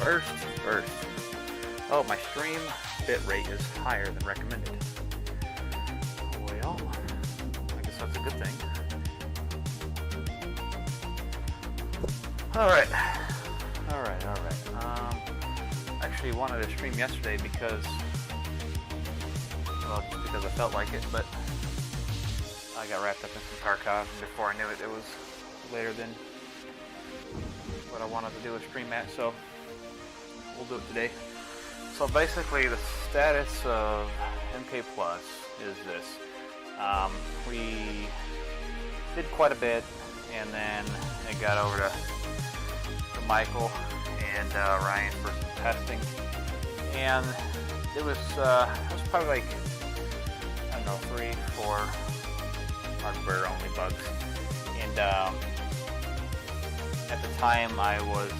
First. Oh, my stream bit rate is higher than recommended. Well, I guess that's a good thing. Alright. Actually wanted to stream yesterday because, well, just because I felt like it, but I got wrapped up in some car cause, and before I knew it, it was later than what I wanted to do a stream at, so we'll do it today. So basically the status of MK Plus is this. We did quite a bit, and then it got over to Michael and Ryan for some testing, and it was probably like, I don't know, 3, 4 hardware only bugs, and at the time I was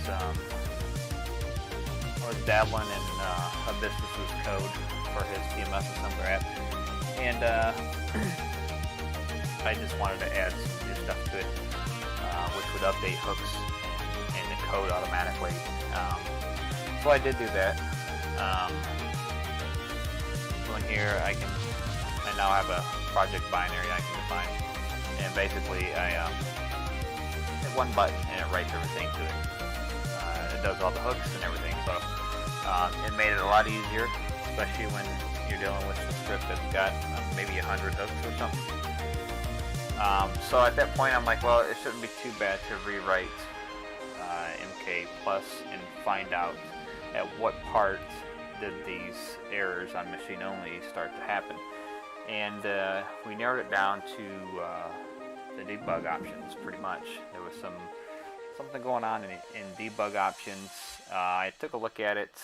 dabbling in Abytus's code for his TMS assembler app, and I just wanted to add some new stuff to it, which would update hooks and the code automatically. So I did do that. So in here I now have a project binary I can define, and basically I hit one button and it writes everything to it. It does all the hooks and everything, so it made it a lot easier, especially when you're dealing with a script that's got maybe 100 hooks or something. So at that point I'm like, well, it shouldn't be too bad to rewrite MK Plus and find out at what part did these errors on machine only start to happen. And we narrowed it down to the debug options, pretty much. There was something going on in debug options. I took a look at it,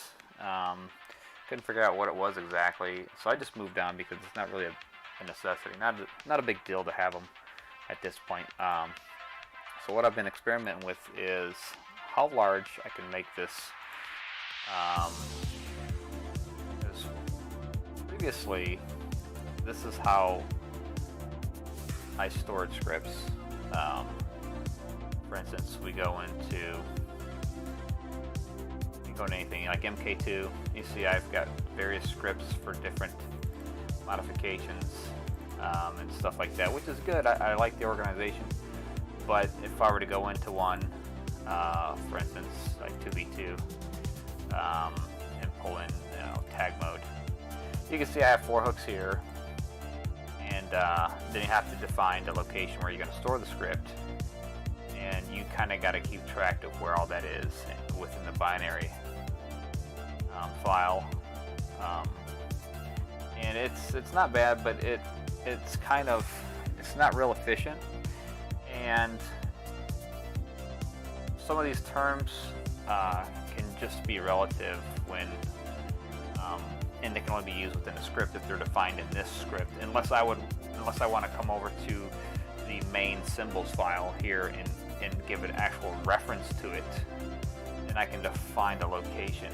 couldn't figure out what it was exactly, so I just moved on because it's not really a necessity, not a big deal to have them at this point. So what I've been experimenting with is how large I can make this. Previously, this is how I stored scripts. For instance, we go into anything like MK2. You see I've got various scripts for different modifications and stuff like that, which is good. I like the organization. But if I were to go into one, for instance, like 2v2, and pull in tag mode, you can see I have 4 hooks here, and then you have to define the location where you're going to store the script, and you kind of got to keep track of where all that is within the binary file. And it's not bad, but it's not real efficient, and some of these terms can just be relative when and they can only be used within a script if they're defined in this script, unless I want to come over to the main symbols file here and give an actual reference to it, and I can define a location.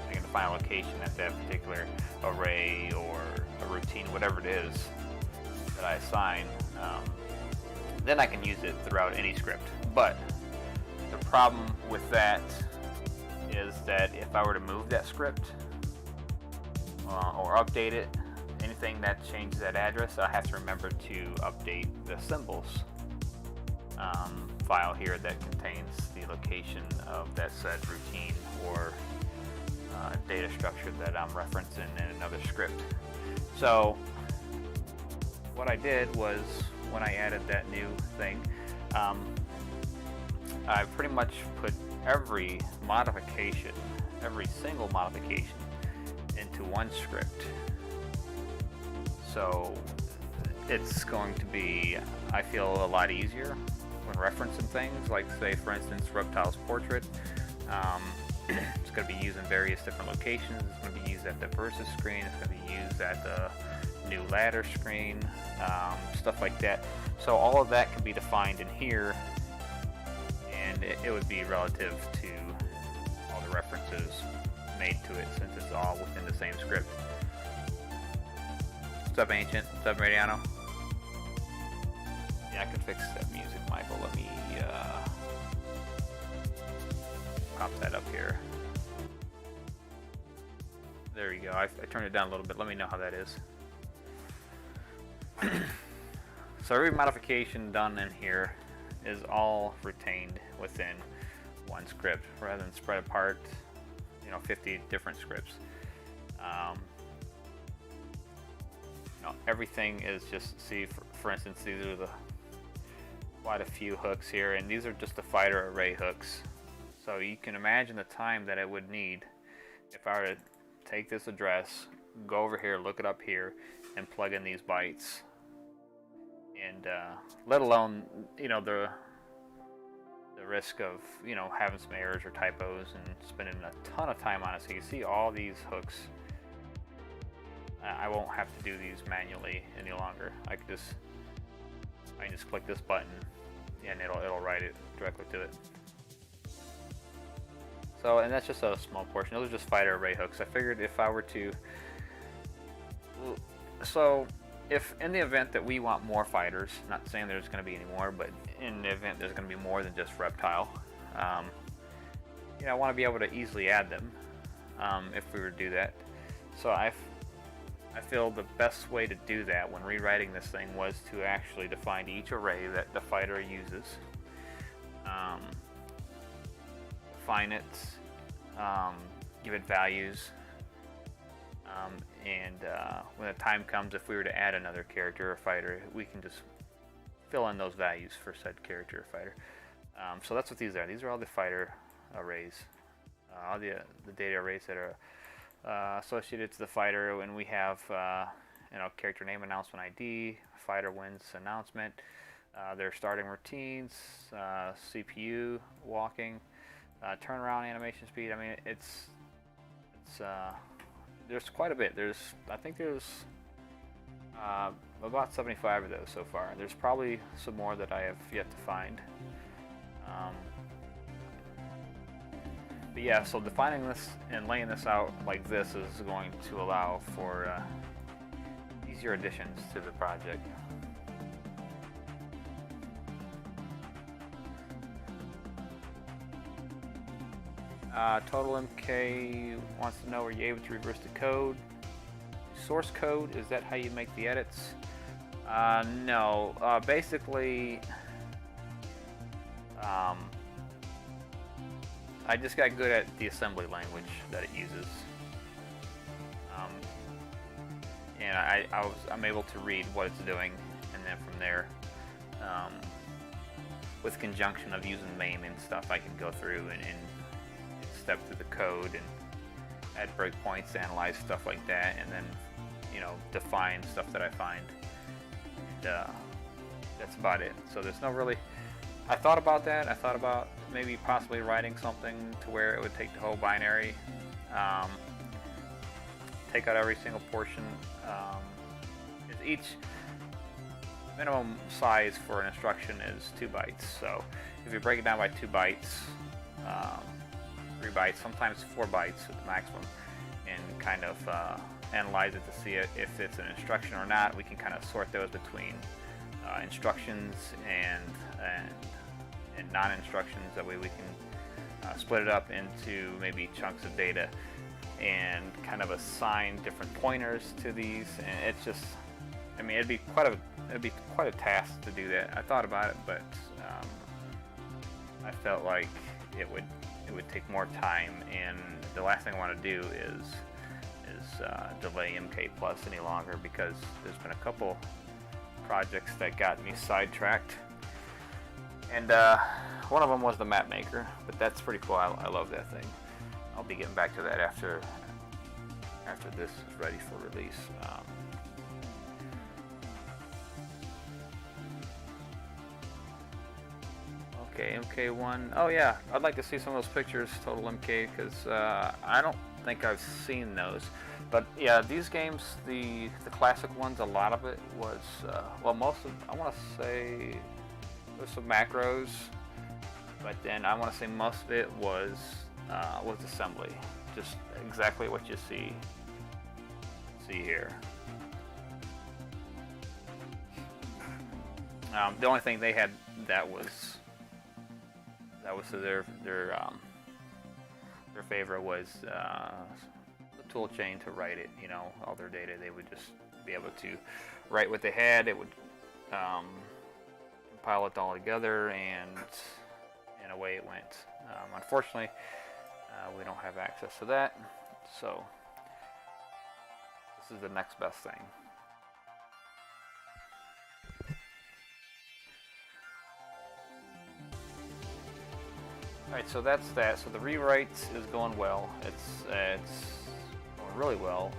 I can define a location at that particular array or a routine, whatever it is that I assign. Then I can use it throughout any script. But the problem with that is that if I were to move that script or update it, anything that changes that address, I have to remember to update the symbols file here that contains the location of that said routine or data structure that I'm referencing in another script. So what I did was, when I added that new thing, I pretty much put every single modification into one script. So it's going to be, I feel, a lot easier when referencing things, like say for instance Reptile's portrait. It's going to be used in various different locations. It's going to be used at the versus screen, it's going to be used at the new ladder screen, stuff like that. So all of that can be defined in here, and it would be relative to all the references made to it, since it's all within the same script. What's up, Ancient? What's up, Radiano? Yeah, I can fix that music, Michael. Let me pop that up here. There you go. I turned it down a little bit. Let me know how that is. So every modification done in here is all retained within one script rather than spread apart, 50 different scripts. Everything is just, see, for instance, these are quite a few hooks here, and these are just the fighter array hooks. So you can imagine the time that it would need if I were to take this address, go over here, look it up here, and plug in these bytes. And let alone, the risk of, having some errors or typos and spending a ton of time on it. So you see all these hooks. I won't have to do these manually any longer. I can just click this button and it'll write it directly to it. So, and that's just a small portion. Those are just fighter array hooks. I figured if I were to, so if in the event that we want more fighters, not saying there's going to be any more, but in the event there's going to be more than just reptile, I want to be able to easily add them if we were to do that. So I feel the best way to do that when rewriting this thing was to actually define each array that the fighter uses, define it, give it values, and when the time comes, if we were to add another character or fighter, we can just fill in those values for said character or fighter. So that's what these are. These are all the fighter arrays, all the data arrays that are associated to the fighter. When we have character name, announcement ID, fighter wins announcement, their starting routines, CPU walking, turnaround animation speed. I mean, it's there's quite a bit. I think there's about 75 of those so far. There's probably some more that I have yet to find. But yeah, so defining this and laying this out like this is going to allow for easier additions to the project. Total MK wants to know, are you able to reverse the code? Source code, is that how you make the edits? No. Basically, I just got good at the assembly language that it uses, and I'm able to read what it's doing, and then from there, with conjunction of using main and stuff, I can go through and step through the code and add breakpoints, analyze stuff like that, and then define stuff that I find. And that's about it. So there's no really. I thought about that. I thought about maybe possibly writing something to where it would take the whole binary, take out every single portion. Each minimum size for an instruction is 2 bytes. So if you break it down by 2 bytes, 3 bytes, sometimes 4 bytes at the maximum, and kind of analyze it to see if it's an instruction or not. We can kind of sort those between instructions and non-instructions. That way we can split it up into maybe chunks of data and kind of assign different pointers to these. And it's just, I mean, it'd be quite a task to do that. I thought about it, but I felt like it would take more time, and the last thing I want to do is delay MK Plus any longer, because there's been a couple projects that got me sidetracked, and one of them was the map maker, but that's pretty cool. I love that thing. I'll be getting back to that after this is ready for release. Okay, MK1. Oh yeah, I'd like to see some of those pictures, Total MK, because I don't think I've seen those. But yeah, these games, the classic ones, a lot of it was, well, most of, I want to say, there's some macros, but then I want to say most of it was assembly, just exactly what you see here. The only thing they had that was their favorite was tool chain to write it, you know, all their data. They would just be able to write what they had. It would compile it all together, and away it went. Unfortunately, we don't have access to that, so this is the next best thing. Alright, so that's that. So the rewrite is going well. It's going really well.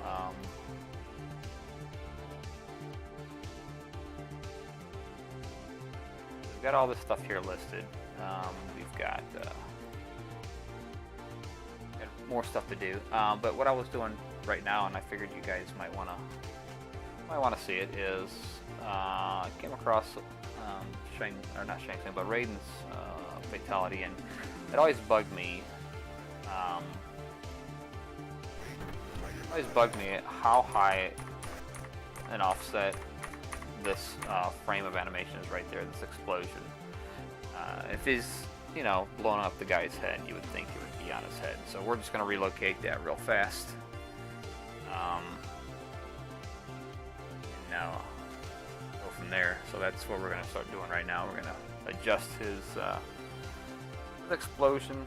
We've got all this stuff here listed. We've got more stuff to do. But what I was doing right now, and I figured you guys might want to see it, is I came across not Shang Tsung, but Raiden's Fatality, and it always bugged me. How high an offset this frame of animation is right there. This explosion. If he's, you know, blowing up the guy's head, you would think it would be on his head. So we're just going to relocate that real fast. Now go from there. So that's what we're going to start doing right now. We're going to adjust his explosion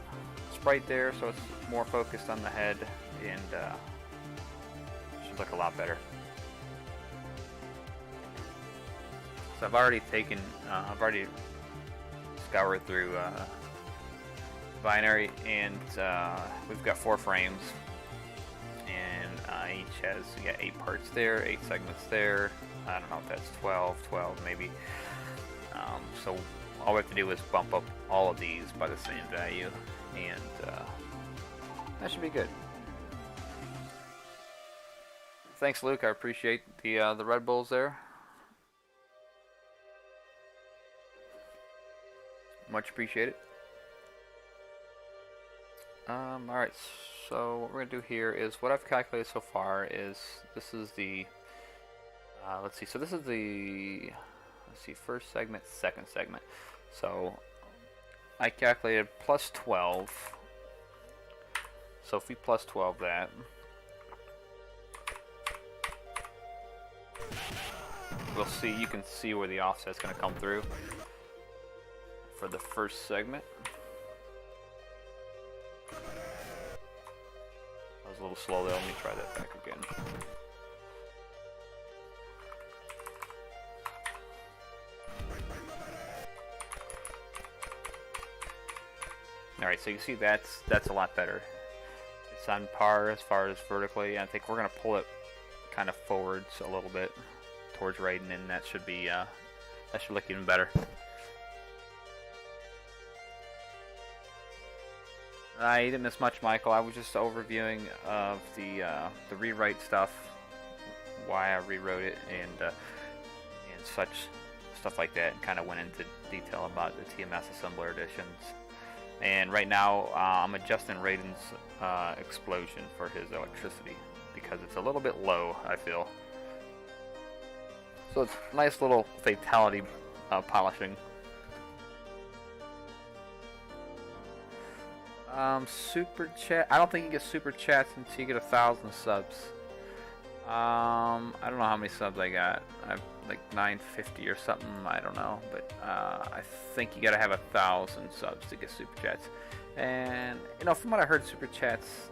sprite there, so it's more focused on the head, and should look a lot better. So I've already scoured through binary, and we've got 4 frames, and each has, you got 8 parts there, 8 segments there. I don't know if that's 12 maybe. So all we have to do is bump up all of these by the same value, and that should be good. Thanks, Luke. I appreciate the Red Bulls there. Much appreciated. Alright, so what we're going to do here is, what I've calculated so far is, this is the, let's see, so this is the, first segment, second segment. So I calculated plus 12. So if we plus 12 that, we'll see, you can see where the offset's going to come through for the first segment. I was a little slow there. Let me try that back again. Alright, so you see that's a lot better. It's on par as far as vertically. I think we're going to pull it kind of forwards a little bit towards Raiden, and that should be that should look even better. I didn't miss much, Michael. I was just overviewing of the rewrite stuff, why I rewrote it, and such stuff like that, and kind of went into detail about the TMS assembler editions. And right now, I'm adjusting Raiden's explosion for his electricity, because it's a little bit low, I feel. So it's a nice little fatality polishing. Super chat. I don't think you get super chats until you get 1,000 subs. I don't know how many subs I got. I've like 950 or something. I don't know, but I think you gotta have 1,000 subs to get super chats. And you know, from what I heard, super chats,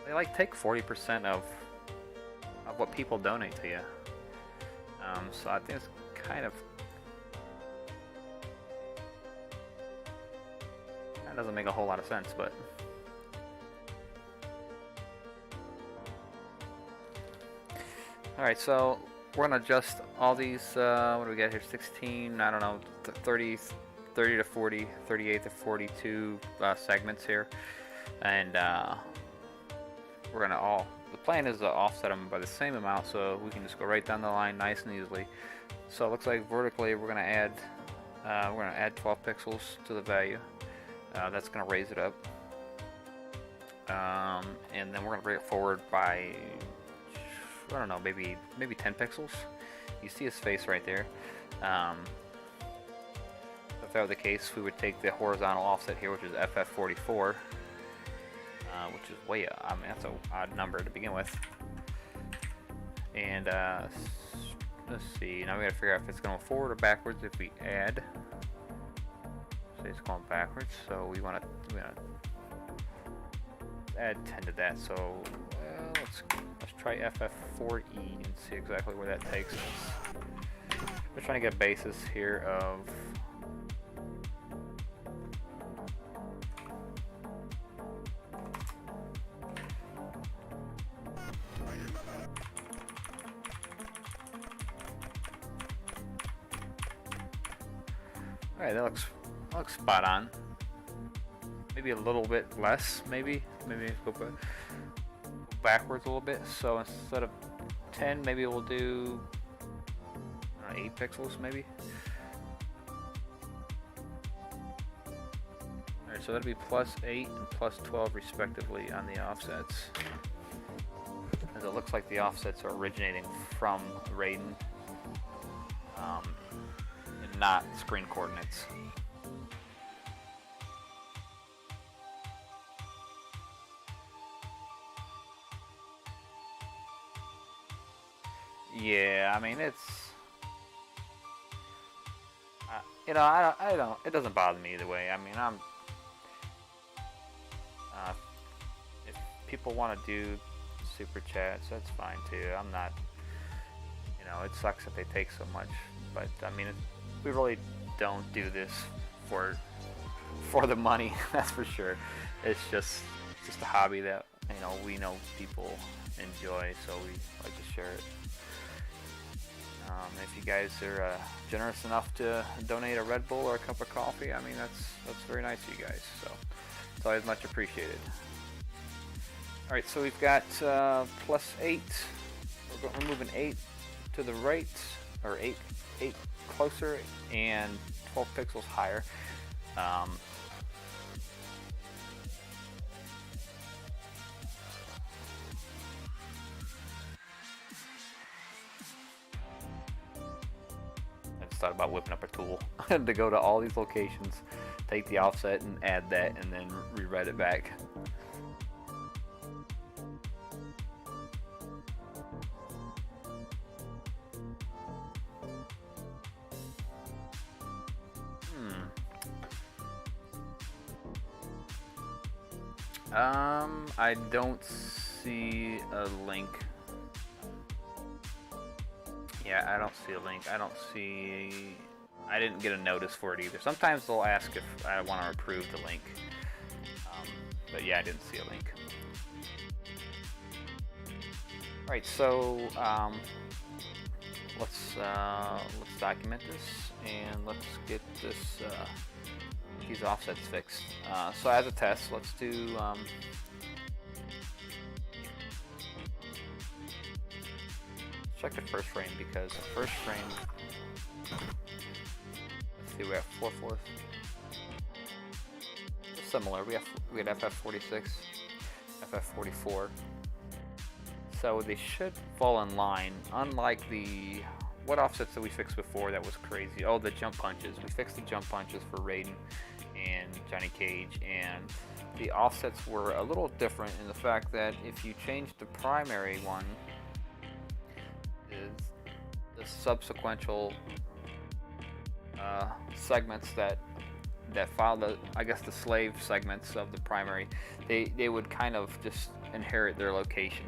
they like take 40% of what people donate to you. So I think it's kind of, that doesn't make a whole lot of sense, but alright, so we're going to adjust all these, what do we got here, 16, I don't know, 30 to 40, 38 to 42 segments here, and we're going to the plan is to offset them by the same amount, so we can just go right down the line nice and easily. So it looks like vertically we're going to add 12 pixels to the value. That's going to raise it up, and then we're going to bring it forward by, I don't know, maybe 10 pixels. You see his face right there. If that were the case, we would take the horizontal offset here, which is FF44, which is way up. I mean, that's an odd number to begin with. And let's see. Now we gotta figure out if it's going forward or backwards. If we add, say it's going backwards, so we wanna add 10 to that. So let's try FF4E and see exactly where that takes us. We're trying to get a basis here of Alright, that looks spot on. Maybe a little bit less, maybe go backwards a little bit. So instead of 10, maybe we'll do 8 pixels, maybe. Alright, so that'll be +8 and +12 respectively on the offsets. As it looks like the offsets are originating from Raiden. Not screen coordinates. Yeah, I mean it's, you know, I don't. It doesn't bother me either way. I mean, if people want to do super chats, that's fine too. I'm not, you know, it sucks that they take so much, but I mean, we really don't do this for the money. That's for sure. It's just a hobby that, you know, we know people enjoy, so we like to share it. If you guys are generous enough to donate a Red Bull or a cup of coffee, I mean, that's very nice of you guys. So it's always much appreciated. All right, so we've got +8. We're moving 8 to the right, or 8 closer and 12 pixels higher. I just thought about whipping up a tool to go to all these locations, take the offset and add that, and then rewrite it back. I don't see a link. Yeah, I don't see a link. I didn't get a notice for it either. Sometimes they'll ask if I want to approve the link. But yeah, I didn't see a link. Alright, so let's document this and let's get these offsets fixed. So as a test, let's do check the first frame, because the first frame, let's see, we have 4/4. Similar, we had FF46, FF44. So they should fall in line, unlike what offsets that we fixed before that was crazy. Oh, the jump punches. We fixed the jump punches for Raiden and Johnny Cage, and the offsets were a little different in the fact that if you change the primary one, is the subsequential segments that follow the slave segments of the primary, they would kind of just inherit their location,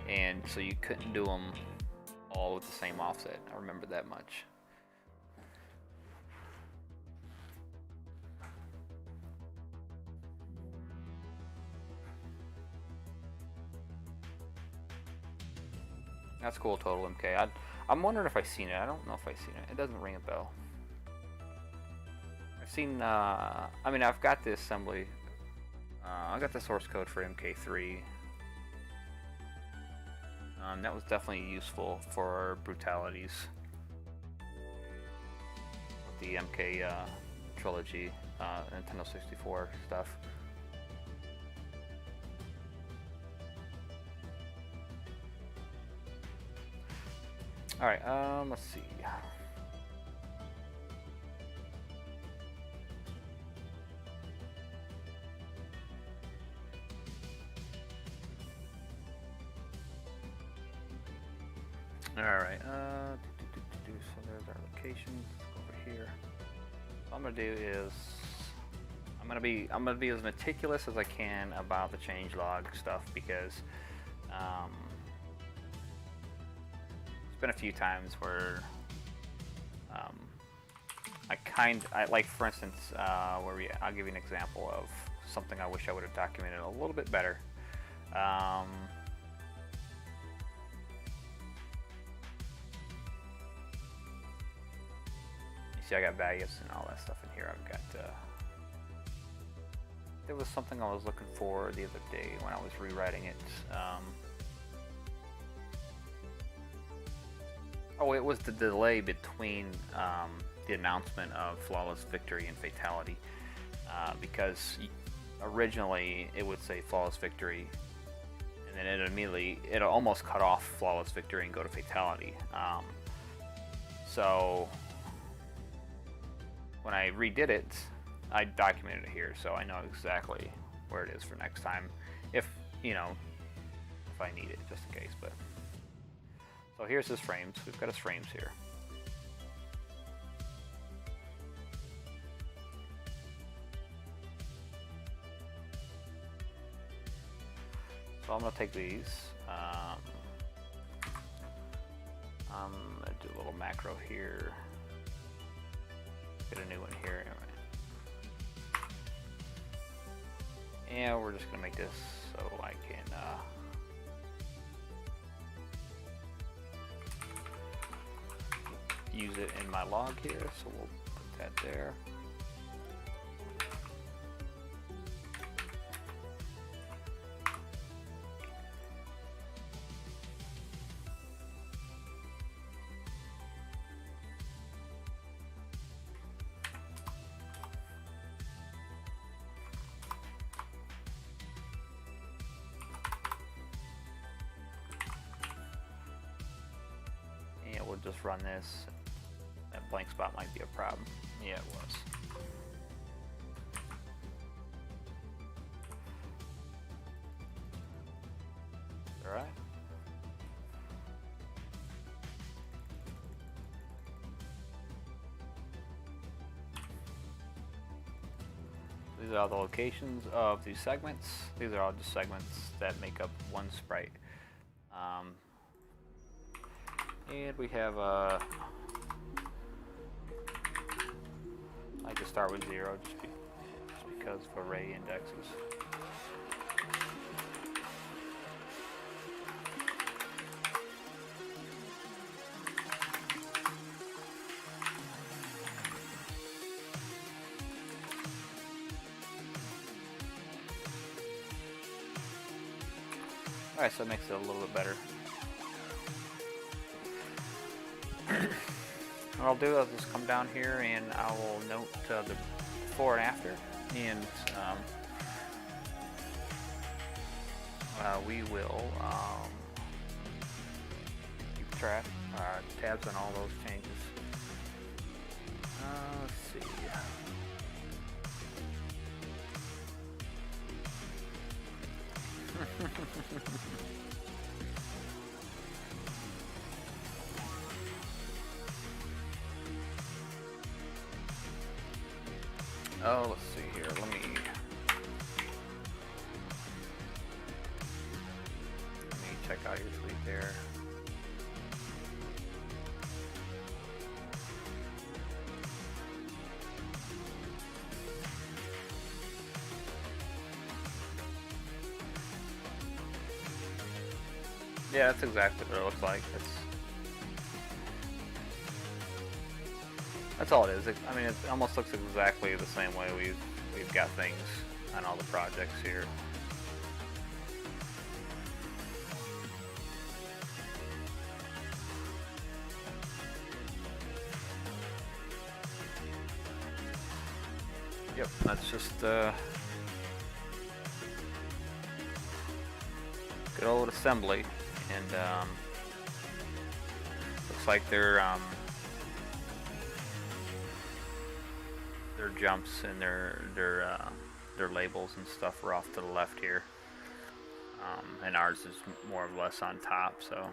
and so you couldn't do them all with the same offset. I remember that much. That's cool, Total MK. I'm wondering if I've seen it. I don't know if I've seen it. It doesn't ring a bell. I've seen, I mean, I've got the assembly. I got the source code for MK3. That was definitely useful for brutalities. With the MK trilogy, Nintendo 64 stuff. Alright, let's see. Alright, so there's our location. Let's go over here. What I'm gonna do is I'm gonna be as meticulous as I can about the changelog stuff, because it's been a few times where like for instance, I'll give you an example of something I wish I would have documented a little bit better. You see, I got values and all that stuff in here. I've got. There was something I was looking for the other day when I was rewriting it. Oh, it was the delay between the announcement of flawless victory and fatality, because originally it would say flawless victory, and then it almost cut off flawless victory and go to fatality. So when I redid it, I documented it here, so I know exactly where it is for next time, if I need it, just in case. But so here's his frames. We've got his frames here. So I'm gonna take these. I'm gonna do a little macro here. Get a new one here. And we're just gonna make this so I can use it in my log here. So we'll put that there. And we'll just run this. That blank spot might be a problem. Yeah, it was. All right. These are all the locations of these segments. These are all just segments that make up one sprite. And we have I like to start with 0 just because of array indexes. Alright, so it makes it a little bit better. What I'll do is just come down here and I will note the before and after, and we will keep track, tabs on all those changes. Let's see. Oh, let's see here. Let me check out your tweet there. Yeah, that's exactly what it looks like. That's all it is. I mean, it almost looks exactly the same way we've got things on all the projects here. Yep, that's just good old assembly, and looks like their jumps and their labels and stuff are off to the left here, and ours is more or less on top. So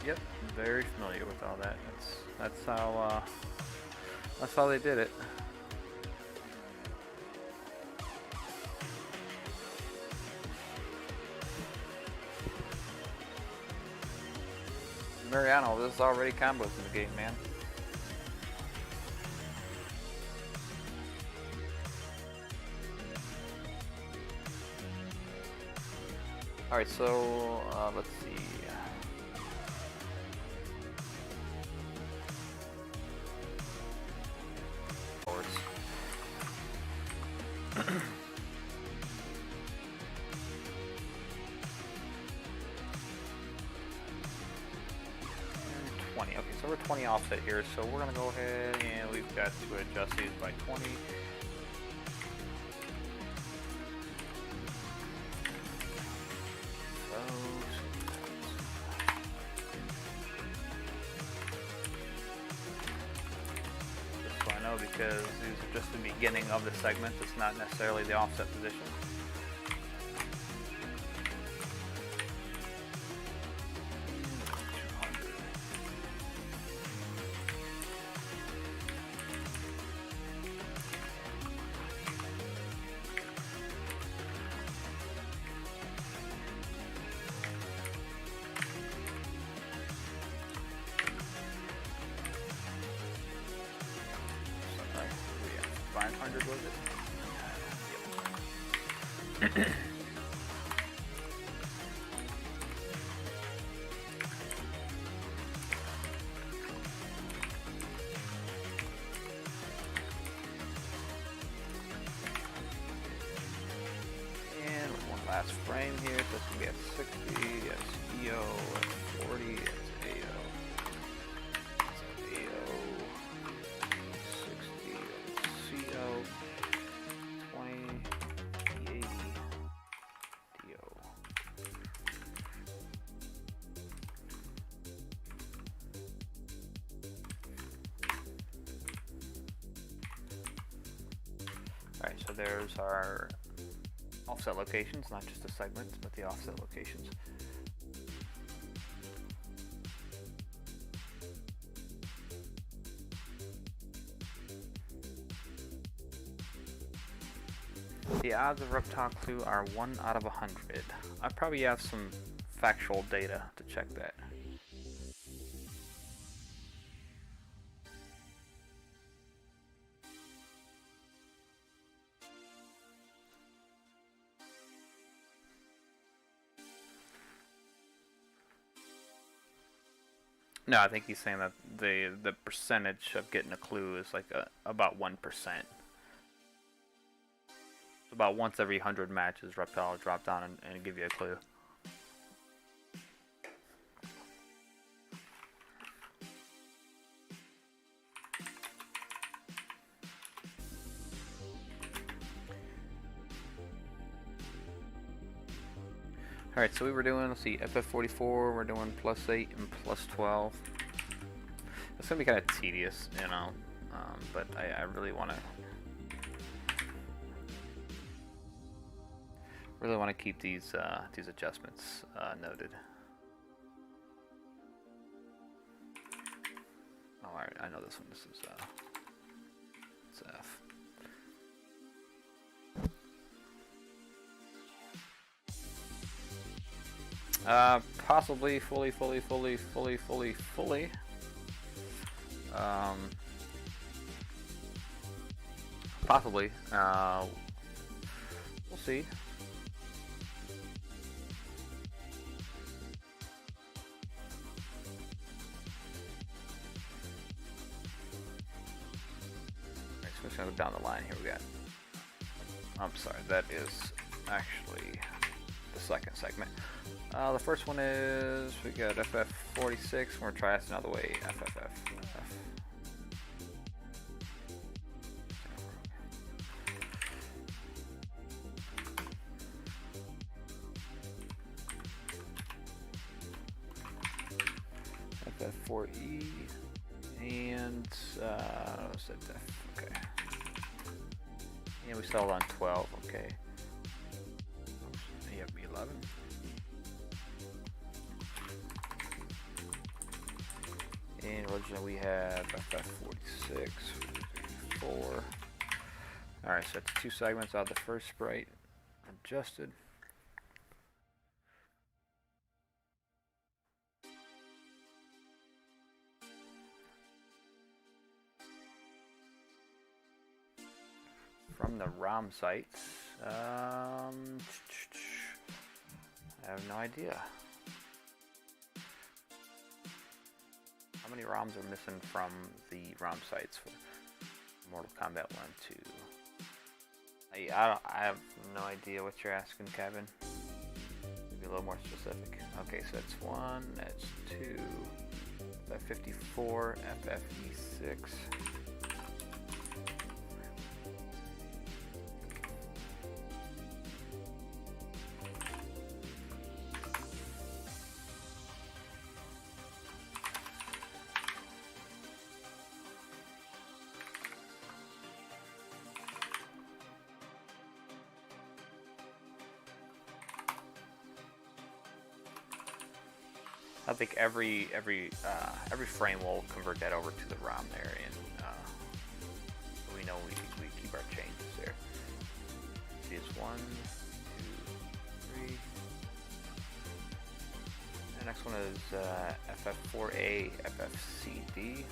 Yep, very familiar with all that. That's how they did it. Mariano, this is already combos in the game, man. Alright, so let's see. Okay, so we're 20 offset here, so we're gonna go ahead and we've got to adjust these by 20. Just so I know, because these are just the beginning of the segment, it's not necessarily the offset position. Was it? Yep. And one last frame here, so it's gonna be at 60, that's EO, that's 40, that's AO. That's AO. 60, that's CO. 20, 80, DO. Alright, so there's our offset locations, not just the segments, but the offset locations. The odds of reptile clue are 1 out of 100. I probably have some factual data to check that. No, I think he's saying that the percentage of getting a clue is like about 1%. About once every 100 matches, reptile will drop down and give you a clue. Alright, so we were doing, let's see, FF44, we're doing +8 and +12. It's gonna be kind of tedious, you know, but I really want to keep these adjustments noted. Oh, alright, I know this one. This is it's F. Possibly fully. Possibly. We'll see. Alright, so we're just gonna go down the line here. We got. I'm sorry, that is actually the second segment. The first one is we got FF46. We're gonna try this another way. FFF. FF4E and what's that? Okay. Yeah, we settled on 12. Okay. Yep, 11. originally we had FF46, 4. Alright, so that's 2 segments out of the first sprite. Adjusted. From the ROM sites, I have no idea. How many ROMs are missing from the ROM sites for Mortal Kombat 1, 2? I have no idea what you're asking, Kevin. Maybe a little more specific. Okay, so that's 1, that's 2, FF54, FFE6. I think every frame will convert that over to the ROM there, and we know we keep our changes there. See, it's 1, 2, 3. The next one is FF4A, FFCD.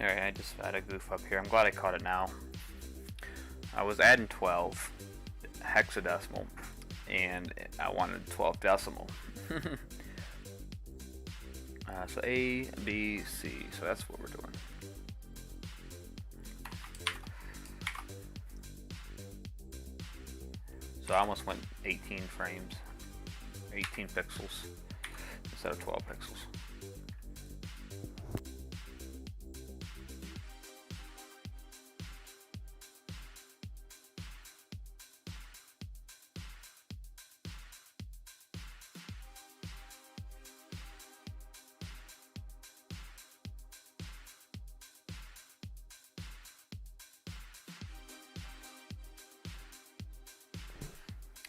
Alright, I just had a goof up here. I'm glad I caught it now. I was adding 12 hexadecimal, and I wanted 12 decimal. So A, B, C. So that's what we're doing. So I almost went 18 frames, 18 pixels instead of 12 pixels.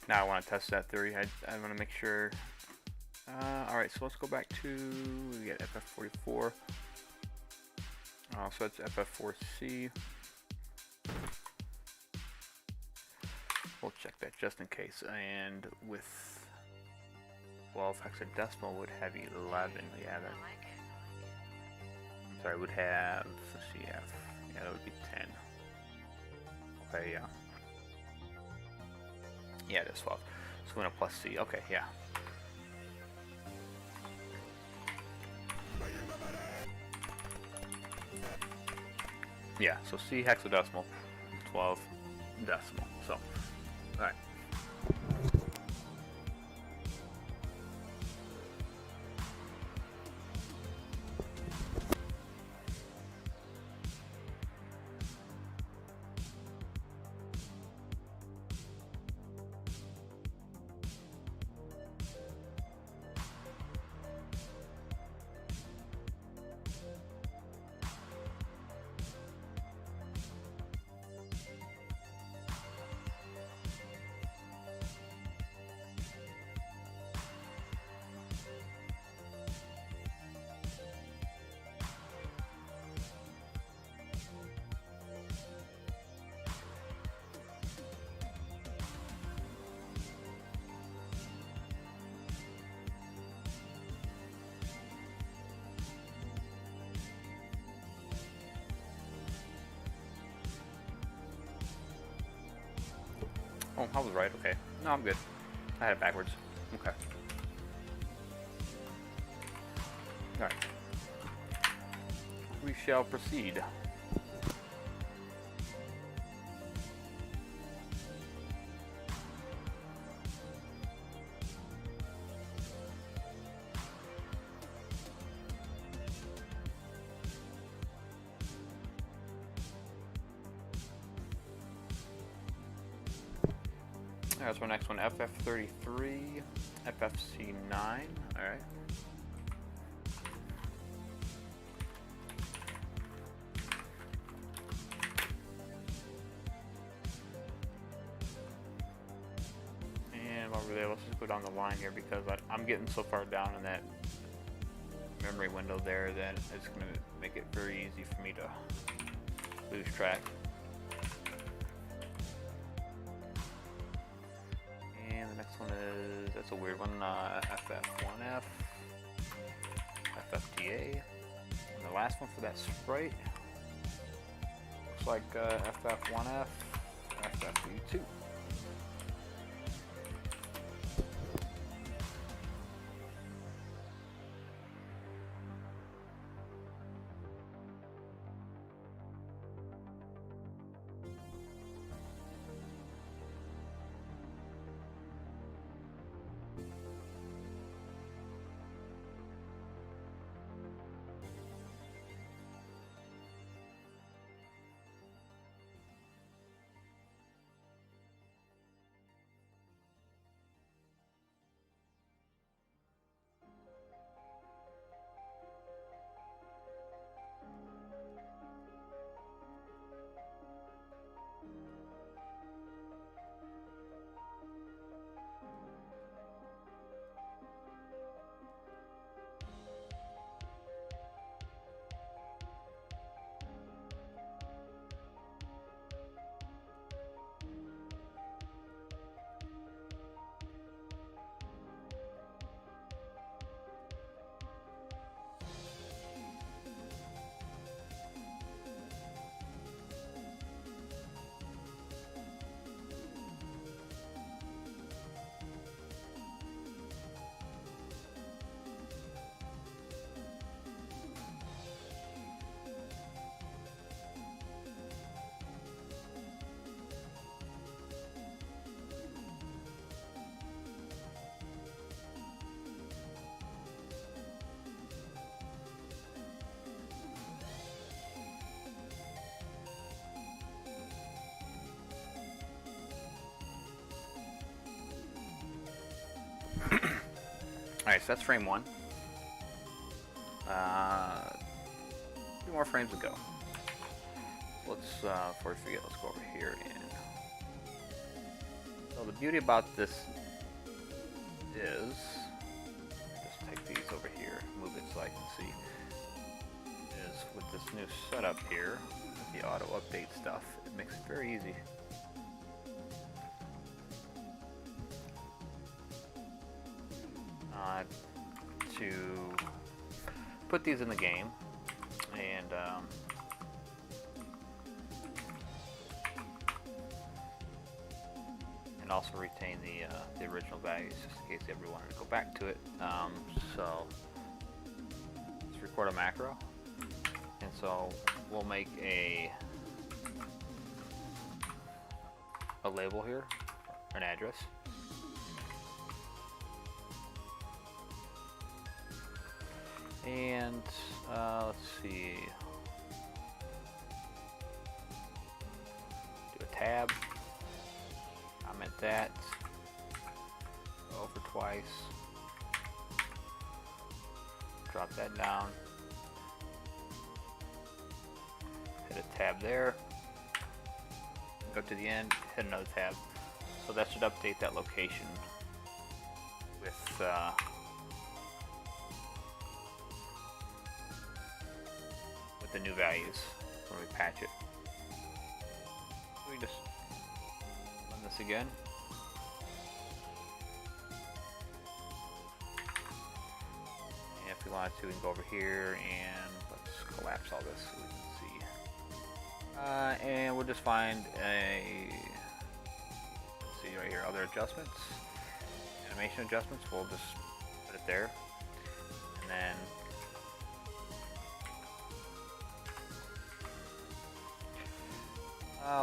Now I want to test that theory. I want to make sure. Alright, so let's go back to, we got FF44. So it's FF4C. We'll check that just in case. And with 12 hexadecimal would have 11. Yeah, that. I'm sorry, would have CF. Yeah, that would be 10. Okay, yeah. Yeah, it is 12. So we're going to plus C. Okay, yeah. Yeah, so C hexadecimal, 12 decimal. So, alright. Oh, I was right. Okay. No, I'm good. I had it backwards. Okay. Alright. We shall proceed. That's my next one, FF33, FFC9, alright. And while we're there, let's just go down the line here because I'm getting so far down in that memory window there that it's going to make it very easy for me to lose track. And the next one is, that's a weird one, FF1F, FFTA, and the last one for that sprite looks like FF1F, FFV2. Alright, so that's frame 1. 2 more frames to go. Let's, before we forget, let's go over here and... So the beauty about this is... Just take these over here, move it so I can see. Is with this new setup here, with the auto update stuff, it makes it very easy. To put these in the game and also retain the original values just in case you ever wanted to go back to it. So let's record a macro, and so we'll make a label here, an address. And let's see, do a tab, comment that, over twice, drop that down, hit a tab there, go to the end, hit another tab. So that should update that location with the new values when we patch it. We just run this again. And if we wanted to, we can go over here and let's collapse all this so we can see. And we'll just find a, let's see, right here, other adjustments, animation adjustments. We'll just put it there, and then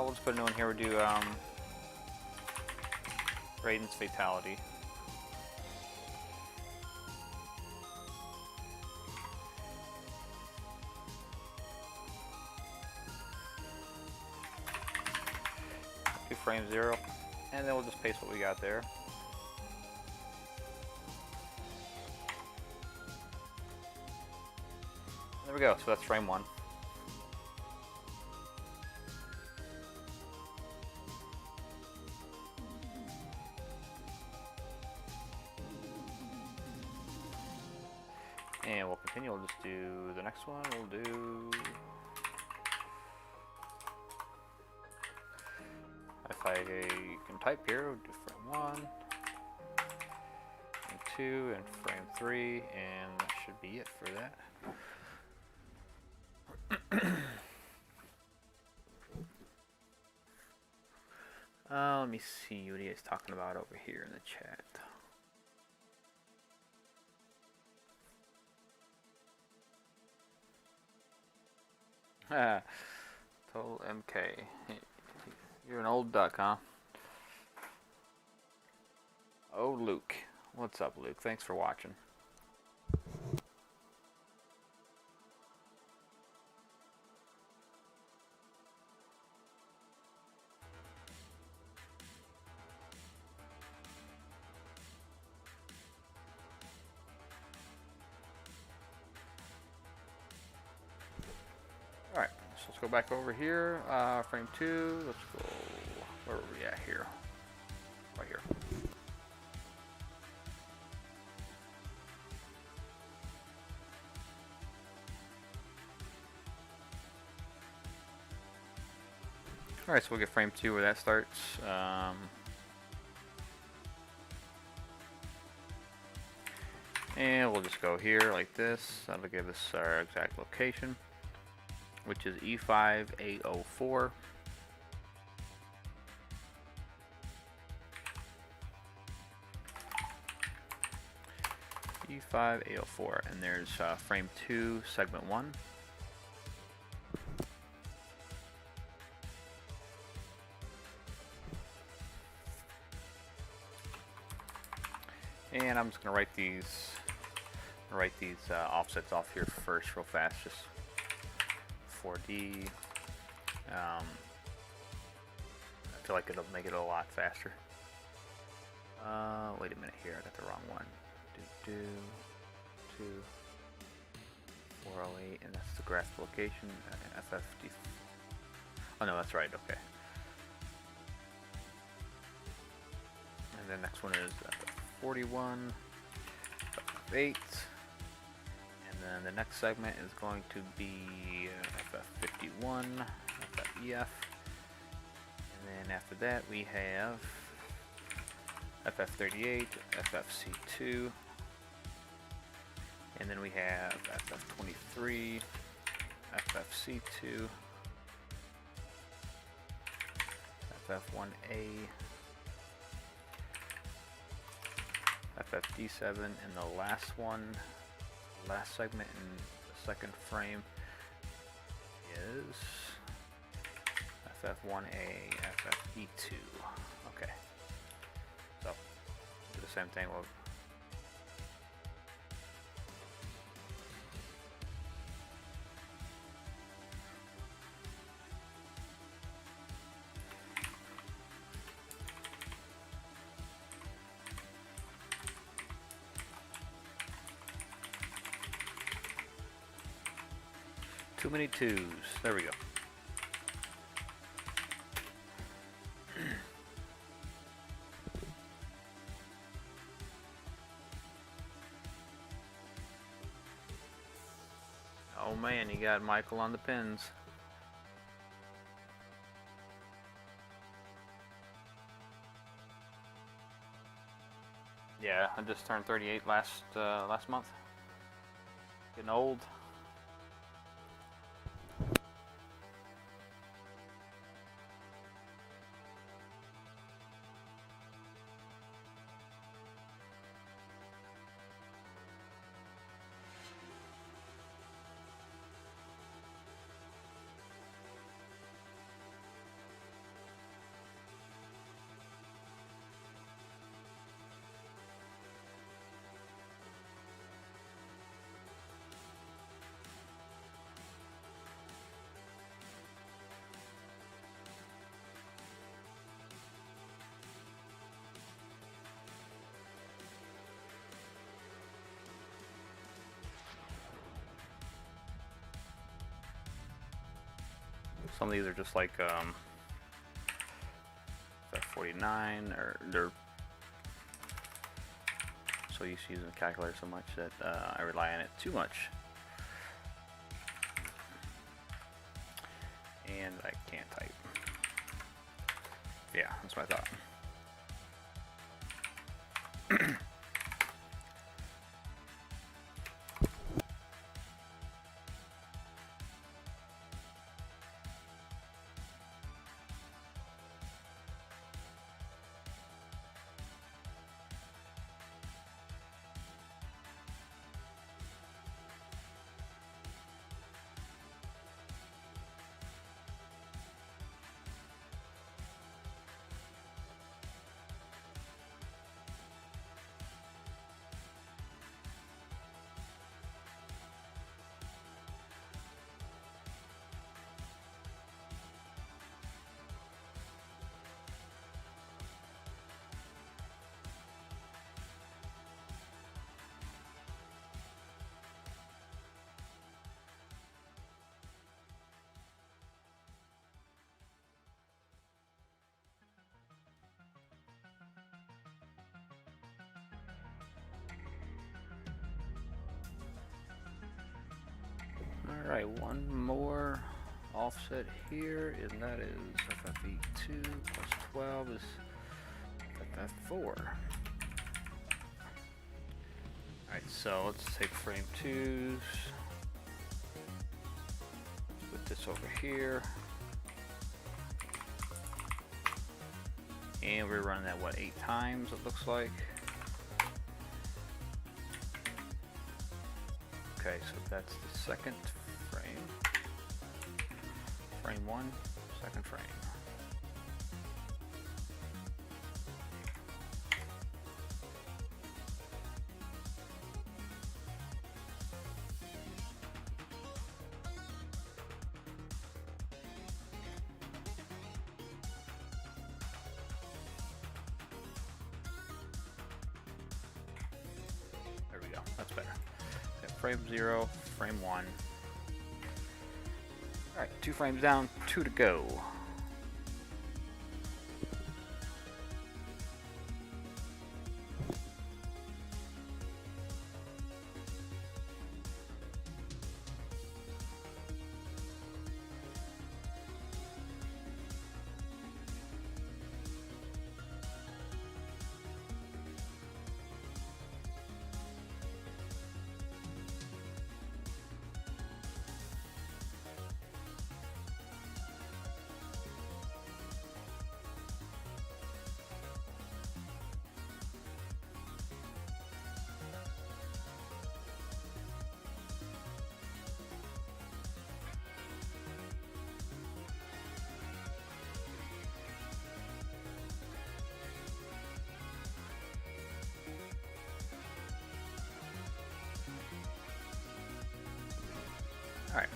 we'll just put a new one here. We'll do Raiden's Fatality. Do frame 0, and then we'll just paste what we got there. There we go, so that's frame 1. And we'll continue, we'll just do the next one, we'll do... If I can type here, we'll do frame 1, frame 2, and frame 3, and that should be it for that. Let me see what he is talking about over here in the chat. Total MK. You're an old duck, huh? Oh, Luke. What's up, Luke? Thanks for watching. Alright, so let's go back over here. Frame 2. Let's go. Where are we at here? Right here. Alright, so we'll get frame 2 where that starts. And we'll just go here like this. That'll give us our exact location, which is E5804. E5804, and there's frame 2, segment 1. And I'm just gonna write these offsets off here first, real fast, just 4D. I feel like it'll make it a lot faster. Wait a minute here, I got the wrong one. 408, and that's the graph location. FFD. Oh no, that's right. Okay. And the next one is 41, 8, and then the next segment is going to be FF51, FFEF, and then after that we have FF38, FFC2, and then we have FF23, FFC2, FF1A, FFD7, and the last segment in the second frame is FF1A, FFE2. Okay, so do the same thing. We'll too many twos. There we go. Oh man, you got Michael on the pins. Yeah, I just turned 38 last month. Getting old. Some of these are just like F49, or they're so used to using the calculator so much that I rely on it too much. And I can't type. Yeah, that's what I thought. Alright, one more offset here, and that is FFE2 plus 12 is FF4. Alright, so let's take frame 2s, put this over here, and we're running that, what, 8 times it looks like. Okay, so that's the second frame. Frame 1, second frame. There we go, that's better. Okay, frame 0, frame 1. Alright, 2 frames down, 2 to go. Alright.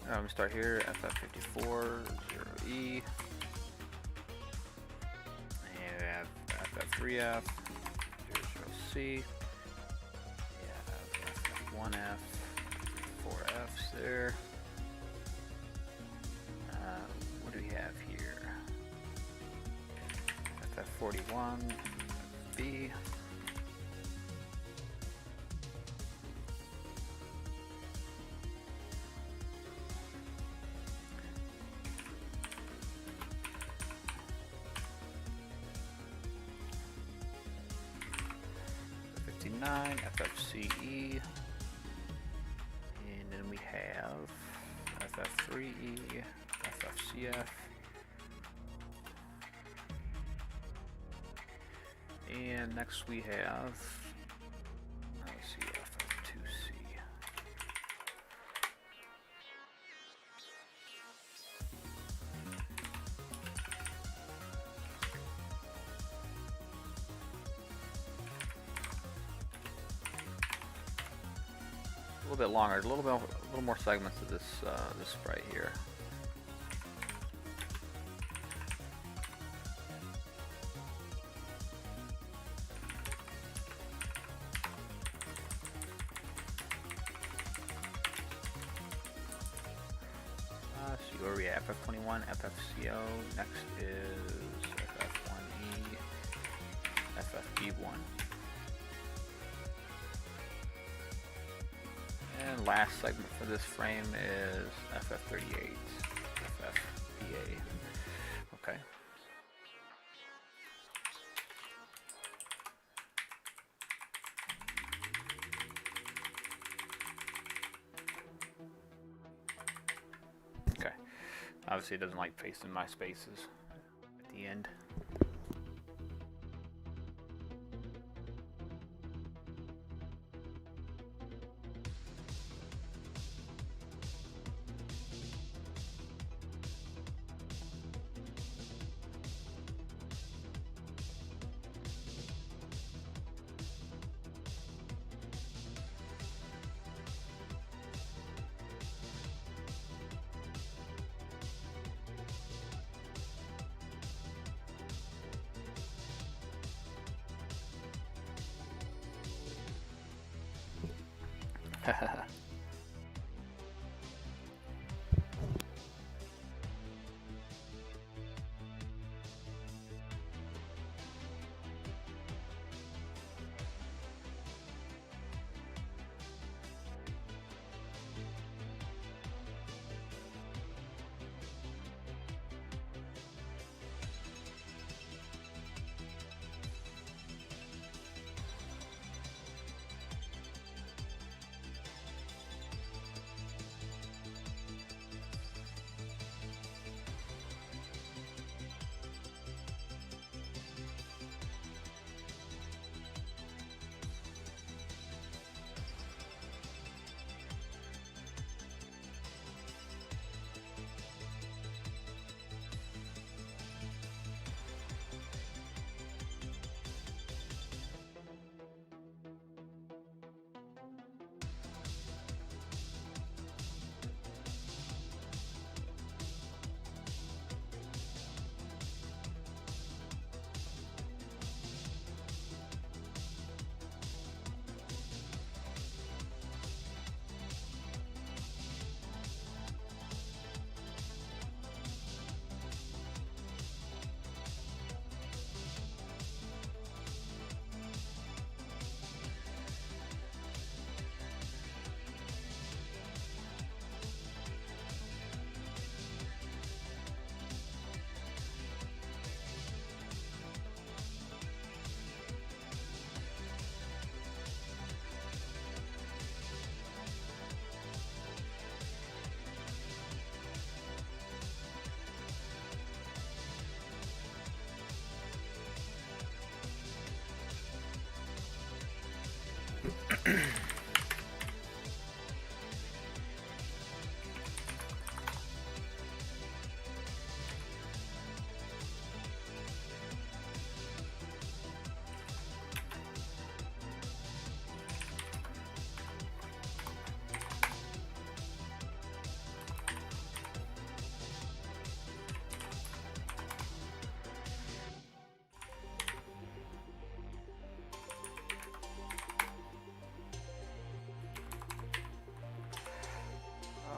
I'm gonna start here, FF54, 0E. And we have FF3F, 00C. Yeah, FF1F, 4Fs there. What do we have here? FF41, B. FFCE, and then we have FF3E, FFCF, and next we have, let's see, FF2C. A little bit longer, a little more segments of this this sprite here. see where we at. FF21, FFCO. Next is FF1E, FFB1. And last segment for this frame is FF38, FFBA. Okay. Okay. Obviously it doesn't like pasting my spaces at the end.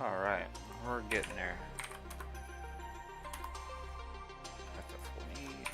Alright, we're getting there. FF40.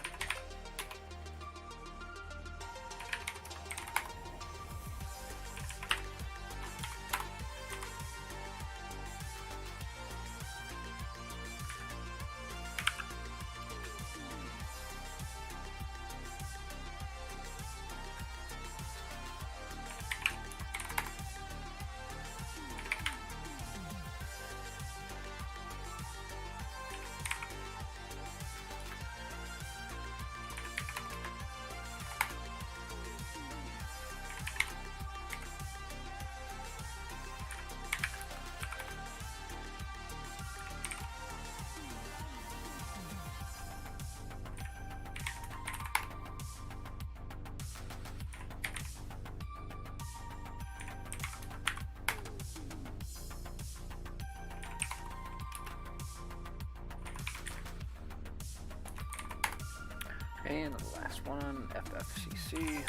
And the last one, FFCC.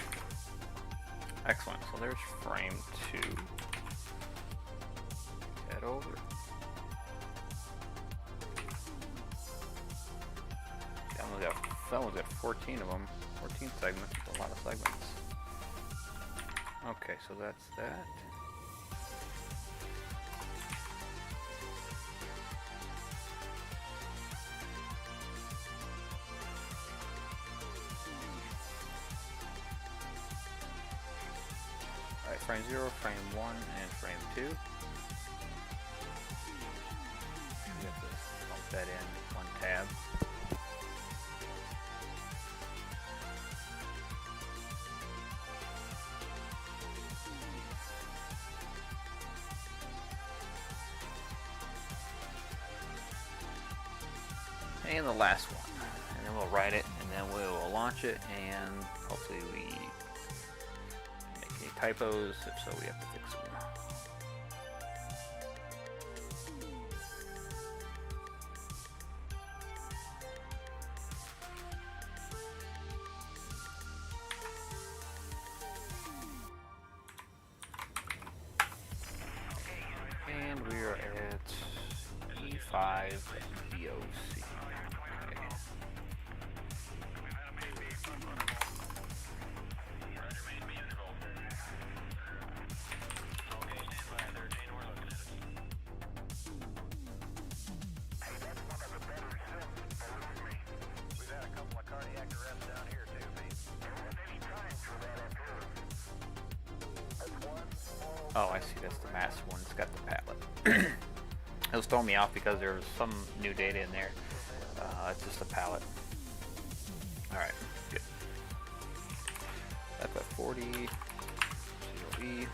Excellent, so there's frame 2. Head over. That one's got 14 of them. 14 segments. That's a lot of segments. Okay, so that's that. Alright, frame 0, frame 1, and frame 2. We have to bump that in one tab. And the last one, and then we'll write it, and then we'll launch it, and hopefully we make any typos. If so, we have to fix them. And we are at E5 DOC. Oh, I see, that's the mass one. It's got the palette. It was throwing me off because there was some new data in there. It's just a palette. Alright, good. FF40, COE.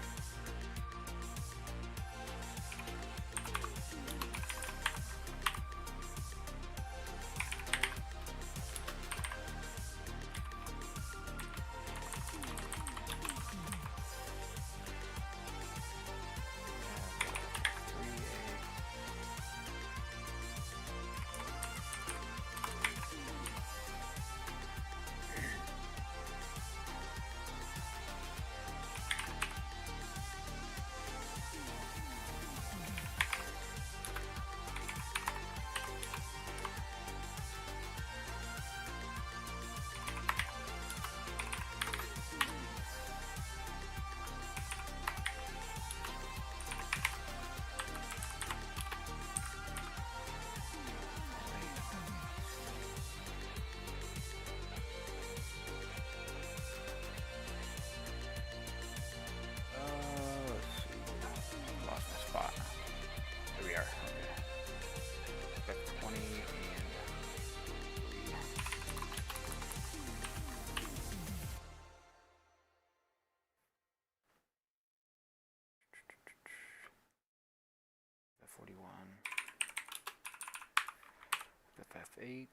F8,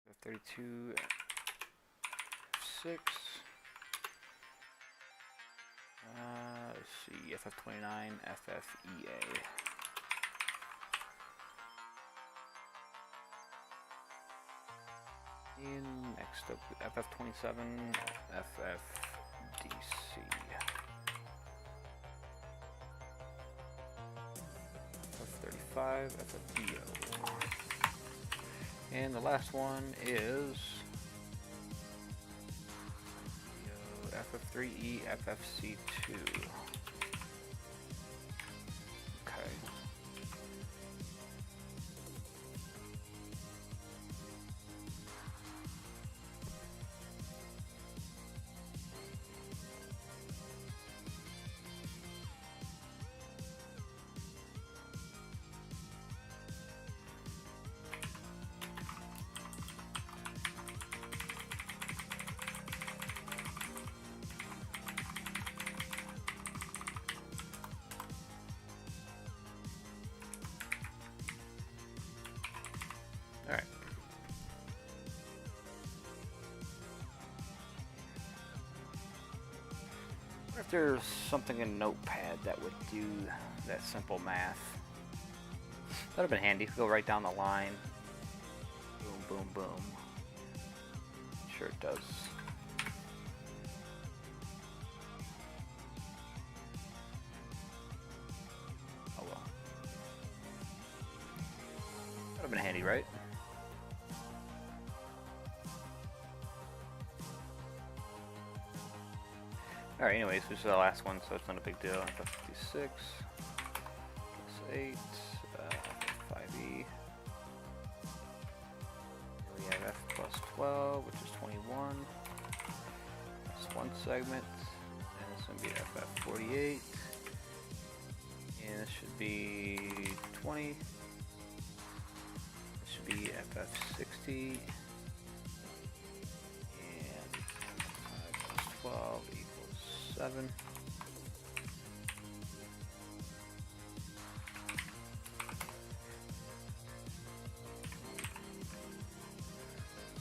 F32, F6, let's see, FF29, FFEA. And next up, FF27, FFDC. F35, FFDO. And the last one is FF3E, FFC2. Okay. Alright. What if there's something in Notepad that would do that simple math? That would have been handy. Go right down the line. Boom, boom, boom. Sure it does. Oh well. That would have been handy, right? Alright, anyways, this is the last one, so it's not a big deal. FF56 plus 8, 5E. We have F plus 12, which is 21. That's one segment. And this will be FF48. And this should be 20. This should be FF60. And 5 plus 12 equals 7.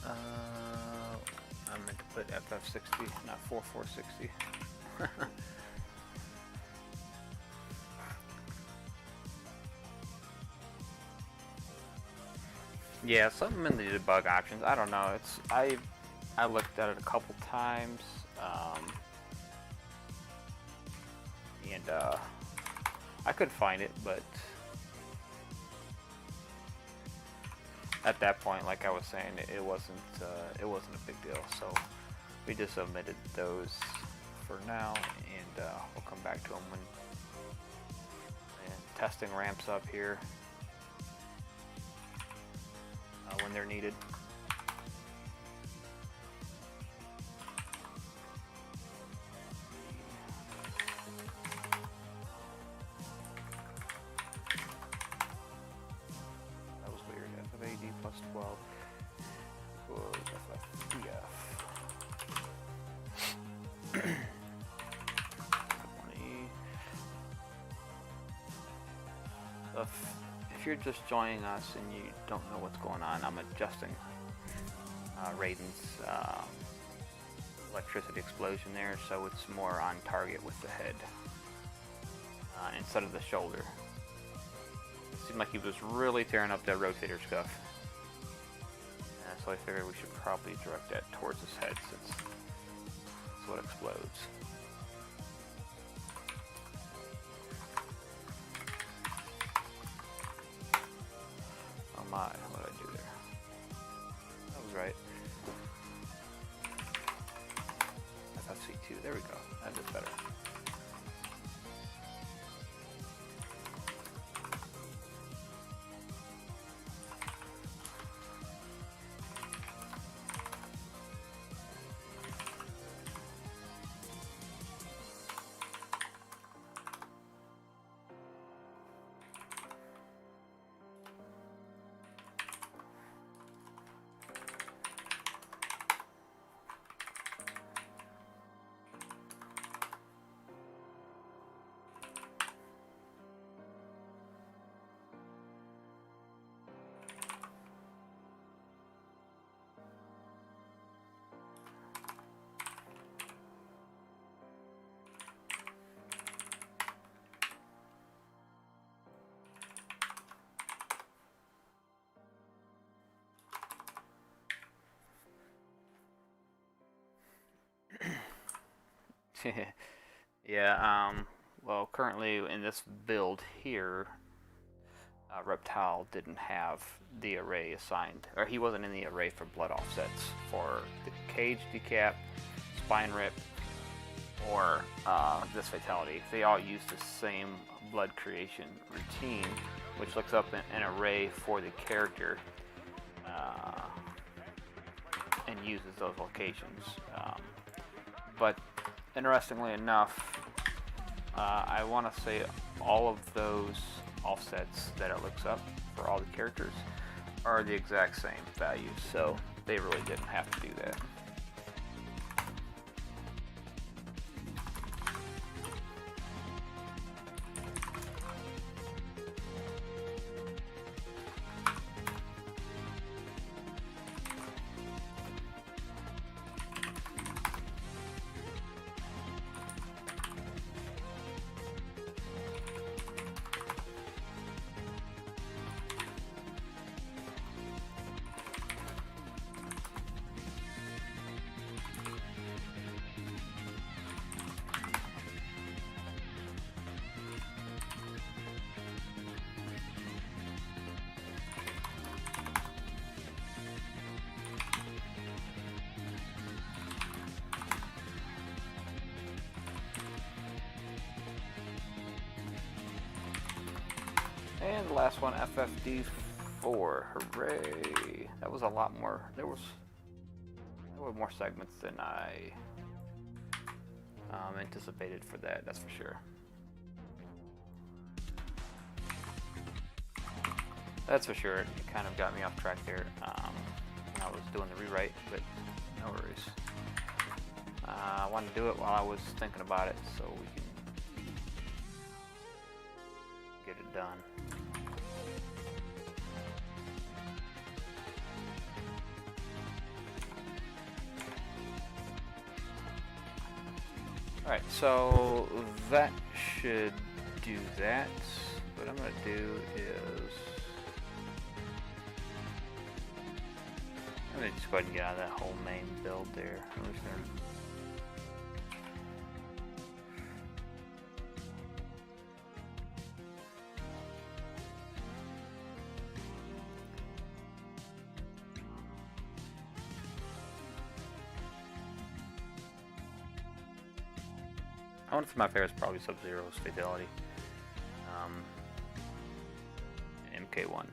I meant to put FF60, not 4460. Yeah, something in the debug options. I don't know. It's I looked at it a couple times, and I could find it, but at that point, like I was saying, it wasn't a big deal. So we just omitted those for now, and we'll come back to them when testing ramps up here. When they're needed. That was weird. F of AD plus 12 equals FFBF. 20. If you're just joining us and you don't know what's going on, I'm adjusting Raiden's electricity explosion there, so it's more on target with the head instead of the shoulder. It seemed like he was really tearing up that rotator scuff, so I figured we should probably direct that towards his head since that's what explodes. My, what did I do there? That was right. FFC2, there we go. That did better. Yeah, well, currently in this build here, Reptile didn't have the array assigned, or he wasn't in the array for blood offsets for the cage decap, spine rip, or this fatality. They all use the same blood creation routine, which looks up an array for the character and uses those locations. But interestingly enough, I want to say all of those offsets that it looks up for all the characters are the exact same values, so they really didn't have to do that. And the last one, FFD4. Hooray! That was a lot more. There were more segments than I anticipated for that. That's for sure. That's for sure. It kind of got me off track there. When I was doing the rewrite, but no worries. I wanted to do it while I was thinking about it, so we can get it done. Alright, so that should do that. What I'm going to do is I'm going to just go ahead and get out of that whole main build there. I'm just going to one of my favorites probably Sub-Zero's Fatality. MK1.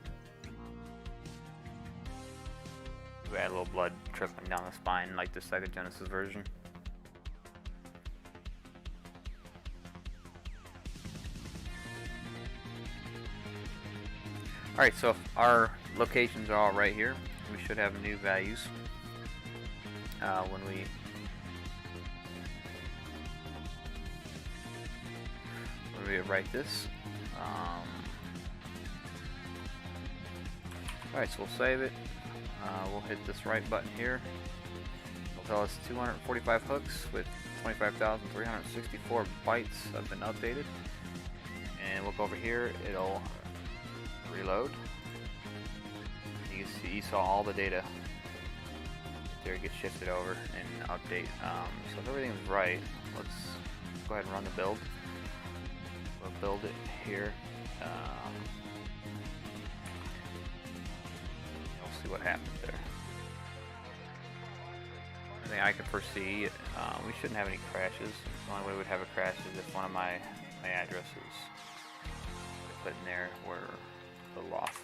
We add a little blood trickling down the spine like the Sega Genesis version. Alright, so our locations are all right here. We should have new values when we write this. Alright, so we'll save it. We'll hit this right button here. It'll tell us 245 hooks with 25,364 bytes have been updated. And we'll go over here, it'll reload. You see, you saw all the data there get shifted over and update. So if everything's right, let's go ahead and run the build. We'll build it here. We'll see what happens there. I think I can foresee we shouldn't have any crashes. The only way we'd have a crash is if one of my addresses put in there were a little off.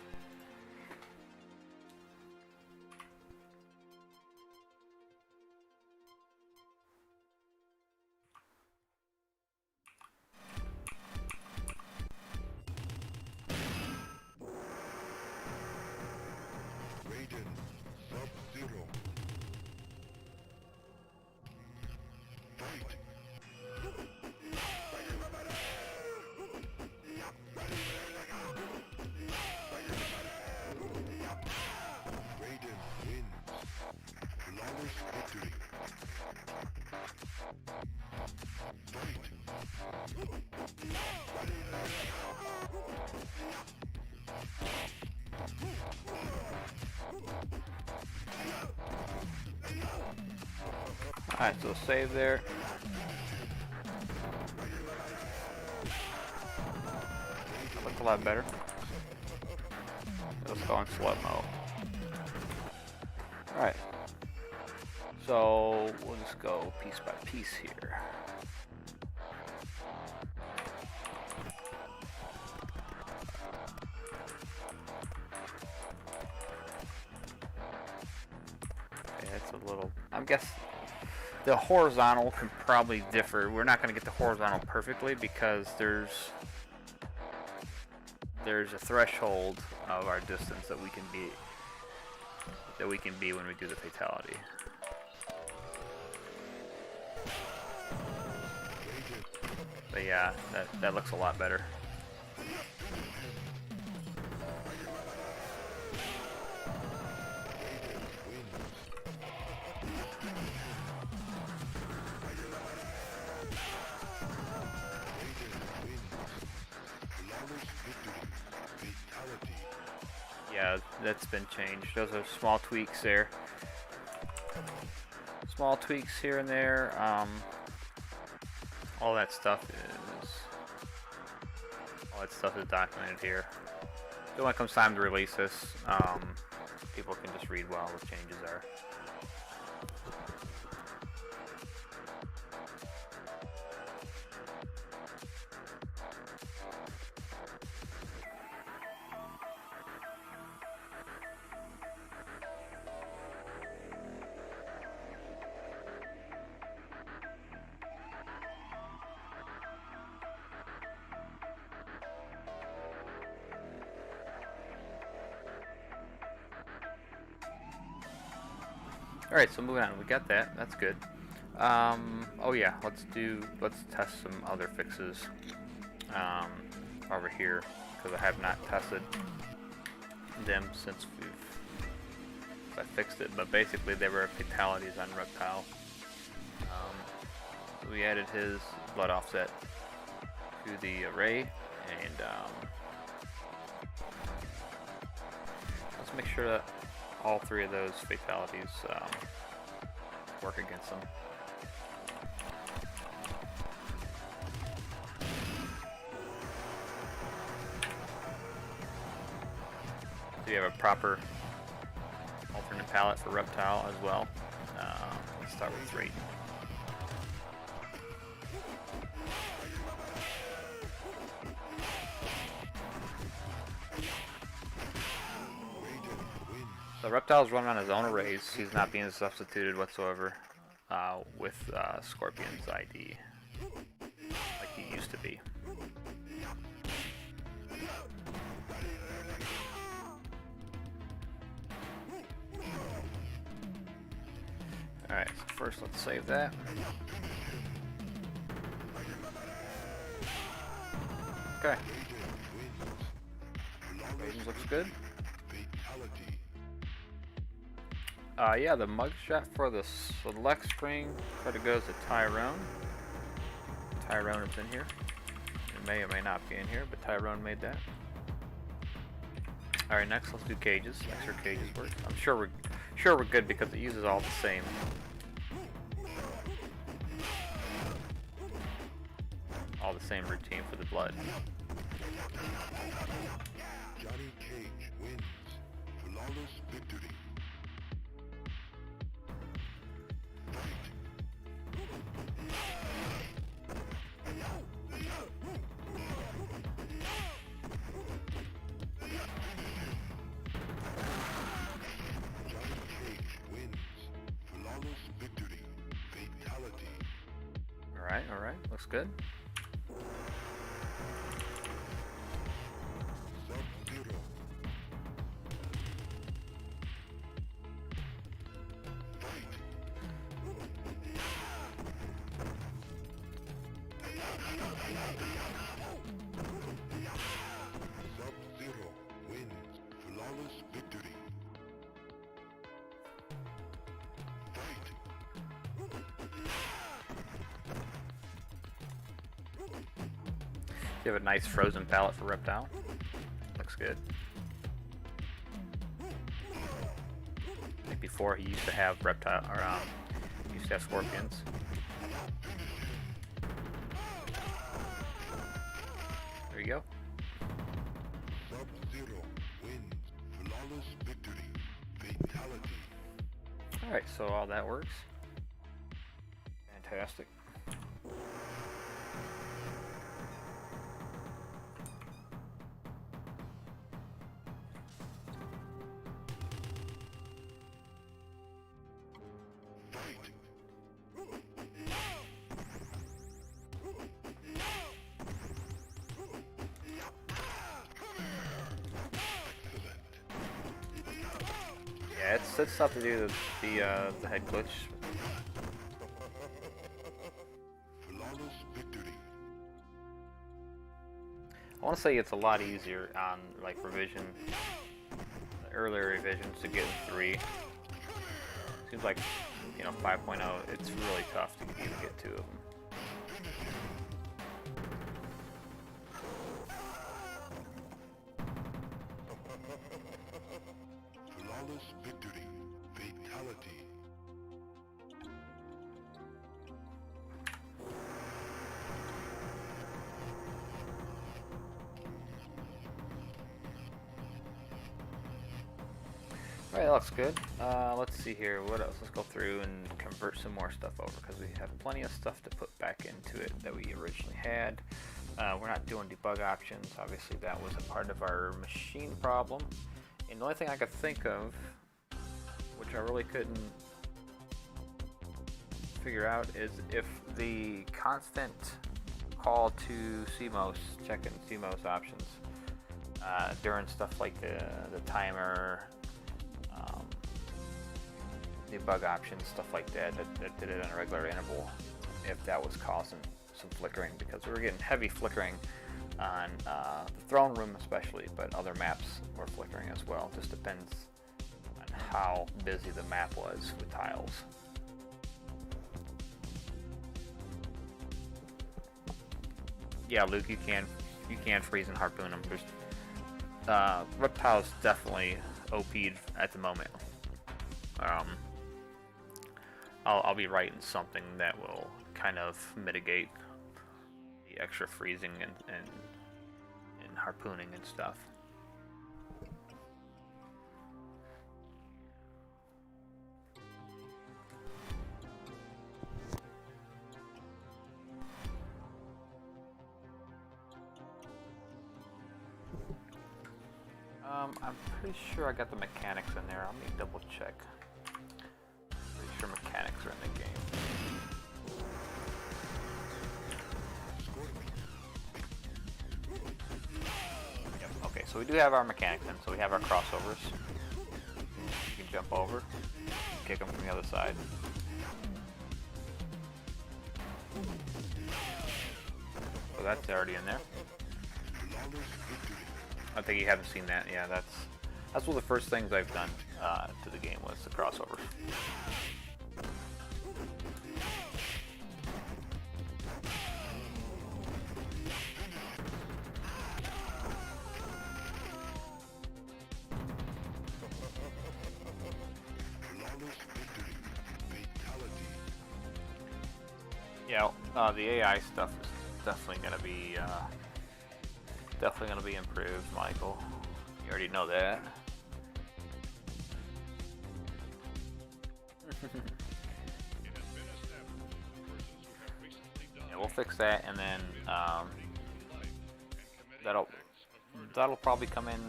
Alright, so save there. Looks a lot better. Let's go in slow-mo. Alright. So we'll just go piece by piece here. Okay, that's a little, I guess the horizontal can probably differ. We're not going to get the horizontal perfectly because there's a threshold of our distance that we can be when we do the fatality. But yeah, that looks a lot better. Yeah, that's been changed. Those are small tweaks there. Small tweaks here and there. All that stuff is documented here. So when it comes time to release this, people can just read what all the changes are. All right, so moving on, we got that. That's good. Oh yeah, let's test some other fixes over here, because I have not tested them since I fixed it. But basically, they were fatalities on reptile. So we added his blood offset to the array, and let's make sure that all three of those fatalities work against them. So you have a proper alternate palette for reptile as well. Let's start with 3. So reptile's running on his own arrays. He's not being substituted whatsoever with Scorpion's ID like he used to be. Alright, so first let's save that. Okay. Ratings looks good. Yeah, the mugshot for the select screen credit goes to Tyrone. Tyrone is in here. It may or may not be in here, but Tyrone made that. Alright, next let's do cages. Make sure cages work. I'm sure we're good because it uses all the same. All the same routine for the blood. Johnny Cage wins. Flawless victory. Alright, looks good. Sub-Zero wins. Flawless victory. You have a nice frozen palette for reptile. Looks good. Like before, he used to have reptile, or he used to have scorpions. There you go. Sub-Zero wins. Flawless victory. Fatality. All right, so all that works. Fantastic. Yeah, it's tough to do the head glitch. Flawless victory. I want to say it's a lot easier on like revision, the earlier revisions to get in 3. Seems like 5.0. It's really tough to even get 2 of them. Flawless victory. Fatality. Alright, that looks good. Let's see here. What else? Let's go through and convert some more stuff over because we have plenty of stuff to put back into it that we originally had. We're not doing debug options. Obviously, that was a part of our machine problem. And the only thing I could think of, which I really couldn't figure out, is if the constant call to CMOS, check-in CMOS options during stuff like the timer, debug options, stuff like that did it on a regular interval if that was causing some flickering, because we were getting heavy flickering on the throne room especially, but other maps were flickering as well. Just depends on how busy the map was with tiles. Yeah, Luke, you can freeze and harpoon them. There's reptiles definitely OP'd at the moment. I'll be writing something that will kind of mitigate the extra freezing and harpooning and stuff. I'm pretty sure I got the mechanics in there. Let me double check. Pretty sure mechanics are in the game. Yep. Okay, so we do have our mechanics in. So we have our crossovers. You can jump over, kick them from the other side. So that's already in there. I think you haven't seen that. Yeah, that's one of the first things I've done to the game was the crossovers. Yeah, the AI stuff is definitely gonna be improved, Michael. You already know that. Yeah, we'll fix that, and then that'll probably come in.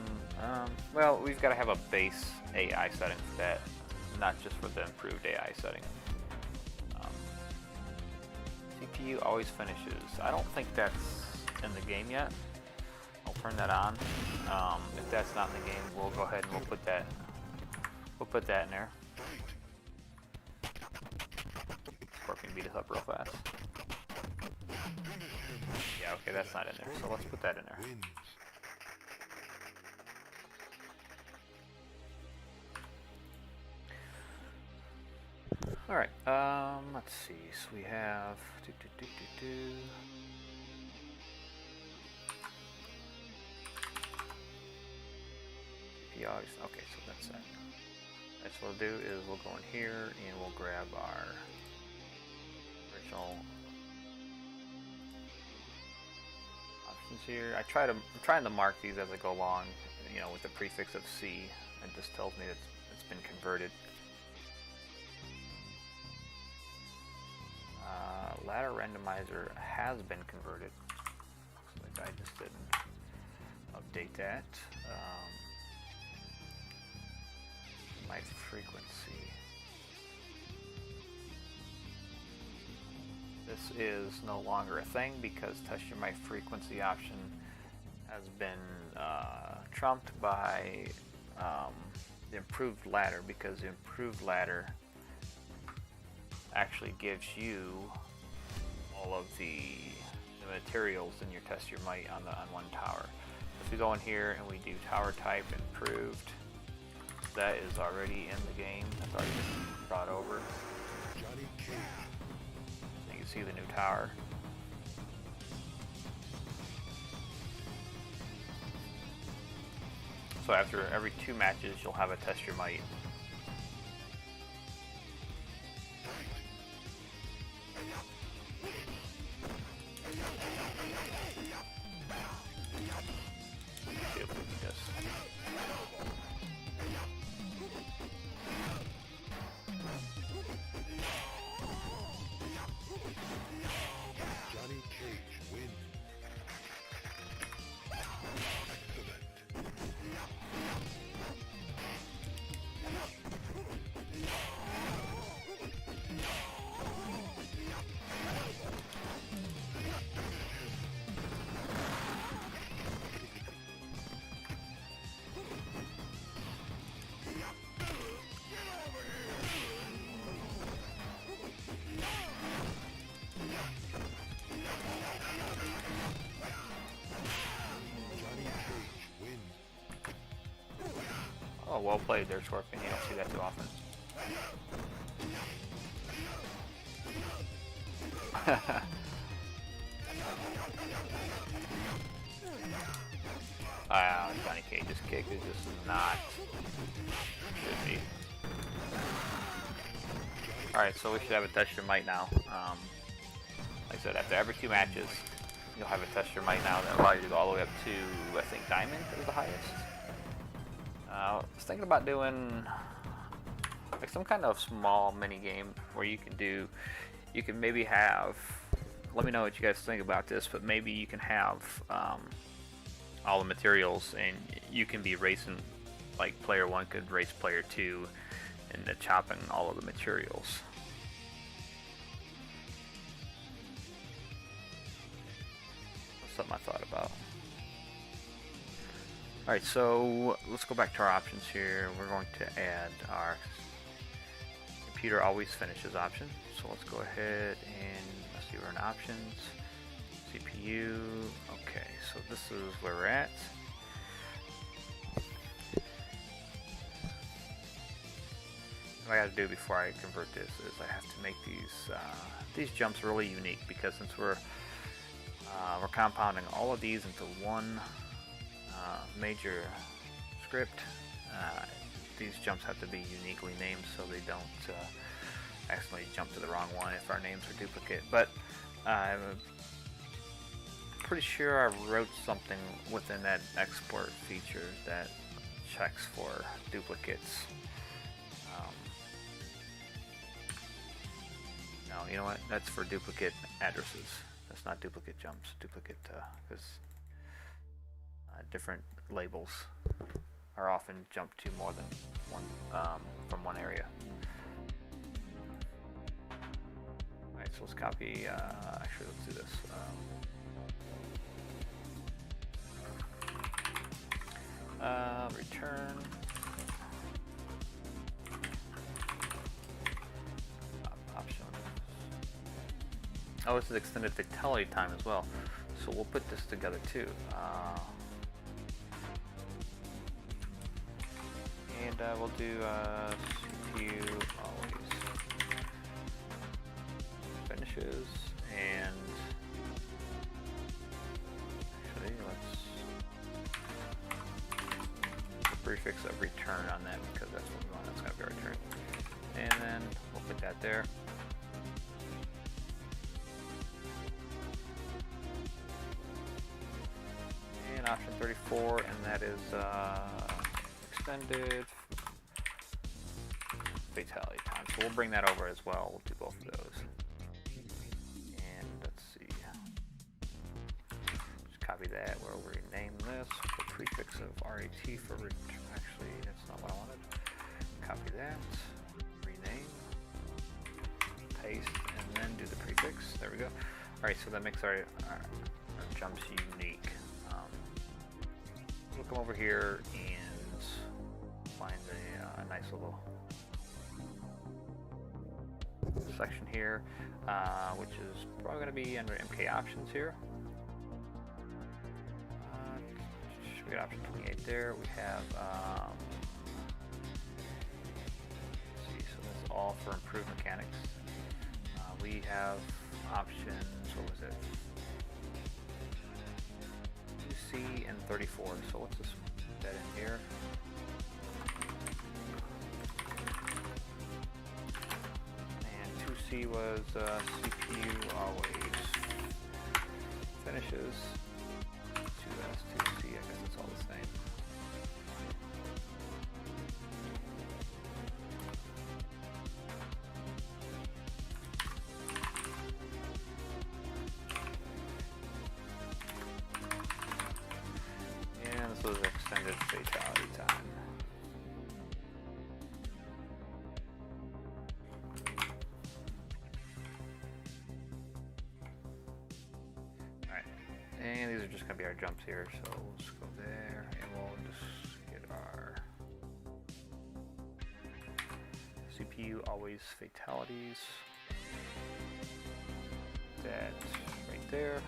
Well, we've got to have a base AI setting for that, not just for the improved AI setting. CPU always finishes. I don't think that's in the game yet. I'll turn that on. If that's not in the game, we'll go ahead and we'll put that in there. Scorpion beat us up real fast. Yeah, okay, that's not in there, so let's put that in there. Alright, let's see, so we have PRs. Okay, so that's that. That's what we'll do is we'll go in here and we'll grab our original options here. I'm trying to mark these as I go along, you know, with the prefix of C. It just tells me that it's been converted. Ladder randomizer has been converted. Looks like I just didn't update that. My frequency. This is no longer a thing because test your mic frequency option has been trumped by the improved ladder, because the improved ladder actually gives you all of the materials in your test your might on one tower. If we go in here and we do tower type improved, that is already in the game. That's already been brought over. You can see the new tower. So after every 2 matches, you'll have a test your might. See if we can just Oh, well played there, Scorpion. You don't see that too often. Wow, Johnny Cage's kick is just not should be. Alright, so we should have a test your might now. Like I said, after every 2 matches, you'll have a test your might now that allows you to go all the way up to, I think, Diamond is the highest. I was thinking about doing like some kind of small mini game where you can maybe have, let me know what you guys think about this, but maybe you can have all the materials and you can be racing, like player 1 could race player 2 and chopping all of the materials. Something I thought about. Alright, so let's go back to our options here. We're going to add our computer always finishes option. So let's go ahead and let's see, we're in options, CPU. Okay, so this is where we're at. What I got to do before I convert this is I have to make these jumps really unique, because since we're compounding all of these into one major script, these jumps have to be uniquely named so they don't accidentally jump to the wrong one if our names are duplicate. But I'm pretty sure I wrote something within that export feature that checks for duplicates. No, you know what? That's for duplicate addresses. That's not duplicate jumps. Duplicate, because different labels are often jumped to more than one from one area. Alright, so let's copy, actually let's do this. Return. Options. Oh, this is extended fatality time as well. So we'll put this together too. And we'll do CPU always finishes, and actually let's the prefix of return on that, because that's what we want. That's gonna be our return, and then we'll put that there. And option 34, and that is extended fatality time. So we'll bring that over as well. We'll do both of those. And let's see. Just copy that. We'll rename this. The prefix of RAT for return. Actually, that's not what I wanted. Copy that. Rename. Paste. And then do the prefix. There we go. Alright, so that makes our jumps unique. We'll come over here and find a nice little section here, which is probably going to be under MK options here. We got option 28 there. We have, let's see, so that's all for improved mechanics. We have options, what was it? 2C and 34. So let's just put that in here. And 2C was CPU always finishes. 2S, 2C, I guess it's all the same. This was extended fatality time. Alright, and these are just going to be our jumps here, so we'll just go there and we'll just get our CPU always fatalities. That right there.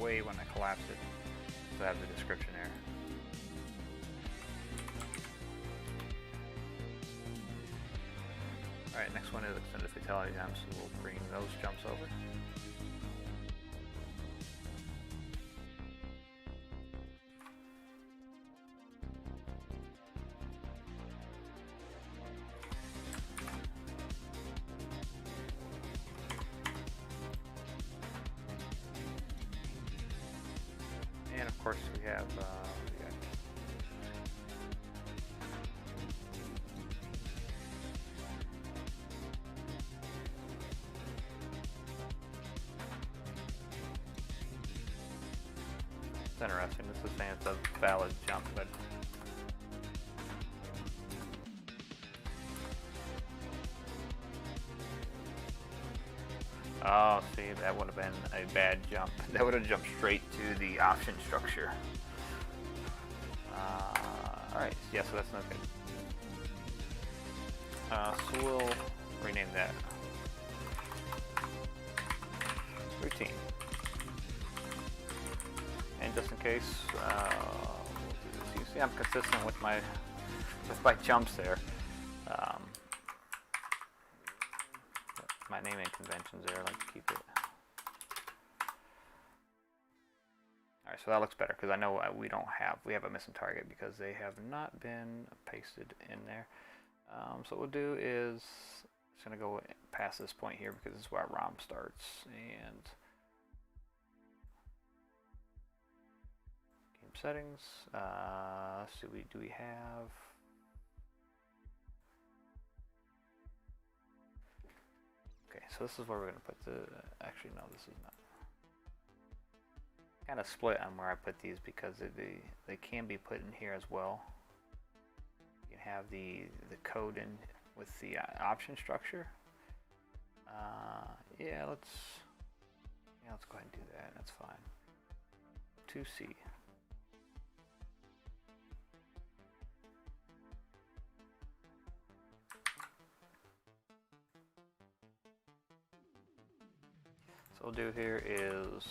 away when I collapse it, so I have the description there. Alright, next one is extended fatality time, so we'll bring those jumps over. And of course we have it's interesting. This is saying it's a valid jump, but oh, see, that would have been a bad jump. That would have jumped straight to the option structure. Alright, yeah, so that's not good. So we'll rename that routine. And just in case, we'll do this. You see, I'm consistent with my jumps there. My naming conventions there, I like to keep it. Alright, so that looks better because I know we have a missing target because they have not been pasted in there. So what we'll do is just going to go past this point here because this is where our ROM starts. And game settings. Let's see, do we have? Okay, so this is where we're going to put the, actually no, this is not. Kind of split on where I put these because they can be put in here as well. You can have the code in with the option structure. Yeah, let's go ahead and do that, that's fine. 2C. So what we'll do here is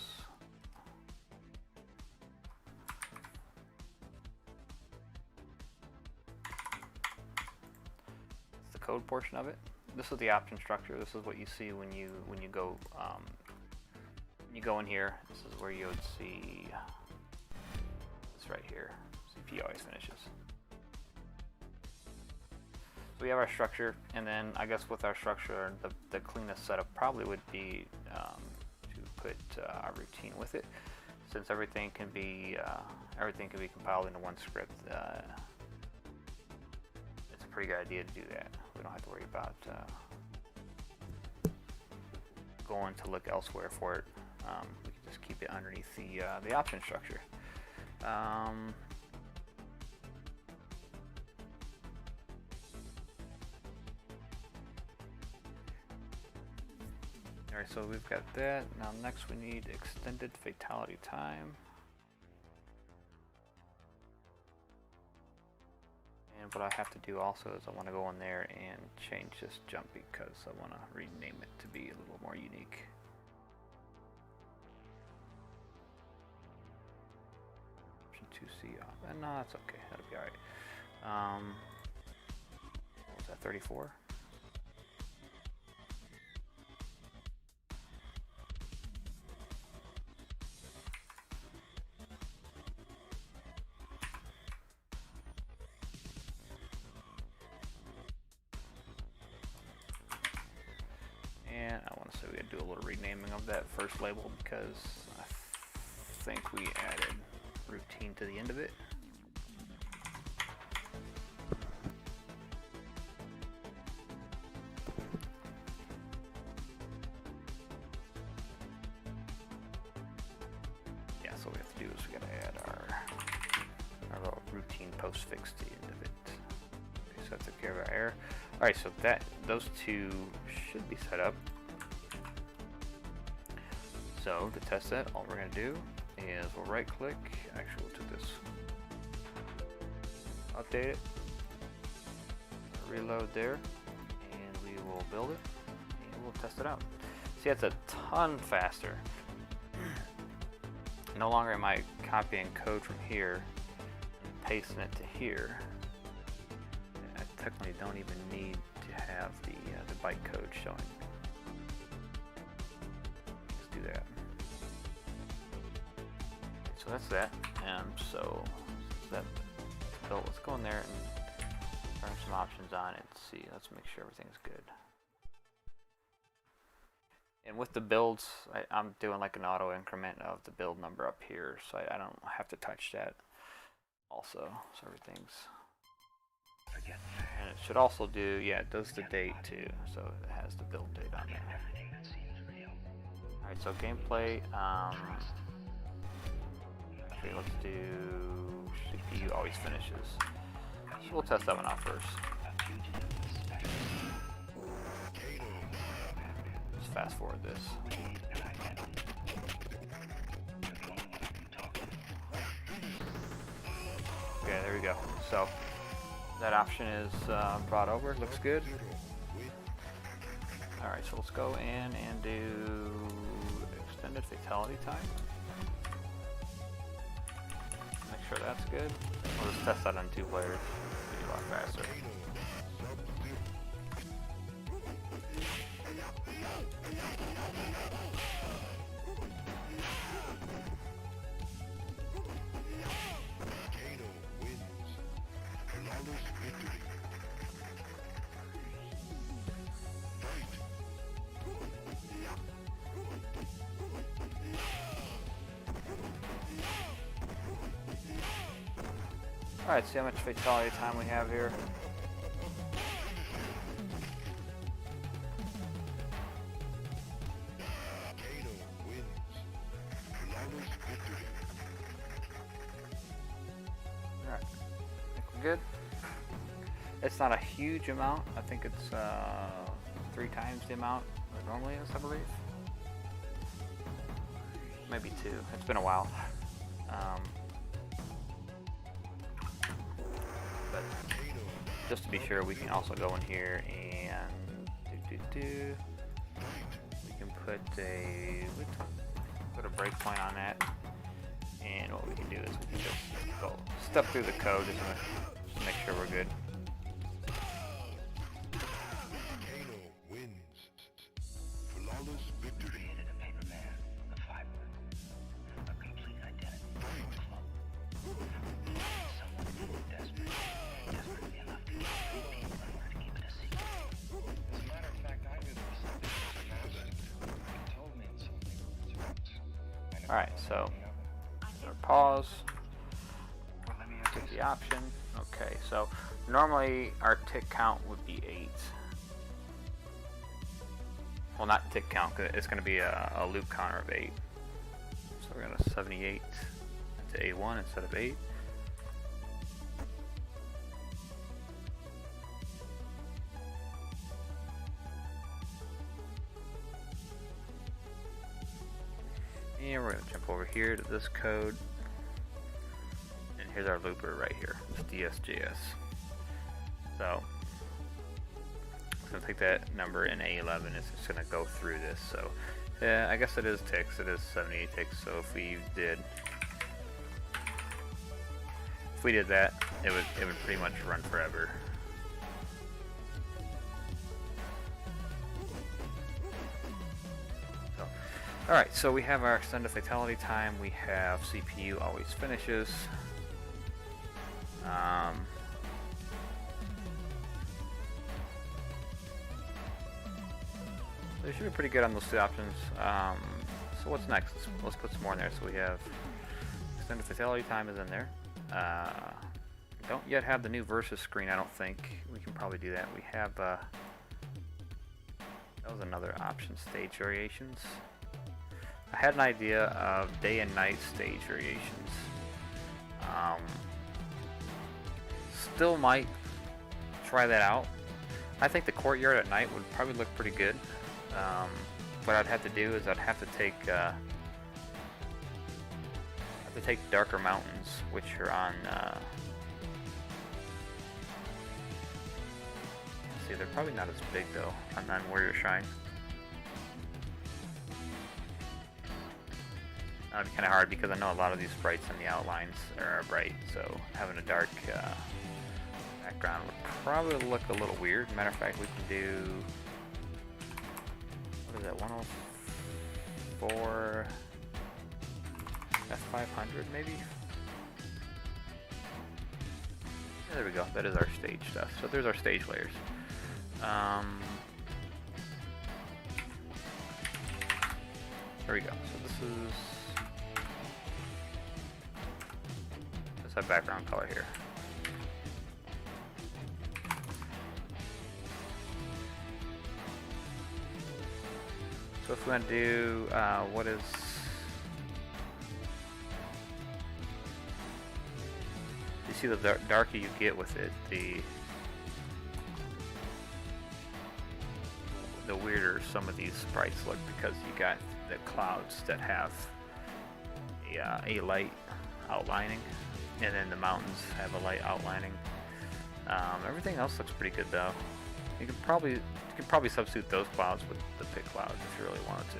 the code portion of it. This is the option structure. This is what you see when you go in here. This is where you would see this right here. CP always finishes. So we have our structure, and then I guess with our structure, the cleanest setup probably would be to put our routine with it, since everything can be compiled into one script. It's a pretty good idea to do that. We don't have to worry about going to look elsewhere for it. We can just keep it underneath the option structure. Alright, so we've got that. Now next we need extended fatality time. And what I have to do also is I want to go in there and change this jump because I want to rename it to be a little more unique. Option 2C off. And no, that's okay. That'll be alright. What was that, 34? And I want to say we gotta do a little renaming of that first label because I think we added routine to the end of it. Yeah, so what we have to do is we gotta add our little routine postfix to the end of it. Okay, so that took care of our error. Alright, so those two should be set up. So to test that, all we're going to do is we'll right click, actually we'll do this, update it, reload there, and we will build it, and we'll test it out. See, that's a ton faster. No longer am I copying code from here and pasting it to here. I technically don't even need to have the byte code showing. Let's do that. So that's that. So that built, let's go in there and turn some options on and see. Let's make sure everything's good. And with the builds, I'm doing like an auto increment of the build number up here, so I don't have to touch that also. So everything's, and it should also do, yeah, it does the date too, so it has the build date on there. Alright, so gameplay, okay, let's do CPU always finishes. So we'll test that one out first. Let's fast forward this. Okay, there we go. So that option is brought over. Looks good. Alright, so let's go in and do extended fatality time. Make sure that's good. We'll just test that on 2 players. It'll be a lot faster. Alright, see how much fatality time we have here. Alright, I think we're good. It's not a huge amount. I think it's 3 times the amount it normally is, I believe. Maybe 2. It's been a while. But just to be sure, we can also go in here and we can put a breakpoint on that, and what we can do is we can just go step through the code just to make sure we're good. Alright, so pause, get the option. Okay, so normally our tick count would be 8. Well, not tick count, it's going to be a loop counter of 8. So we're going to 78 to A1 instead of 8. And we're going to jump over here to this code, and here's our looper right here, this DSJS. So it's going to take that number in A11, it's just going to go through this. So yeah, I guess it is ticks, it is 78 ticks. So if we did that, it would pretty much run forever. Alright, so we have our extended fatality time, we have CPU always finishes. They should be pretty good on those 2 options. So what's next? Let's put some more in there. So we have extended fatality time is in there. Don't yet have the new versus screen, I don't think. We can probably do that. We have, that was another option, stage variations. I had an idea of day and night stage variations. Still might try that out. I think the courtyard at night would probably look pretty good. What I'd have to do is I'd have to take darker mountains, which are on. See, they're probably not as big though on Warrior Shrine. That'd be kind of hard because I know a lot of these sprites in the outlines are bright, so having a dark background would probably look a little weird. Matter of fact, we can do, what is that, 104 F500 maybe? Yeah, there we go, that is our stage stuff. So there's our stage layers. There we go. So this is that background color here. So if we want to do what is you see the darker you get with it, the weirder some of these sprites look, because you got the clouds that have a light outlining, and then the mountains have a light outlining. Everything else looks pretty good though. You could probably substitute those clouds with the pit clouds if you really wanted to.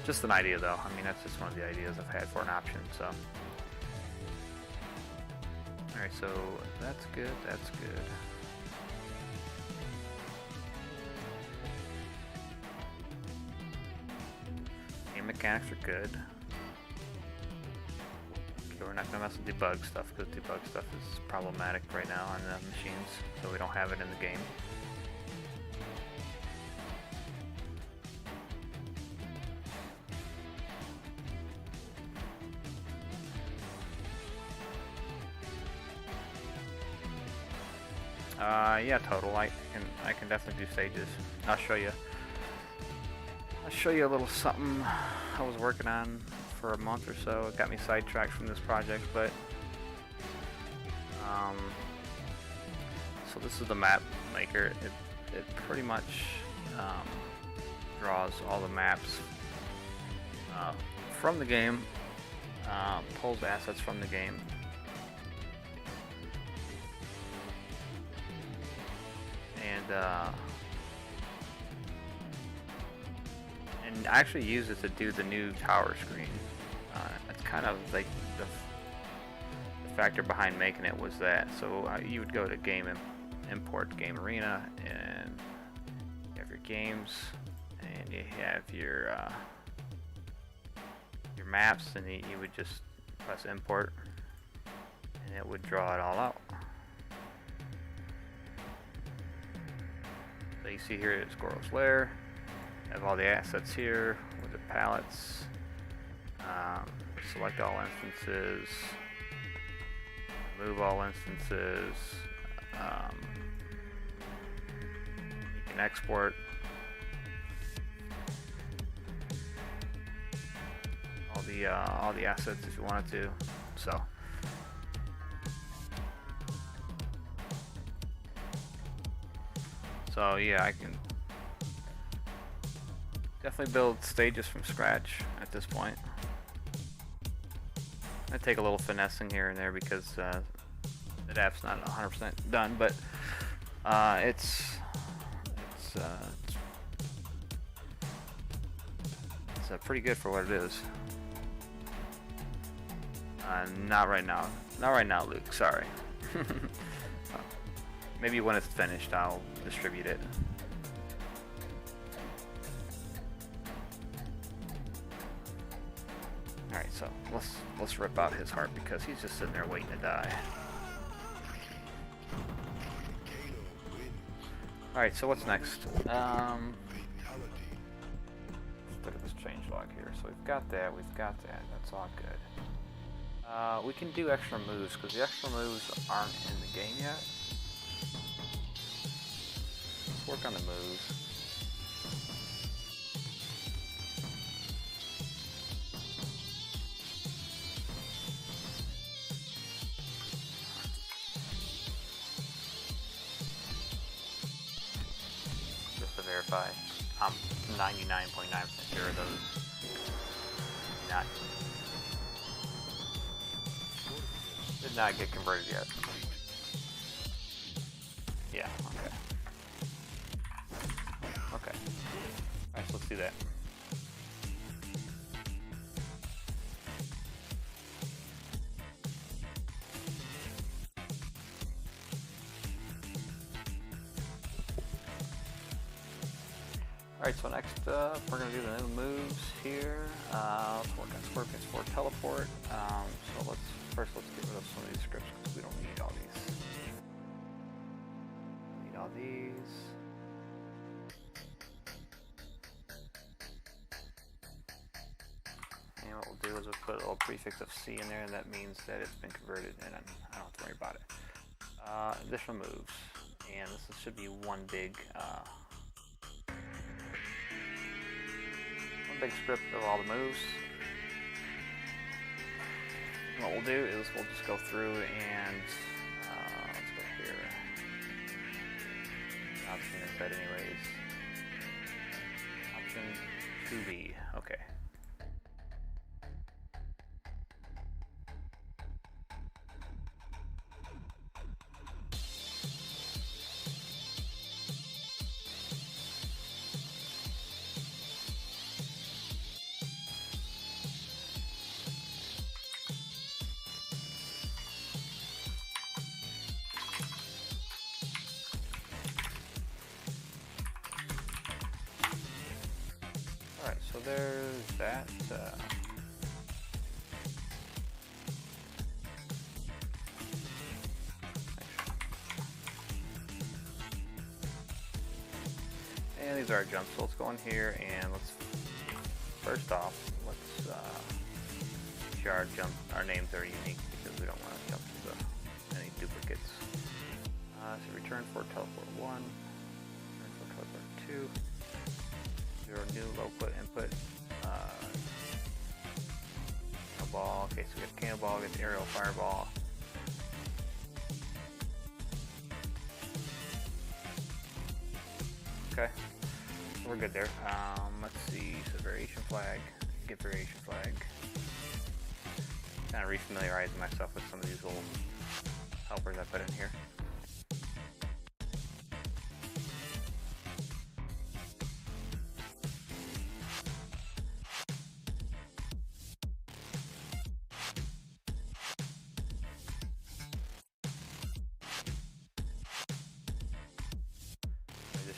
Just an idea though. I mean, that's just one of the ideas I've had for an option. So, all right, so that's good. That's good. Game mechanics are good. We're not going to mess with debug stuff, because debug stuff is problematic right now on the machines, so we don't have it in the game. Yeah, total. I can definitely do stages. I'll show you a little something I was working on for a month or so. It got me sidetracked from this project, but so this is the map maker. It pretty much draws all the maps from the game, pulls assets from the game, and actually use it to do the new tower screen. That's kind of like the factor behind making it, was that. So you would go to game import game arena, and you have your games, and you have your maps, and you would just press import, and it would draw it all out. So you see here it's Squirrel's Lair. Have all the assets here with the palettes. Select all instances. Remove all instances. You can export all the assets if you wanted to. So yeah, I can definitely build stages from scratch at this point. I take a little finessing here and there because the app's not 100% done, but it's pretty good for what it is. Not right now. Not right now, Luke. Sorry. Maybe when it's finished, I'll distribute it. Alright, so let's rip out his heart, because he's just sitting there waiting to die. Alright, so what's next? Let's look at this changelog here. So we've got that, that's all good. We can do extra moves, because the extra moves aren't in the game yet. Let's work on the moves. Just to verify, I'm 99.9% sure of those. Did not get converted yet. Yeah, okay. Okay. Alright, so let's do that. Alright, so next up, we're going to do the new moves here. Let's work on Scorpion's 4 teleport. So let's get rid of some of these scripts because we don't need all these. Need all these. And what we'll do is we'll put a little prefix of C in there, and that means that it's been converted, and I don't have to worry about it. Additional moves, and this should be one big script of all the moves. And what we'll do is we'll just go through and let's go here. Option is that anyways. Option 2B. Okay. Alright, so there's that. And these are our jumps. So let's go in here and let's first off share our names that are unique because we don't want to jump to any duplicates. So return for teleport 1, return for teleport 2. Your new low put input cannonball. Okay, so we got cannonball, we got aerial fireball. Okay, so we're good there. Let's see, so variation flag, get variation flag. Kind of refamiliarizing myself with some of these little helpers I put in here.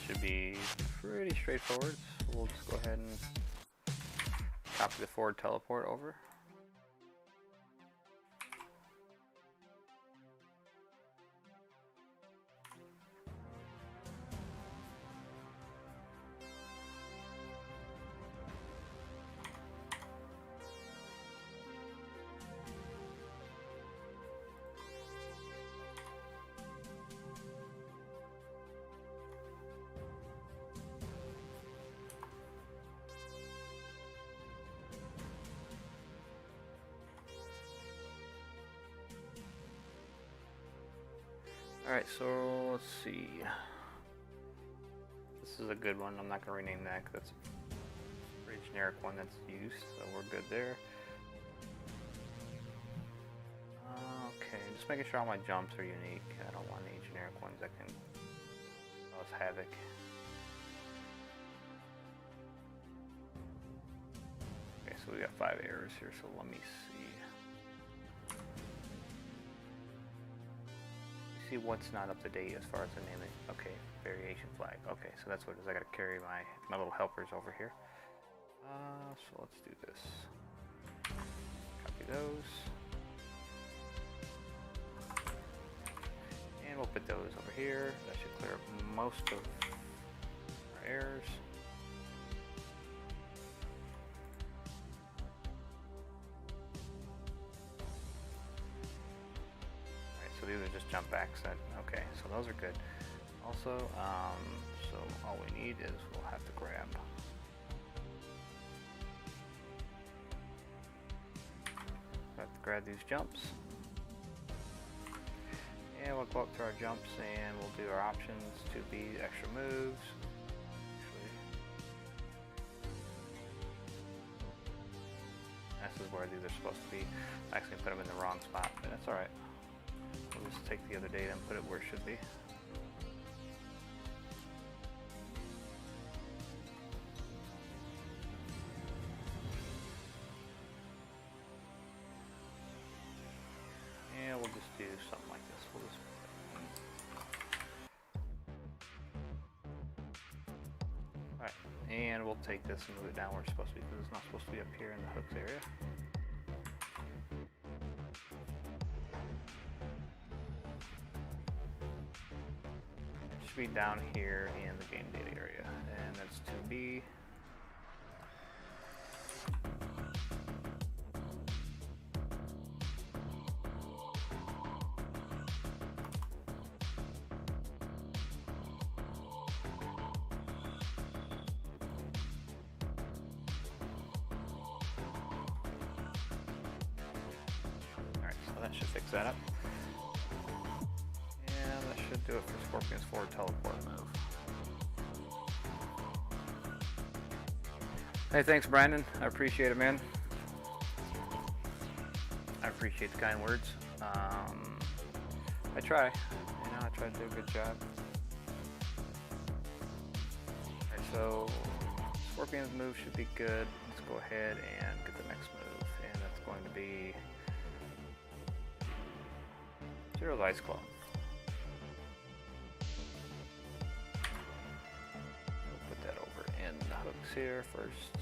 Should be pretty straightforward, so we'll just go ahead and copy the forward teleport over. Alright, so let's see. This is a good one. I'm not going to rename that because that's a pretty generic one that's used, so we're good there. Okay, just making sure all my jumps are unique. I don't want any generic ones that can cause havoc. Okay, so we got 5 errors here, so let me see. See what's not up to date as far as the naming. Okay, variation flag. Okay, so that's what it is. I gotta carry my little helpers over here. So let's do this. Copy those. And we'll put those over here. That should clear up most of our errors. So these are just jump backs. Okay, so those are good. Also, so all we need is we'll have to grab these jumps. And we'll go up to our jumps and we'll do our options to be extra moves. This is where these are supposed to be. I actually put them in the wrong spot, but that's alright. We'll just take the other data and put it where it should be. And we'll just do something like this. We'll just alright, And we'll take this and move it down where it's supposed to be, because it's not supposed to be up here in the hooks area. It should be down here in the game data area, and that's 2B. That should fix that up. And that should do it for Scorpion's forward teleport move. Hey, thanks Brandon. I appreciate it, man. I appreciate the kind words. I try. You know, I try to do a good job. Alright, so Scorpion's move should be good. Let's go ahead and get the next move. And that's going to be Zero's Ice Clone. We'll put that over in the hooks here first.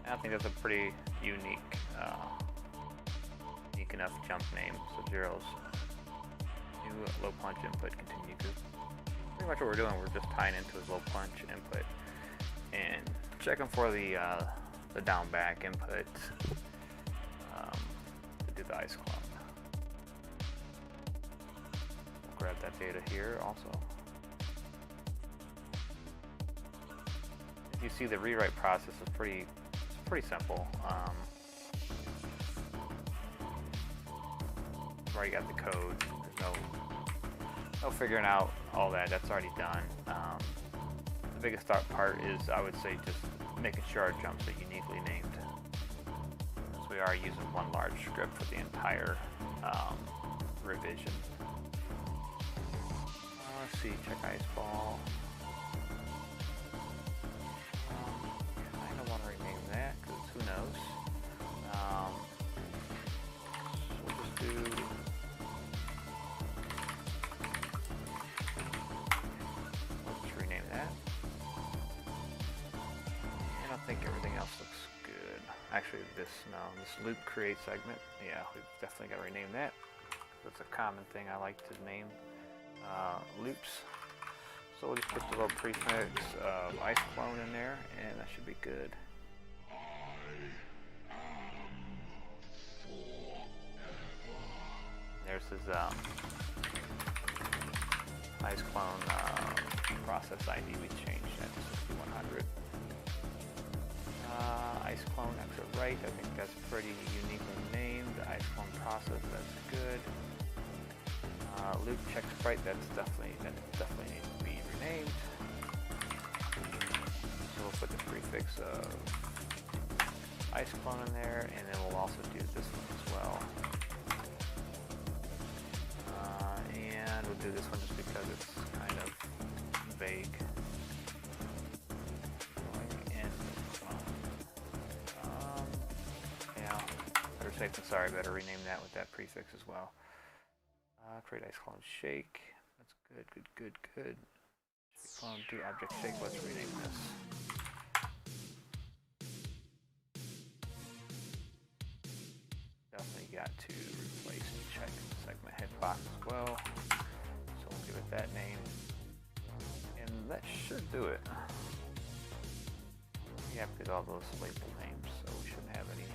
I think that's a pretty unique enough jump name. So Zero's new low punch input continue, because pretty much what we're doing, we're just tying into his low punch input and checking for the down back input to do the ice clone. We'll grab that data here also. As you see, the rewrite process is pretty simple. Already got the code. There's no figuring out all that. That's already done. The biggest part is, I would say, just making sure our jumps are uniquely named. So we are using one large script for the entire revision. Let's see. Check ice ball. I don't want to rename that, because who knows. So we'll just do. I think everything else looks good. Actually, this loop create segment, yeah, we've definitely got to rename that. That's a common thing I like to name loops. So we'll just put the little prefix of ice clone in there, and that should be good. There's his ice clone process ID. We changed that to 6100. Ice clone exit right, I think that's pretty uniquely named. Ice clone process, that's good. Loop check sprite, that definitely needs to be renamed. So we'll put the prefix of ice clone in there, and then we'll also do this one as well. And we'll do this one just because it's kind of vague. Safe than sorry, better rename that with that prefix as well. Create ice clone shake. That's good. Clone do object shake. Let's rename this. Definitely got to replace check segment headbox as well. So we'll give it that name. And that should do it. Yeah, because all those label names, so we shouldn't have any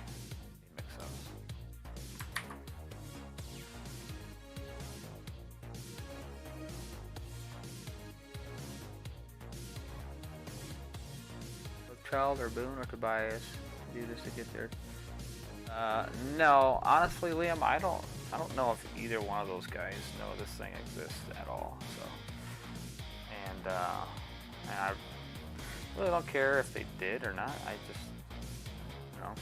mix-ups. Child or Boone or Tobias do this to get there? No, honestly, Liam, I don't know if either one of those guys know this thing exists at all. So, and I really don't care if they did or not. I just, you know,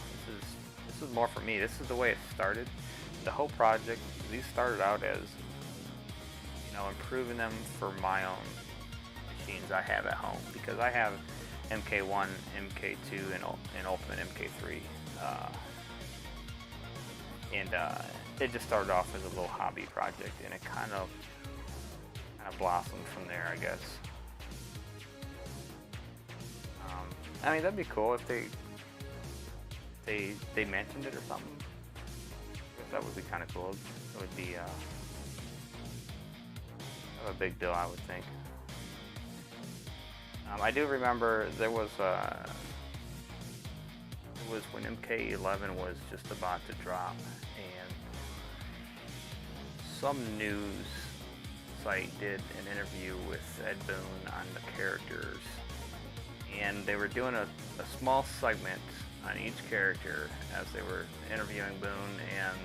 this is more for me. This is the way it started. The whole project, these started out as, you know, improving them for my own machines I have at home, because I have MK1, MK2, and Ultimate MK3. It just started off as a little hobby project, and it kind of blossomed from there, I guess. I mean, that'd be cool if they mentioned it or something. I guess that would be kind of cool. It would be a big deal, I would think. I do remember there was it was when MK11 was just about to drop, and some news site did an interview with Ed Boon on the characters, and they were doing a small segment on each character as they were interviewing Boon, and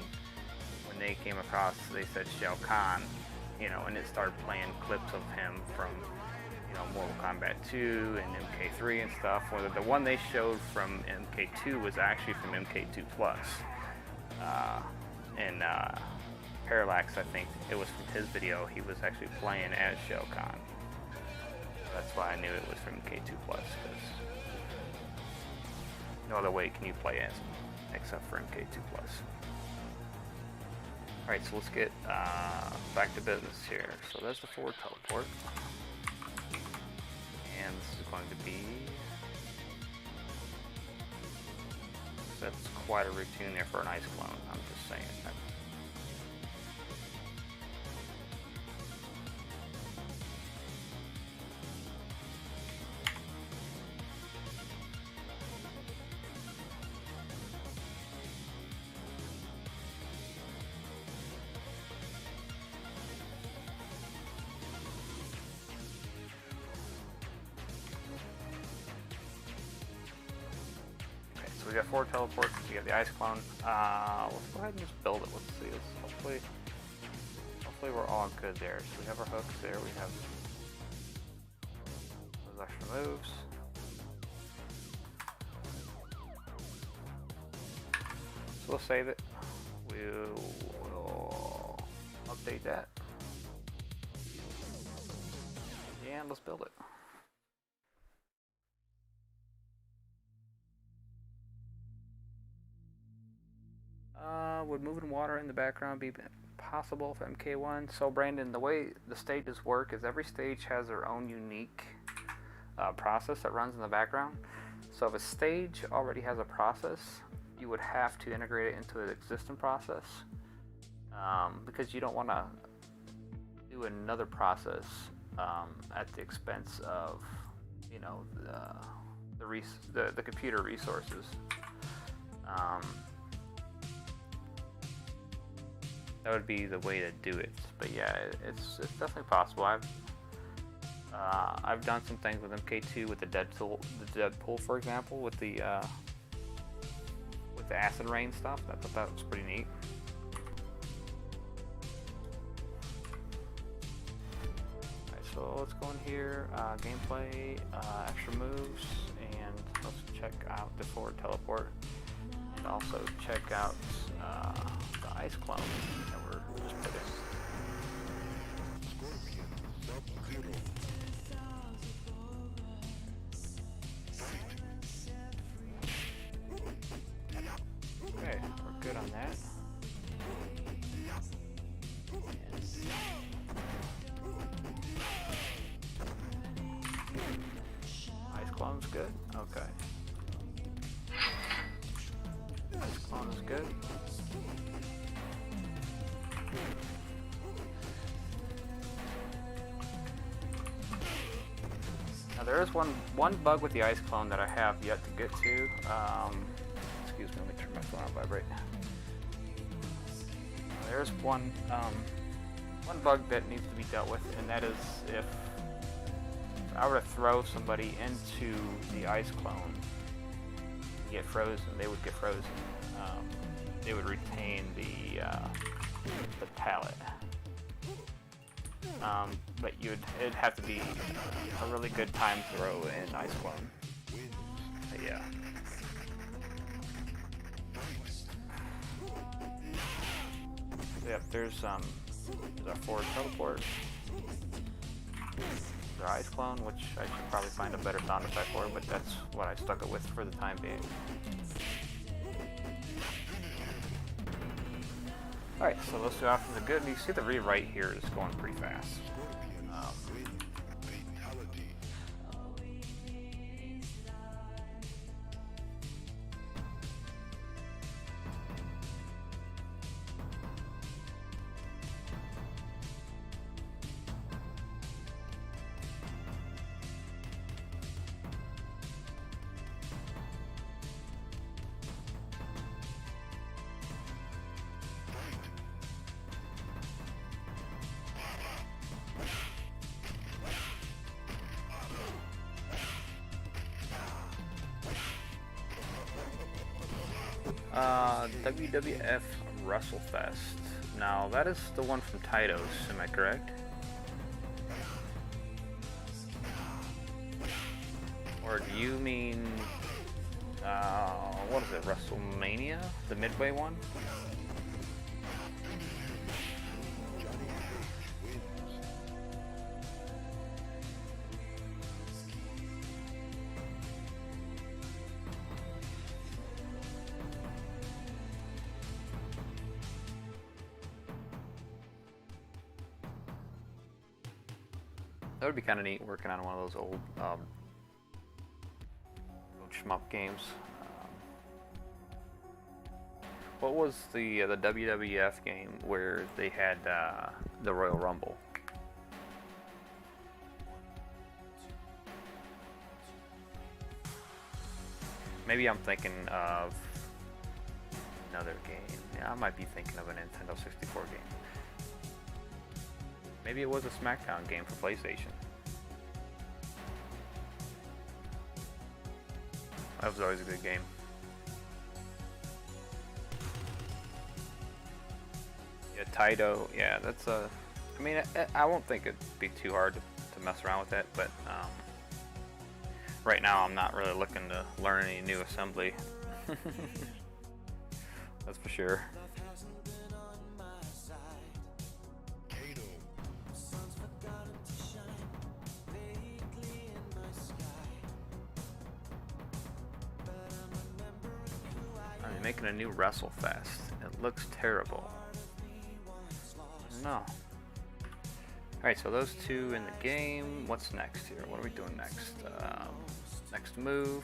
when they came across, they said Shao Kahn, you know, and it started playing clips of him from, you know, Mortal Kombat 2 and MK3 and stuff. Whether the one they showed from MK2 was actually from MK2 Plus, and Parallax, I think it was from his video, he was actually playing as Shao Kahn. That's why I knew it was from MK2 Plus, because no other way can you play as him except for MK2 Plus. Alright, so let's get back to business here. So there's the forward teleport. And this is going to be... That's quite a routine there for an ice clone, I'm just saying. So we got 4 teleports, we got the ice clone. Let's go ahead and just build it. Let's see. Hopefully we're all good there. So we have our hooks there. We have those extra moves. So we'll save it. We'll update that. And let's build it. Would moving water in the background be possible for MK1? So Brandon, the way the stages work is every stage has their own unique process that runs in the background. So if a stage already has a process, you would have to integrate it into an existing process, because you don't want to do another process at the expense of, you know, the computer resources. That would be the way to do it. But yeah, it's definitely possible. I've done some things with MK2 with the Deadpool, for example, with the acid rain stuff. I thought that was pretty neat. Alright, so let's go in here, gameplay, extra moves, and let's check out the forward teleport, and also check out the ice clone that we're just put in. Okay, we're good on that. Ice clone's good? Okay. Ice clone is good. Now there is one bug with the ice clone that I have yet to get to. Excuse me, let me turn my phone on vibrate. There's one bug that needs to be dealt with, and that is if I were to throw somebody into the ice clone, get frozen, they would get frozen. They would retain the pallet. But it'd have to be a really good time throw in ice clone. But yeah. So yep, there's our forward teleport. There's Another Eyes clone, which I should probably find a better sound effect for, but that's what I stuck it with for the time being. Alright, so those two options are good, and you see the rewrite here is going pretty fast. WWF WrestleFest. Now that is the one from Titos, am I correct? Or do you mean, what is it, WrestleMania? The Midway one? That would be kind of neat working on one of those old shmup games. What was the WWF game where they had the Royal Rumble? Maybe I'm thinking of another game. Yeah, I might be thinking of a Nintendo 64 game. Maybe it was a SmackDown game for PlayStation. That was always a good game. Yeah, Taito. Yeah, that's a. I mean, I won't think it'd be too hard to mess around with that, but right now I'm not really looking to learn any new assembly. That's for sure. Making a new WrestleFest. It looks terrible. No. Alright, so those two in the game. What's next here? What are we doing next? Next move.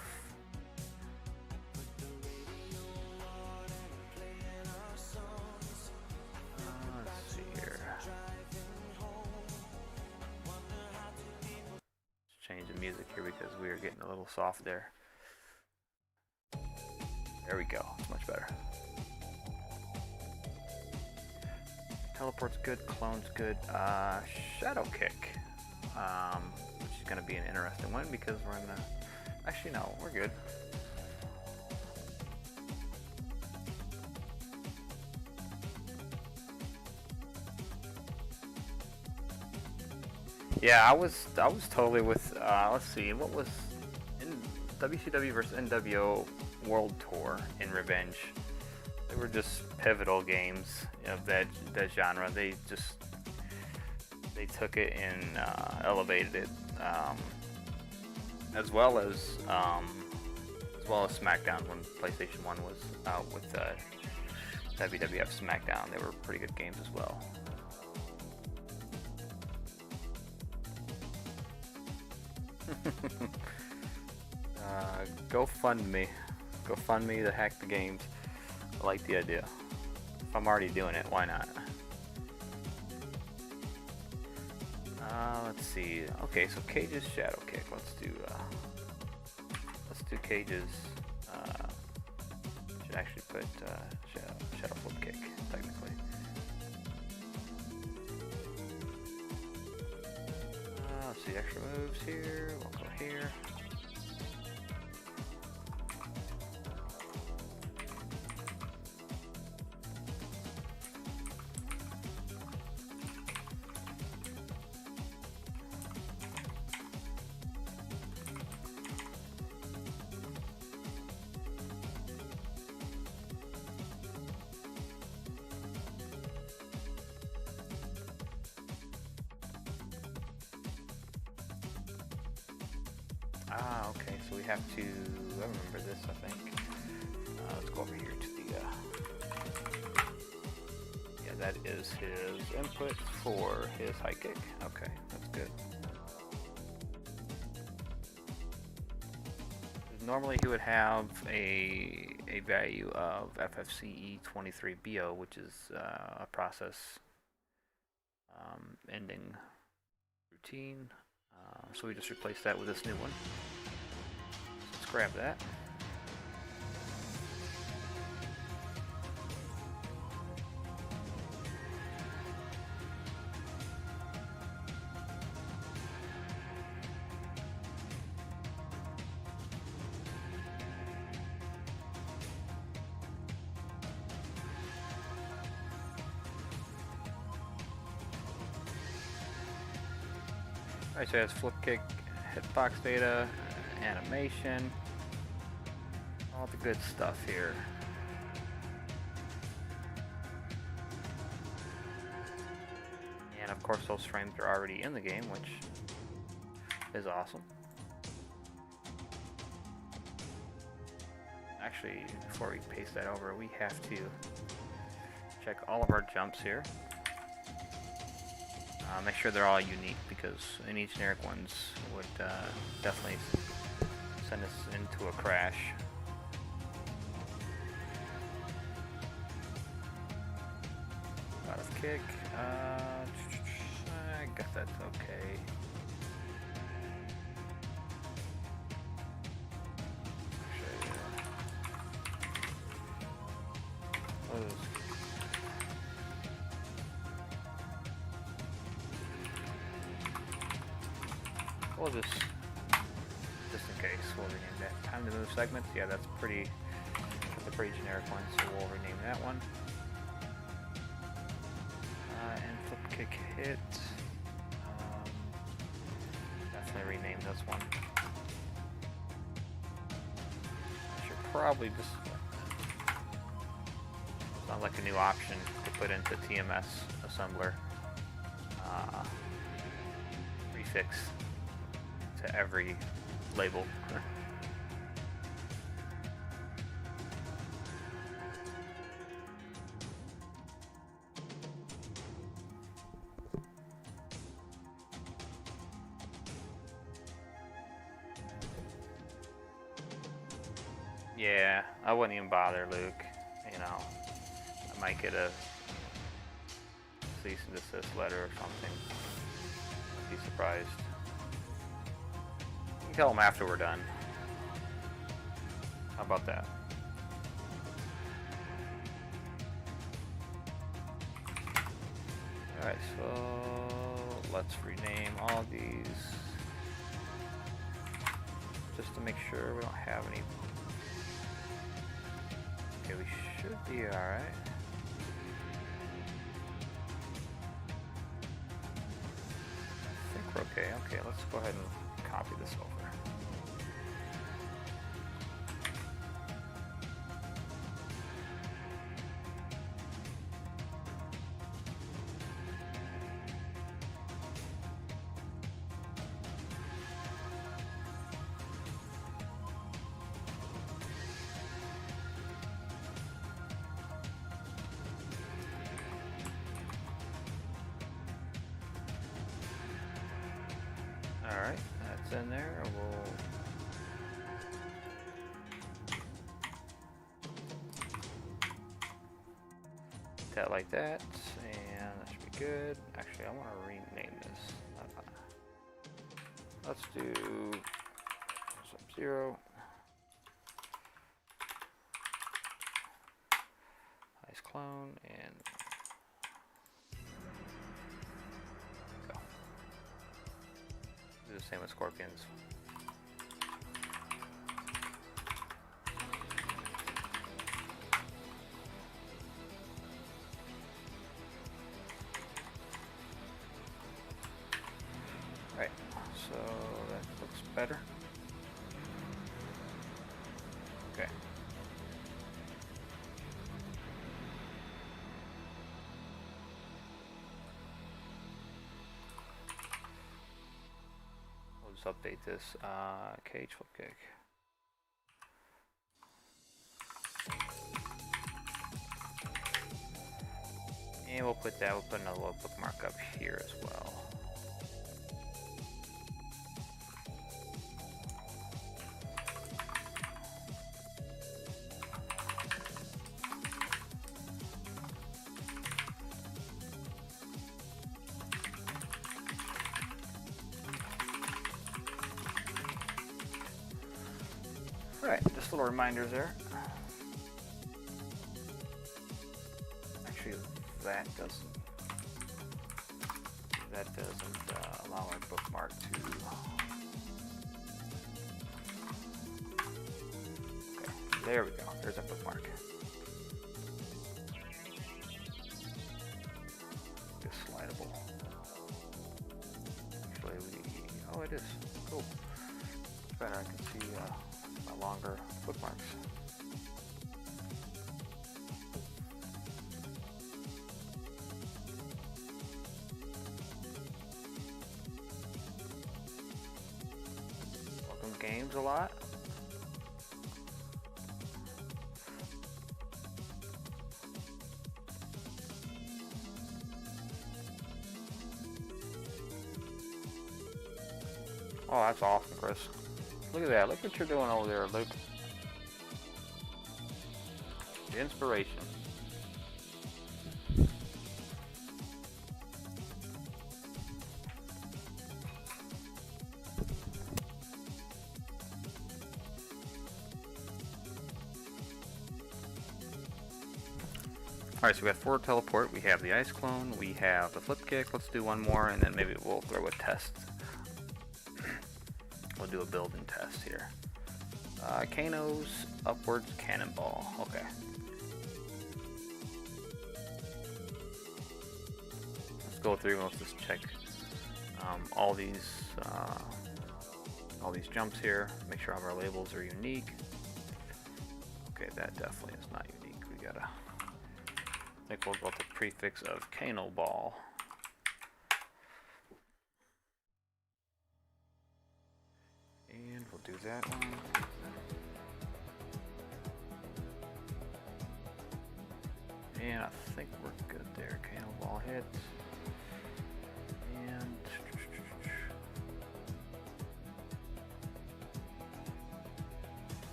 Let's see here. Let's change the music here because we are getting a little soft there. There we go, it's much better. Teleport's good, clone's good. Shadow kick, which is gonna be an interesting one because we're in the, actually no, we're good. Yeah, I was totally with, let's see, what was in WCW versus NWO World Tour in Revenge. They were just pivotal games of that genre. They took it and elevated it, as well as SmackDown when PlayStation 1 was out with WWF SmackDown. They were pretty good games as well. Go fund me to hack the games. I like the idea. If I'm already doing it, why not? Let's see. Okay, so Cage's Shadow Kick. Let's do Cage's. Should actually put Shadow Flip Kick technically. Let's see extra moves here. We'll go here. Ah, okay, so we have to, I remember this, I think. Let's go over here to the, yeah, that is his input for his high kick. Okay, that's good. Normally he would have a value of FFCE23BO, which is a process ending routine. So we just replaced that with this new one. So let's grab that. Alright, so it has flip kick, hitbox data, animation, all the good stuff here. And of course those frames are already in the game, which is awesome. Actually, before we paste that over, we have to check all of our jumps here. Make sure they're all unique, because any generic ones would definitely send us into a crash. Out of kick. I guess that's okay. We'll just in case, we'll rename that. Time to move segments. Yeah, that's a pretty generic one, so we'll rename that one. And flip kick hit. Definitely rename this one. I should probably just sounds like a new option to put into TMS assembler. Prefix to every label. Yeah, I wouldn't even bother, Luke. You know, I might get a cease and desist letter or something. I'd be surprised. You can tell them after we're done. How about that? Alright, so let's rename all these just to make sure we don't have any. Okay, we should be alright. I think we're okay. Okay, let's go ahead and copy this over. Alright, that's in there. We'll that like that, and that should be good. Actually, I want to rename this. Let's do Sub-Zero. Nice clone, and go. Do the same with Scorpions. Right, so that looks better. Okay. We'll let's update this. Cage flip kick. And we'll put another little bookmark up here as well. Alright, just little reminders there. Actually, that doesn't allow our bookmark to. Okay, there we go. There's a bookmark. It's slidable. Actually, oh, it is cool. It's better. I can see my longer bookmarks. Games a lot. Oh, that's awesome, Chris. Look at that. Look what you're doing over there, Luke. The inspiration. Alright, so we got forward teleport, we have the ice clone, we have the flip kick. Let's do one more and then maybe we'll throw a test. We'll do a building test here. Kano's upwards cannonball. Okay. Let's go through and let's just check all these jumps here. Make sure all of our labels are unique. Okay, that definitely is not unique. We gotta. I think we'll go with the prefix of Kano ball. And we'll do that one. And I think we're good there. Kano ball hit. And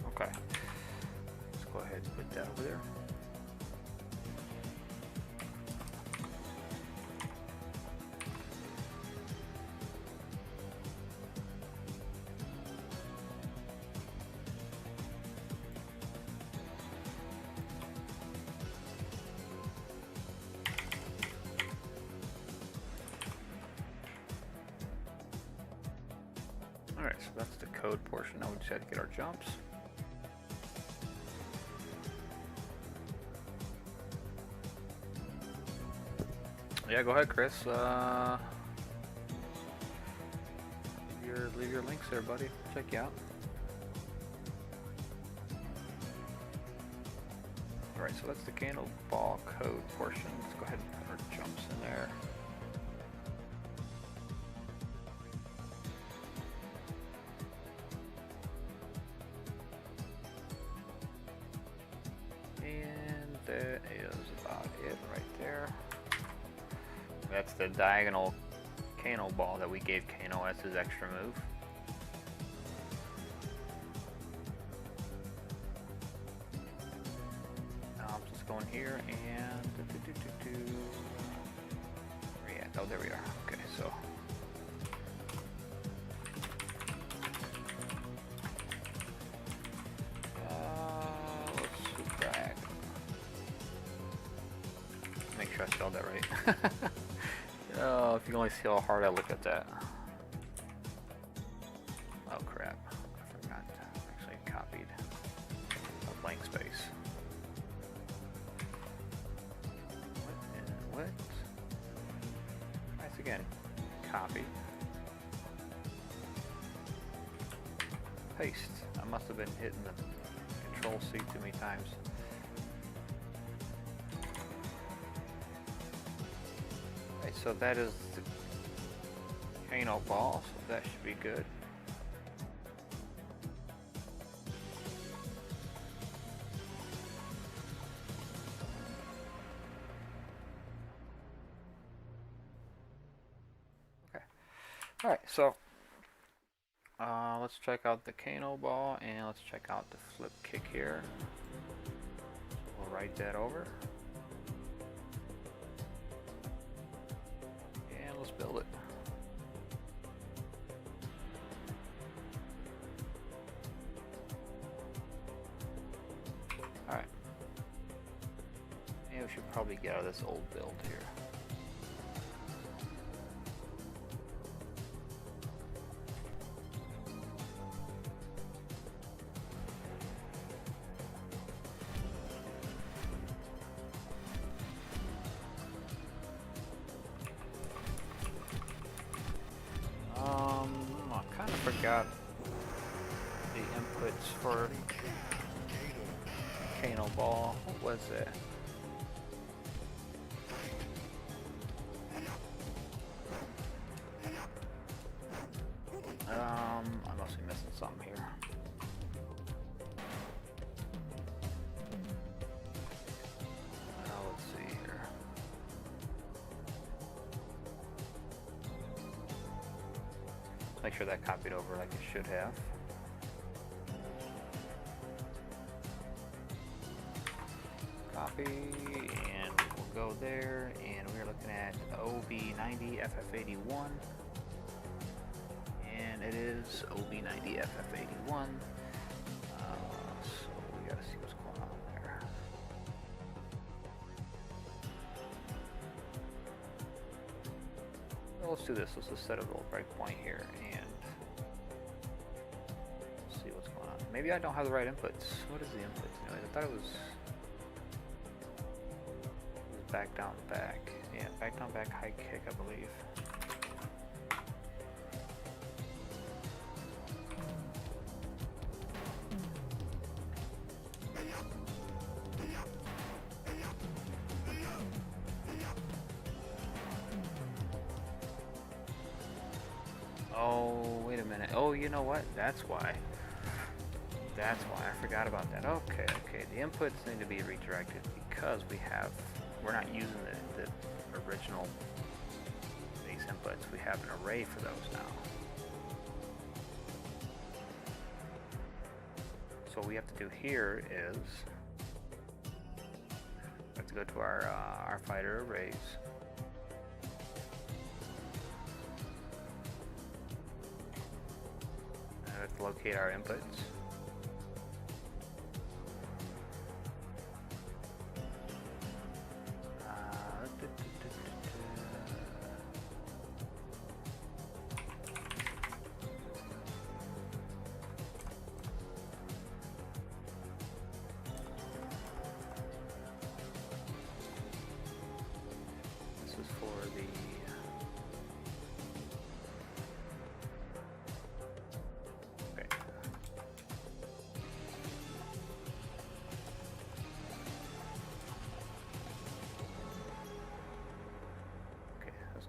okay. Let's go ahead and put that over there. Alright, so that's the code portion. Now we just have to get our jumps. Yeah, go ahead, Chris. Leave your links there, buddy. Check you out. Alright, so that's the Kano ball code portion. Let's go ahead and put our jumps in there. And that is about it right there. That's the diagonal Kano ball that we gave Kano as his extra move. Now I'm just going here and where we at? Oh, there we are. Okay, so let's subtract. Make sure I spelled that right. Oh, if you can only see how hard I look at that. Oh crap, I forgot. Actually copied a blank space. What? Nice again. Copy. Paste. I must have been hitting the Control C too many times. So that is Kano ball, so that should be good. Okay. Alright, so let's check out the Kano ball and let's check out the flip kick here. We'll write that over. And let's build it. Alright. And we should probably get out of this old build here. I kind of forgot the inputs for Kano ball. What was it? I must be missing something here. Let's see here. Make sure that copied over like it should have. Copy, and we'll go there, and we're looking at OB90 FF81, and it is OB90 FF81. So we gotta see what's going on there. Well, let's do this. Let's just set a little breakpoint here and see what's going on. Maybe I don't have the right inputs. What is the inputs? Anyway, I thought it was back down back. Yeah, back down back high kick, I believe. Oh, wait a minute. Oh, you know what? That's why. That's why I forgot about that. Okay, okay. The inputs need to be redirected because we're not using the original base inputs. We have an array for those now. So what we have to do here is we have to go to our fighter arrays. And we have to locate our inputs.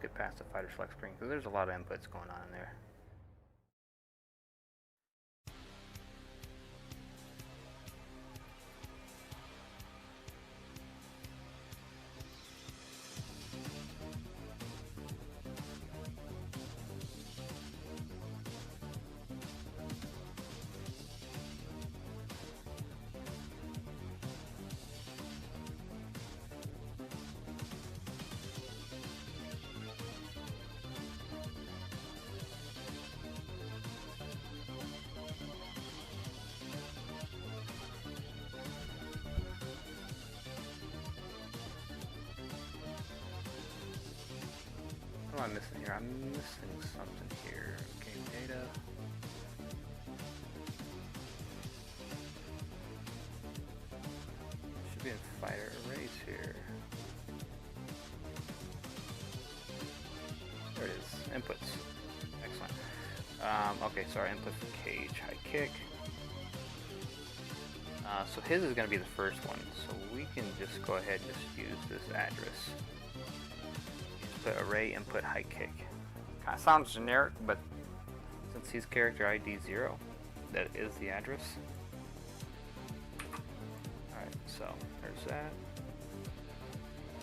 Get past the fighter select screen because there's a lot of inputs going on in there. What am I missing here? I'm missing something here. Game data. Should be in fighter arrays here. There it is. Inputs. Excellent. Okay, so our input for cage, high kick. So his is going to be the first one. So we can just go ahead and just use this address. Put array input high kick. Kind of sounds generic, but since he's character ID 0, that is the address. Alright, so there's that.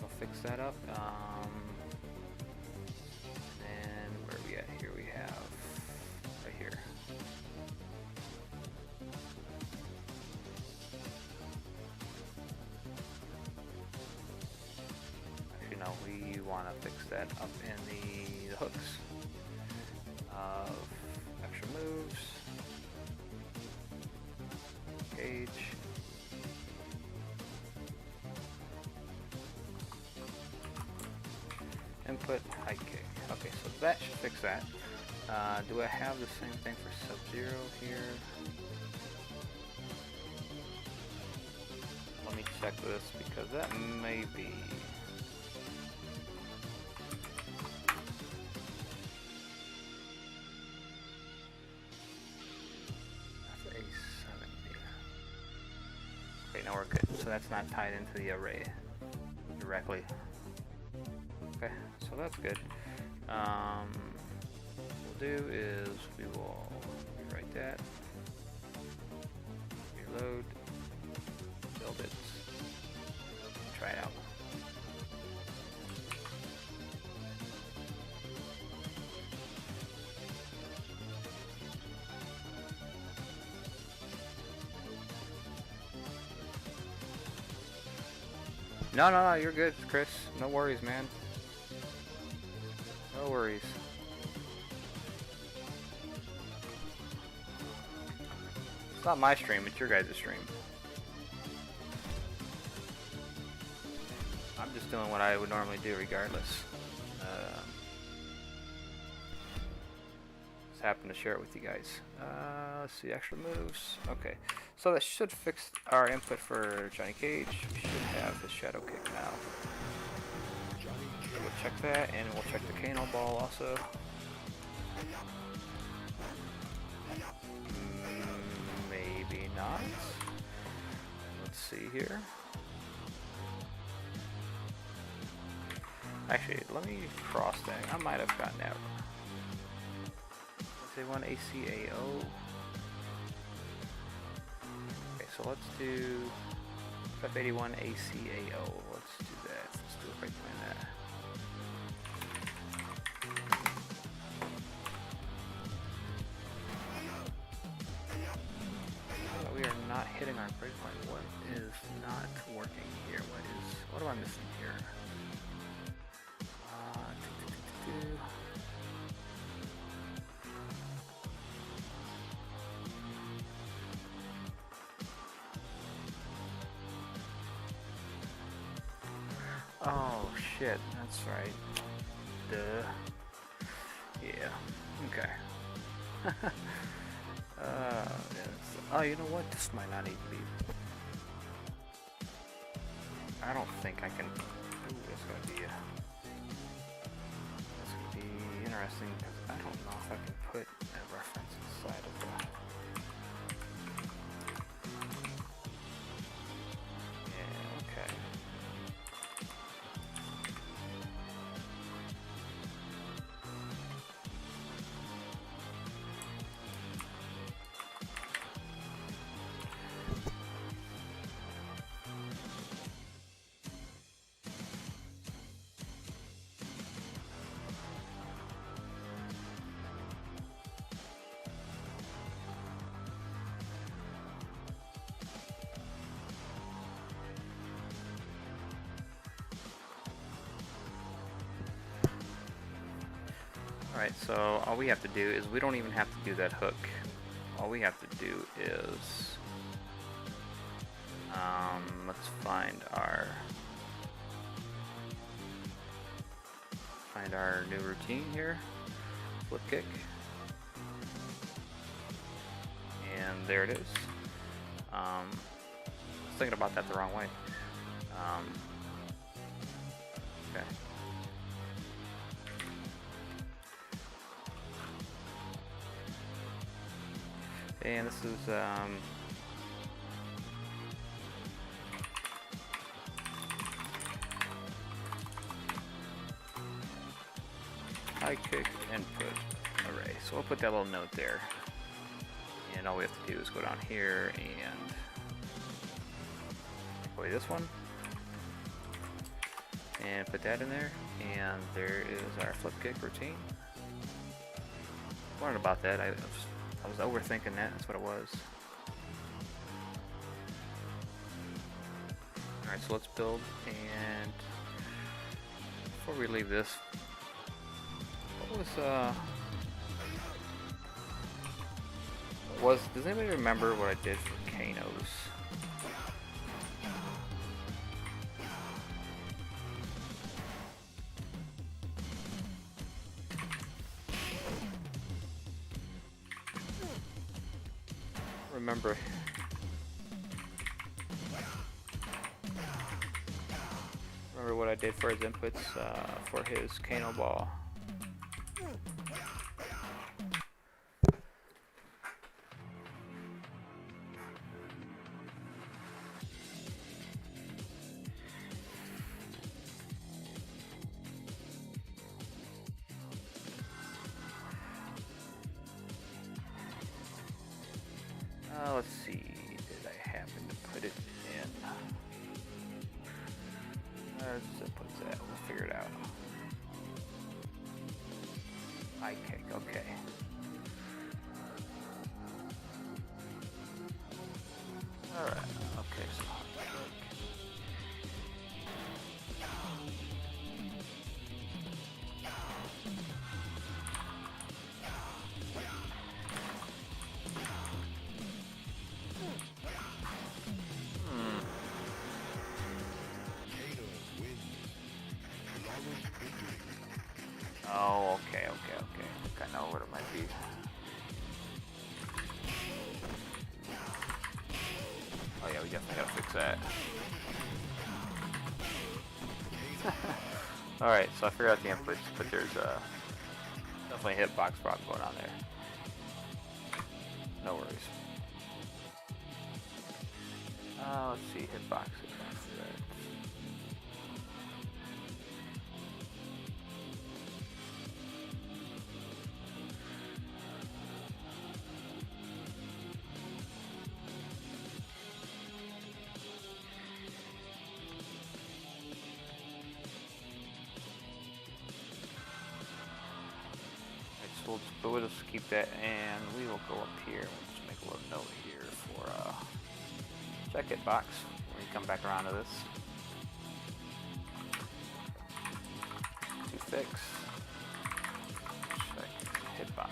I'll fix that up. And where are we at here? We have right here. Actually, no, we want to fix that up in the hooks of extra moves, cage. Input height kick. Okay, so that should fix that. Do I have the same thing for Sub-Zero here? Let me check this because that may be. That's a 70. Okay, now we're good. So that's not tied into the array directly. Okay, so that's good. What we'll do is we will rewrite that, reload, build it, try it out. No, you're good, Chris. No worries, man. No worries. It's not my stream, it's your guys' stream. I'm just doing what I would normally do regardless. Just happen to share it with you guys. Let's see, extra moves. Okay, so that should fix our input for Johnny Cage. We should have his shadow kick now. We'll check that, and we'll check the Kano ball also. Maybe not. Let's see here. Actually, let me cross that. I might have gotten that. Let's say one ACAO. Okay, so let's do F81 ACAO. Let's do that. Let's do it right behind that. We are not hitting our breakpoint. What is not working here? What am I missing here? Oh shit, that's right. Duh. Yeah. Okay. Oh, you know what? This might not even be. I don't think I can. Ooh, that's gonna be. That's gonna be interesting because I don't know if I can put a reference inside of that. Yeah. Okay. Alright, so all we have to do is we don't even have to do that hook. All we have to do is let's find our new routine here. Flip kick. And there it is. I was thinking about that the wrong way. Okay. And this is high kick input array. So we'll put that little note there. And all we have to do is go down here and play this one. And put that in there. And there is our flip kick routine. Wondering about that. I was overthinking that. That's what it was. Alright, so let's build. And before we leave this, does anybody remember what I did for Kanos? Remember what I did for his inputs for his Kano ball. Let's see, did I happen to put it in? Where's the inputs at? We'll figure it out. High kick, okay. Alright, okay, so high kick. Oh, okay. I think I know what it might be. Oh yeah, we definitely gotta fix that. Alright, so I figured out the inputs, but there's definitely a hitbox problem going on there. No worries. Let's see, hitbox. But we'll just keep that, and we will go up here. We'll just make a little note here for check hitbox when we come back around to this. To fix check hitbox.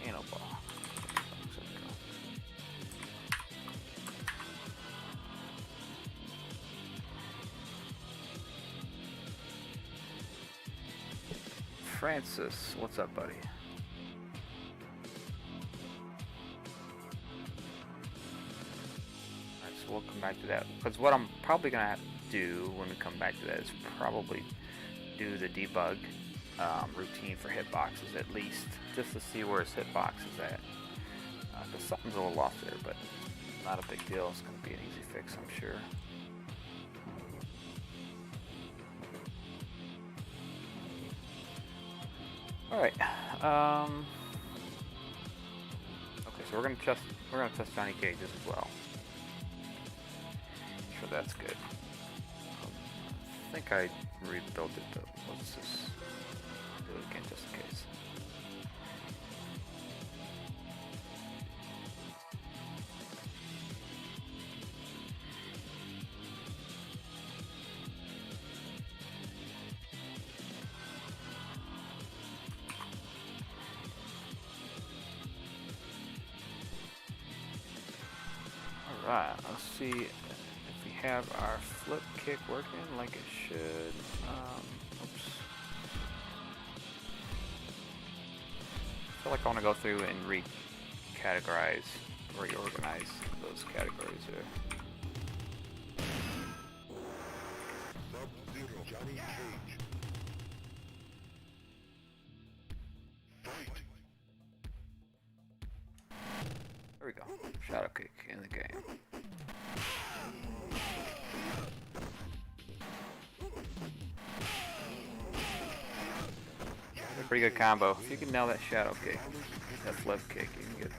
Anal ball. Francis, what's up, buddy? Alright, so we'll come back to that. Because what I'm probably going to have to do when we come back to that is probably do the debug routine for hitboxes at least, just to see where his hitbox is at. Because something's a little off there, but not a big deal. It's going to be an easy fix, I'm sure. Alright, okay, so we're gonna test Johnny Cage's as well. Sure, that's good. I think I rebuilt it, but let's just do it again just in case. Alright, let's see if we have our flip kick working like it should. Oops. I feel like I want to go through and recategorize, reorganize those categories here. Sub-Zero, Johnny Cage. Fight. There we go. Shadow kick in the game. pretty good combo. If you can nail that shadow kick, that flip kick, you can get.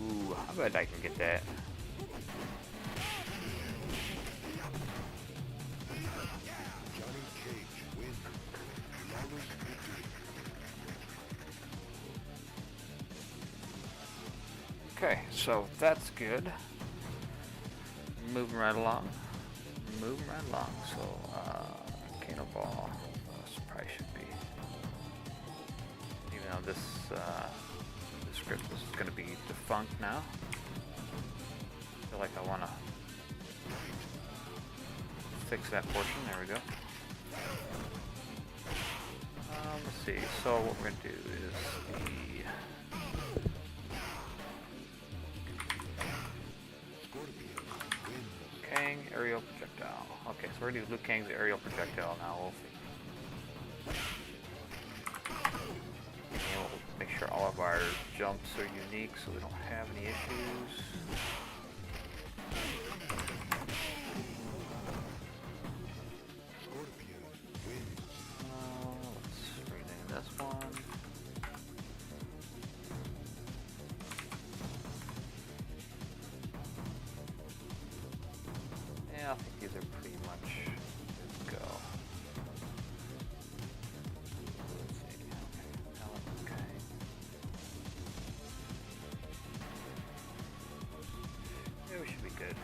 Ooh, I bet I can get that. Okay, so that's good. Moving right along. Moving right along. So, Kano Ball. This probably should be. Even though this script is going to be defunct now. I feel like I want to fix that portion. There we go. Let's see. So what we're going to do is Kang aerial projectile. Okay, so we're gonna do Liu Kang's aerial projectile now. And we'll make sure all of our jumps are unique so we don't have any issues. Let's rename this one. Yeah, I think these are pretty much good to go. Let's see. Okay. Yeah, we should be good.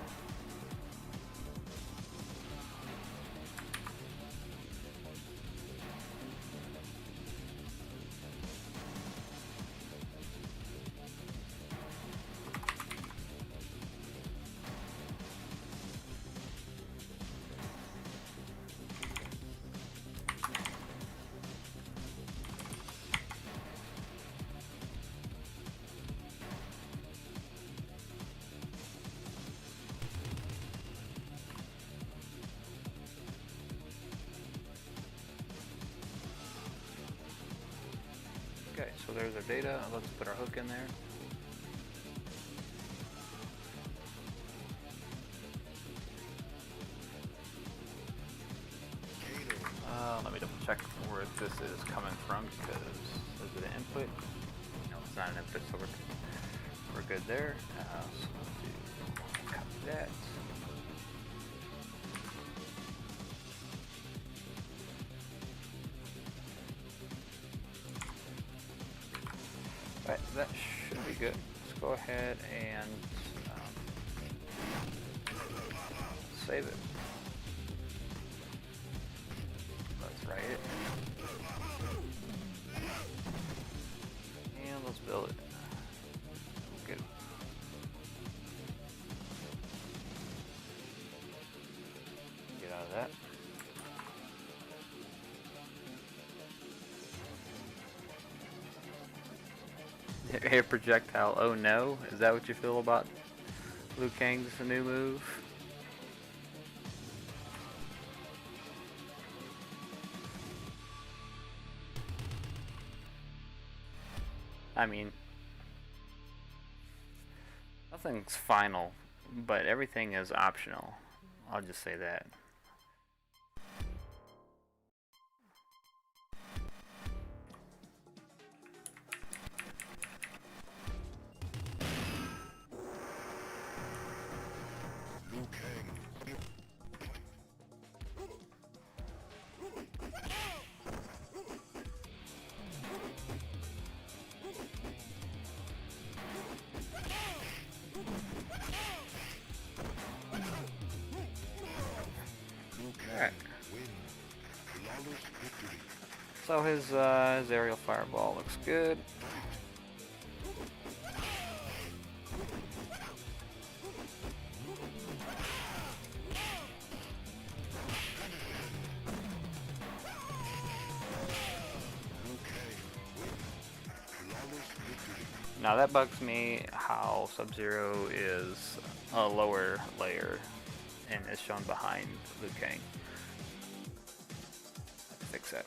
Okay, so there's our data. Let's put our hook in there. Let me double check where this is coming from because is it an input? No, it's not an input, so we're good there. So we'll do copy that. Alright, that should be good. Let's go ahead and save it. Let's write it. And let's build it. Good. Get out of that. Air projectile, oh no? Is that what you feel about Liu Kang's new move? I mean, nothing's final, but everything is optional. I'll just say that. Alright. So his aerial fireball looks good. Now that bugs me how Sub-Zero is a lower layer and is shown behind Liu Kang. Fix that.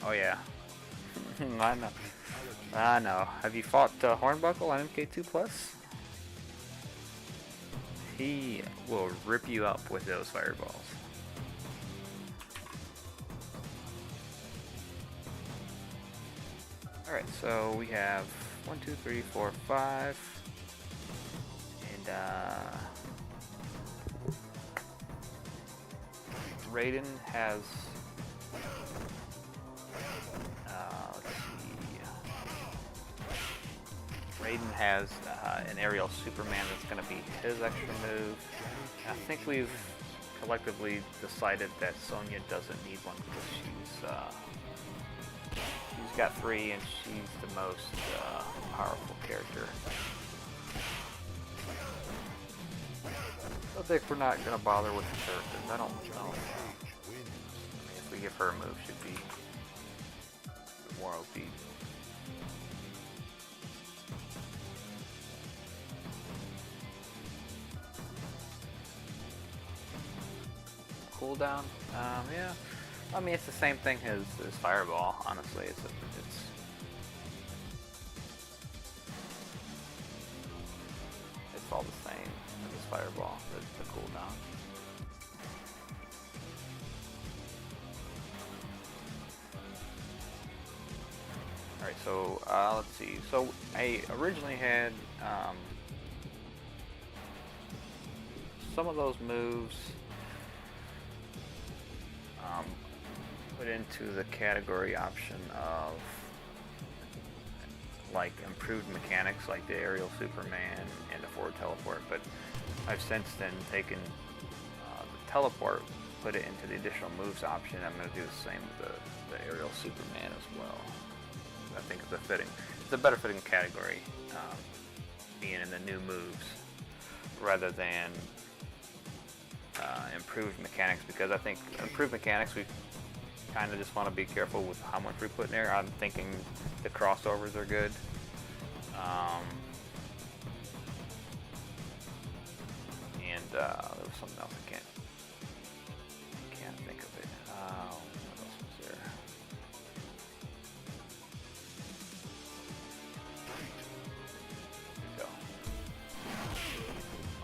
Oh yeah. I know. I know. Have you fought Hornbuckle on MK2 Plus? He will rip you up with those fireballs. Alright, so we have 1, 2, 3, 4, 5. And Raiden has let's see. Raiden has an aerial Superman that's going to be his extra move. I think we've collectively decided that Sonya doesn't need one because she's got 3 and she's the most powerful character. I think we're not going to bother with the characters. I don't know. I mean, if we give her a move, should be more OP. Cooldown? Yeah. I mean, it's the same thing as Fireball, honestly. It's all the same as Fireball, the cooldown. Alright, so let's see. So I originally had some of those moves put into the category option of like improved mechanics, like the aerial Superman and the forward teleport, but I've since then taken the teleport, put it into the additional moves option. I'm going to do the same with the aerial Superman as well. I think it's a better fitting category, being in the new moves rather than improved mechanics, because I think improved mechanics, we kind of just want to be careful with how much we put in there. I'm thinking the crossovers are good. And there was something else I can't think of it. What else was there? There we go.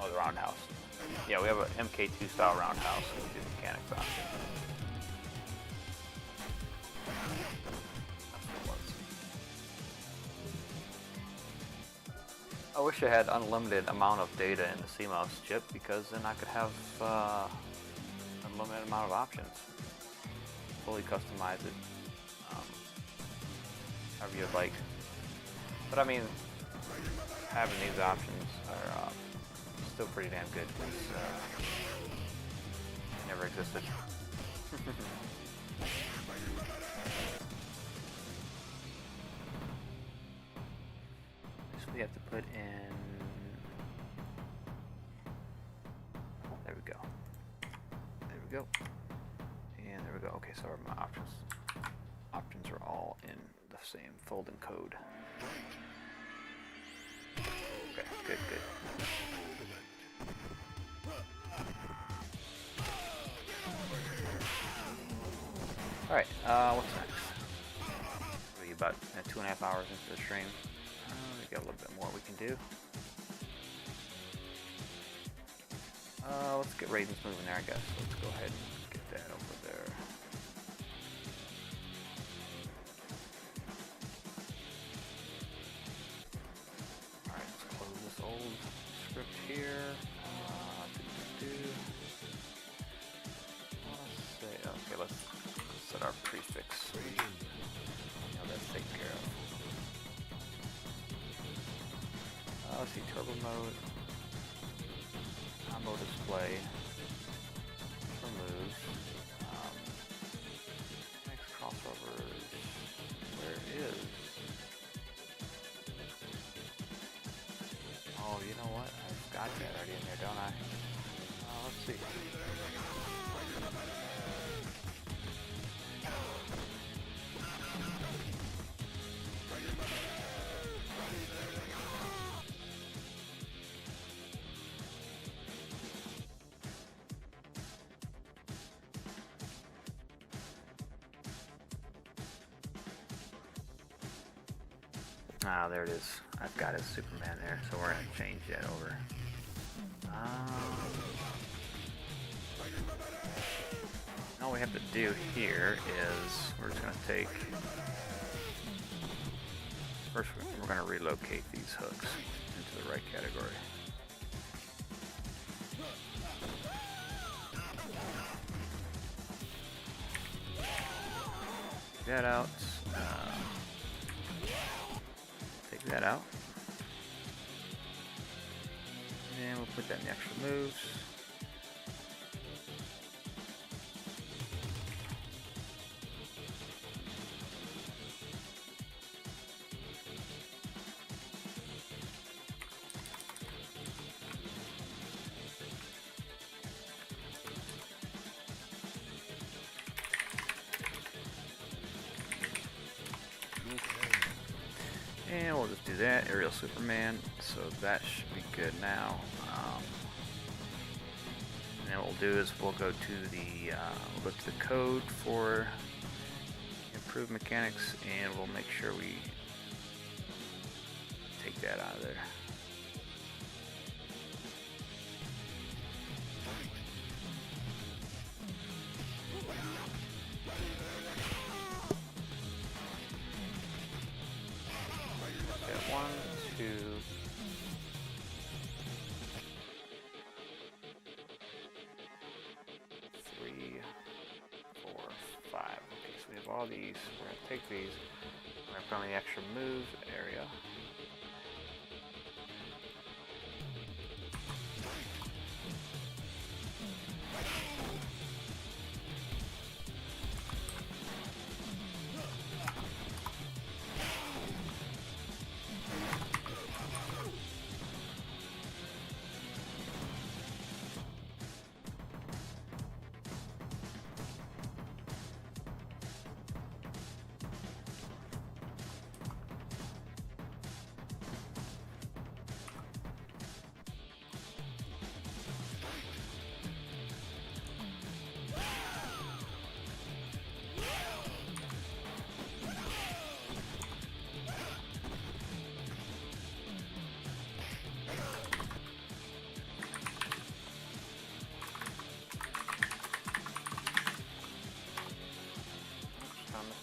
Oh, the roundhouse. Yeah, we have an MK2 style roundhouse with the mechanics option. I wish I had unlimited amount of data in the CMOS chip, because then I could have unlimited amount of options. Fully customize it however you'd like. But I mean, having these options are still pretty damn good, because they never existed. We have to put in, there we go, and there we go. Okay, so my options are all in the same folding code. Okay, good. Alright, what's next? We're about 2.5 hours into the stream. We got a little bit more we can do. Let's get Raiden's moving there, I guess. Let's go ahead and get that over there. Alright, let's close this old script here. Okay, let's set our prefix. That's taken care of. Let's see, turbo mode, combo display, remove, next crossovers, where is, oh, you know what, I've got that already in there, don't I? Let's see. Ah, there it is. I've got his Superman there, so we're gonna change that over. All we have to do here is we're just gonna take. First, we're gonna relocate these hooks into the right category. Take that out. Take that out. And we'll put that in the extra moves. And we'll just do that, Aerial Superman, so that should be good now. And then what we'll do is we'll go to the code for improved mechanics, and we'll make sure we take that out of there. Okay, 1, 2, 3, 4, 5. Okay, so we have all these. We're going to take these. We're going to put on the extra moves area.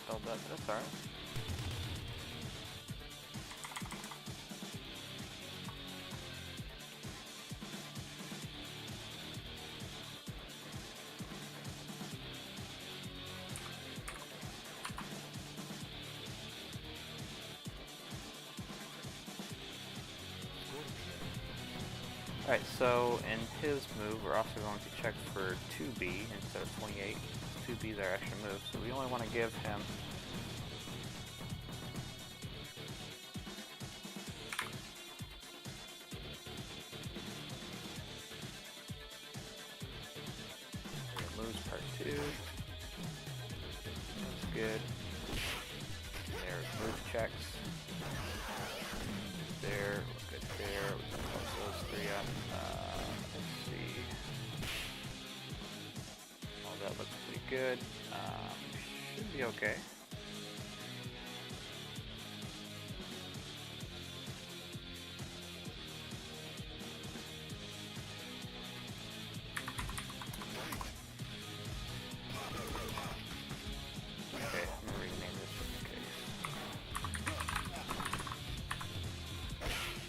But that's alright. Alright, so in his move, we're also going to check for 2B instead of 28. 2B is our extra move, so we only want to give him moves part 2. That's good. There's move checks. There, look at there. We can close those 3 up. Let's see. All that looks pretty good. Should be okay.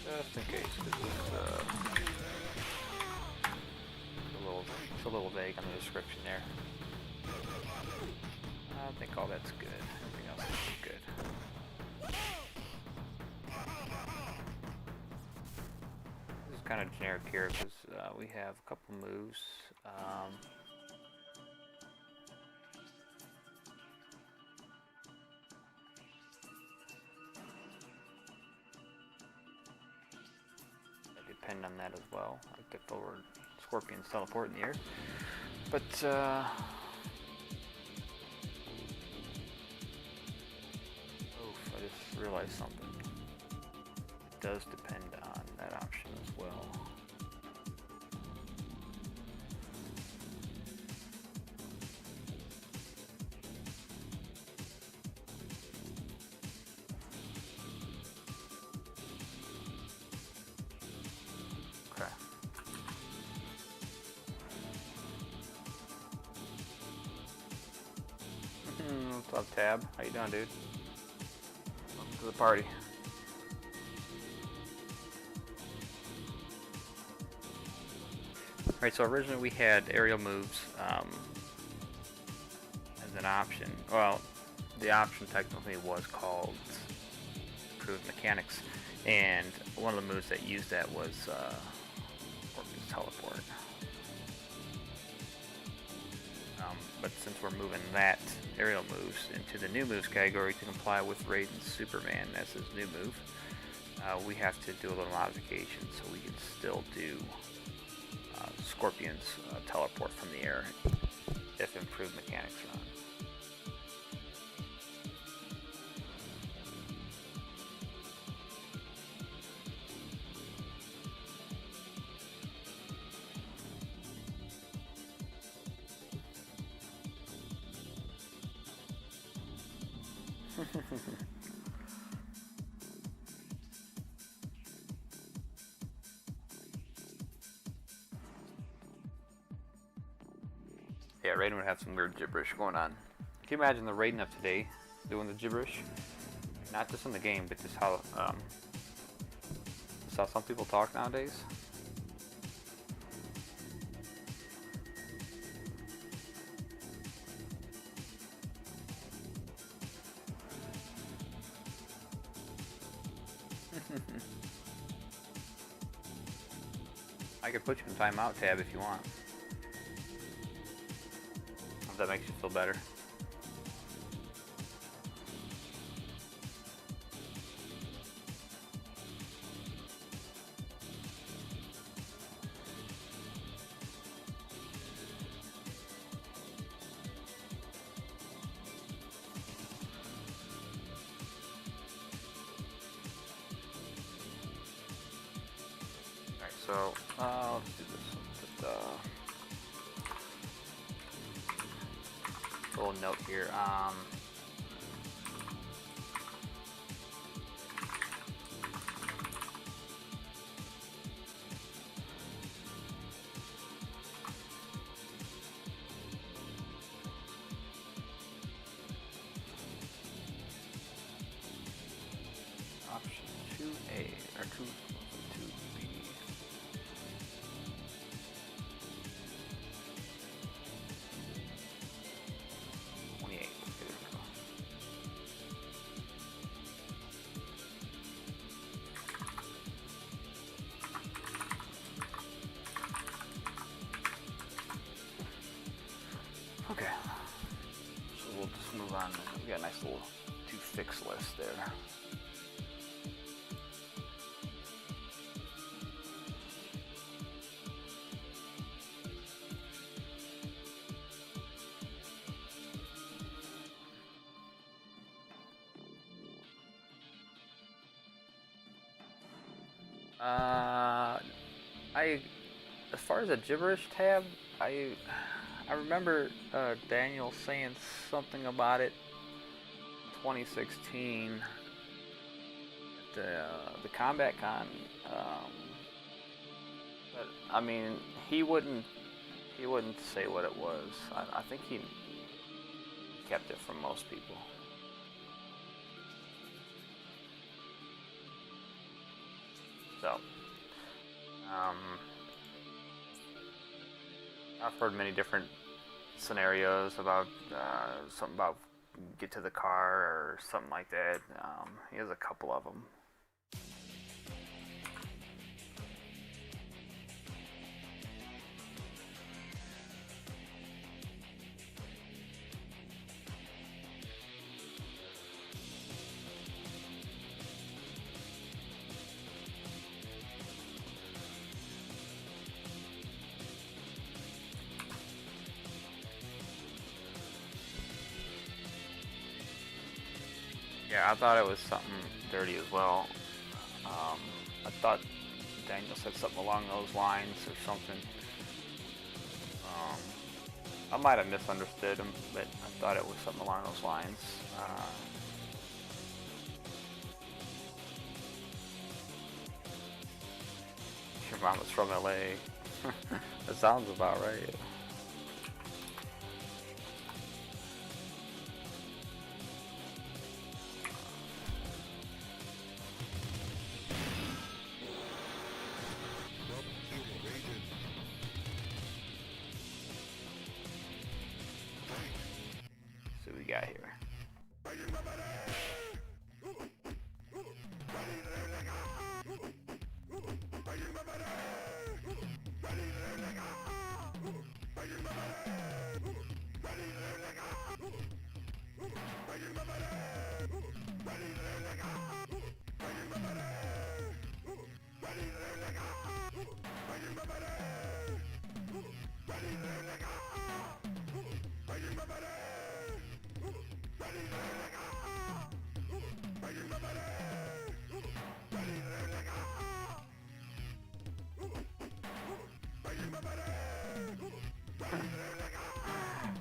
Just in case, because it's a little vague on the description there. I think all that's good. Everything else is good. This is kind of generic here because we have a couple moves. Depend on that as well, like the forward scorpions teleport in the air. But oof, I just realized something. It does depend on that option as well. What's up, Tab? How you doing, dude? Welcome to the party. Alright, so originally we had aerial moves as an option. Well, the option technically was called Improved Mechanics, and one of the moves that used that was Scorpion's Teleport. But since we're moving that aerial moves into the new moves category to comply with Raiden's Superman as his new move, we have to do a little modification so we can still do Scorpion's teleport from the air if improved mechanics are on. Yeah, Raiden would have some weird gibberish going on. Can you imagine the Raiden of today doing the gibberish? Not just in the game, but just how some people talk nowadays. I could put you in timeout, Tab, if you want. If that makes you feel better. So, let's do this. Put a little note here. Option 2A or 2B. 28. Okay, so we'll just move on. We got a nice little to fix list there. As far as the gibberish tab, I remember Daniel saying something about it 2016 at the Combat Con. But I mean, he wouldn't say what it was. I think he kept it from most people. So, I've heard many different scenarios about something about get to the car or something like that. He has a couple of them. Yeah, I thought it was something dirty as well. I thought Daniel said something along those lines or something. I might have misunderstood him, but I thought it was something along those lines. Your mom was from LA. That sounds about right.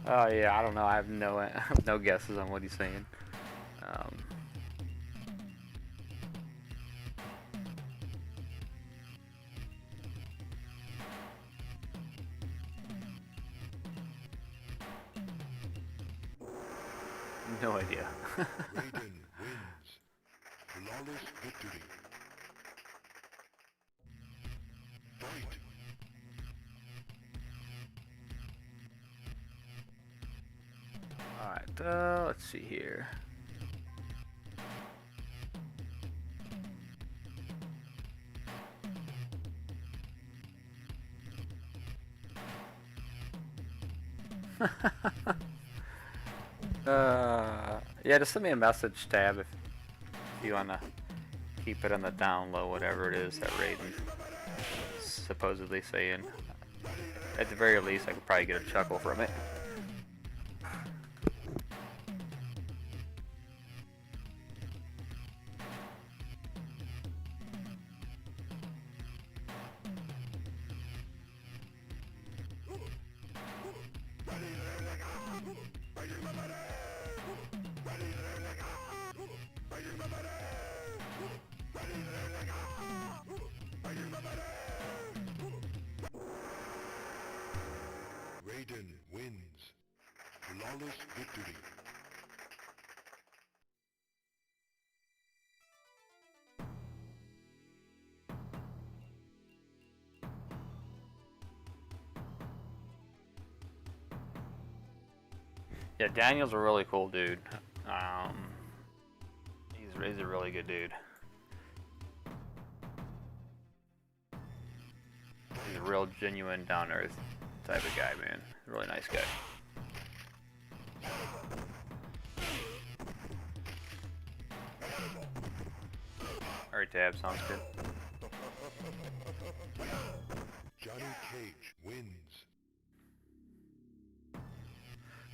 Oh yeah, I don't know. I have no I have no guesses on what he's saying. No idea. Raiden wins. Flawless victory. Fight. Alright, let's see here. Yeah, just send me a message, Tab, if you wanna keep it on the down low, whatever it is that Raiden's supposedly saying. At the very least, I could probably get a chuckle from it. Raiden wins. Flawless victory. Yeah, Daniel's a really cool dude. He's a really good dude. He's a real genuine, down-to-earth type of guy, man. Really nice guy. Alright, Tab, sounds good. Johnny Cage wins.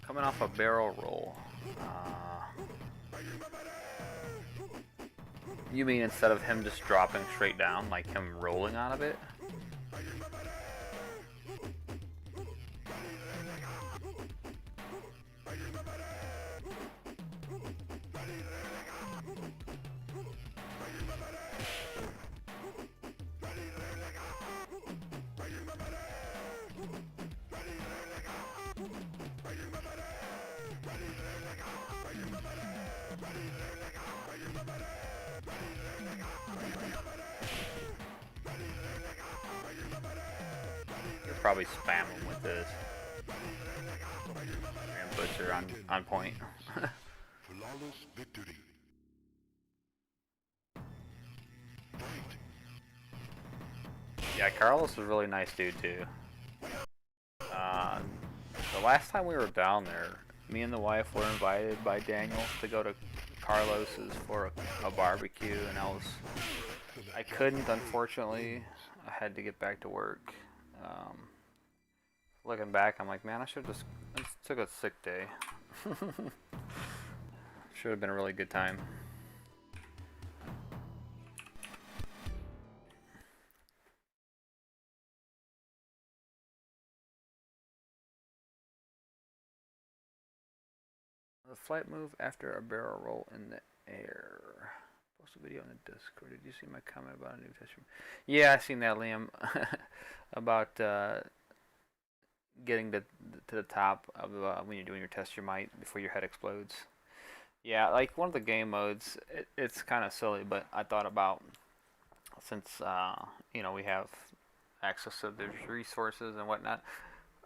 Coming off a barrel roll. You mean instead of him just dropping straight down, like him rolling out of it? You'll probably spam him with this. Inputs are on point. Flawless victory. Yeah, Carlos is a really nice dude too. The last time we were down there, me and the wife were invited by Daniel to go to Carlos's for a barbecue, and I couldn't, unfortunately. I had to get back to work. Looking back, I'm like, man, I just took a sick day. Should have been a really good time. The flight move after a barrel roll in the air. Post a video on the Discord. Did you see my comment about a new test room? Yeah, I seen that, Liam. About getting to the top of when you're doing your test your might before your head explodes. Yeah, like one of the game modes, it's kind of silly, but I thought about, since we have access to these resources and whatnot,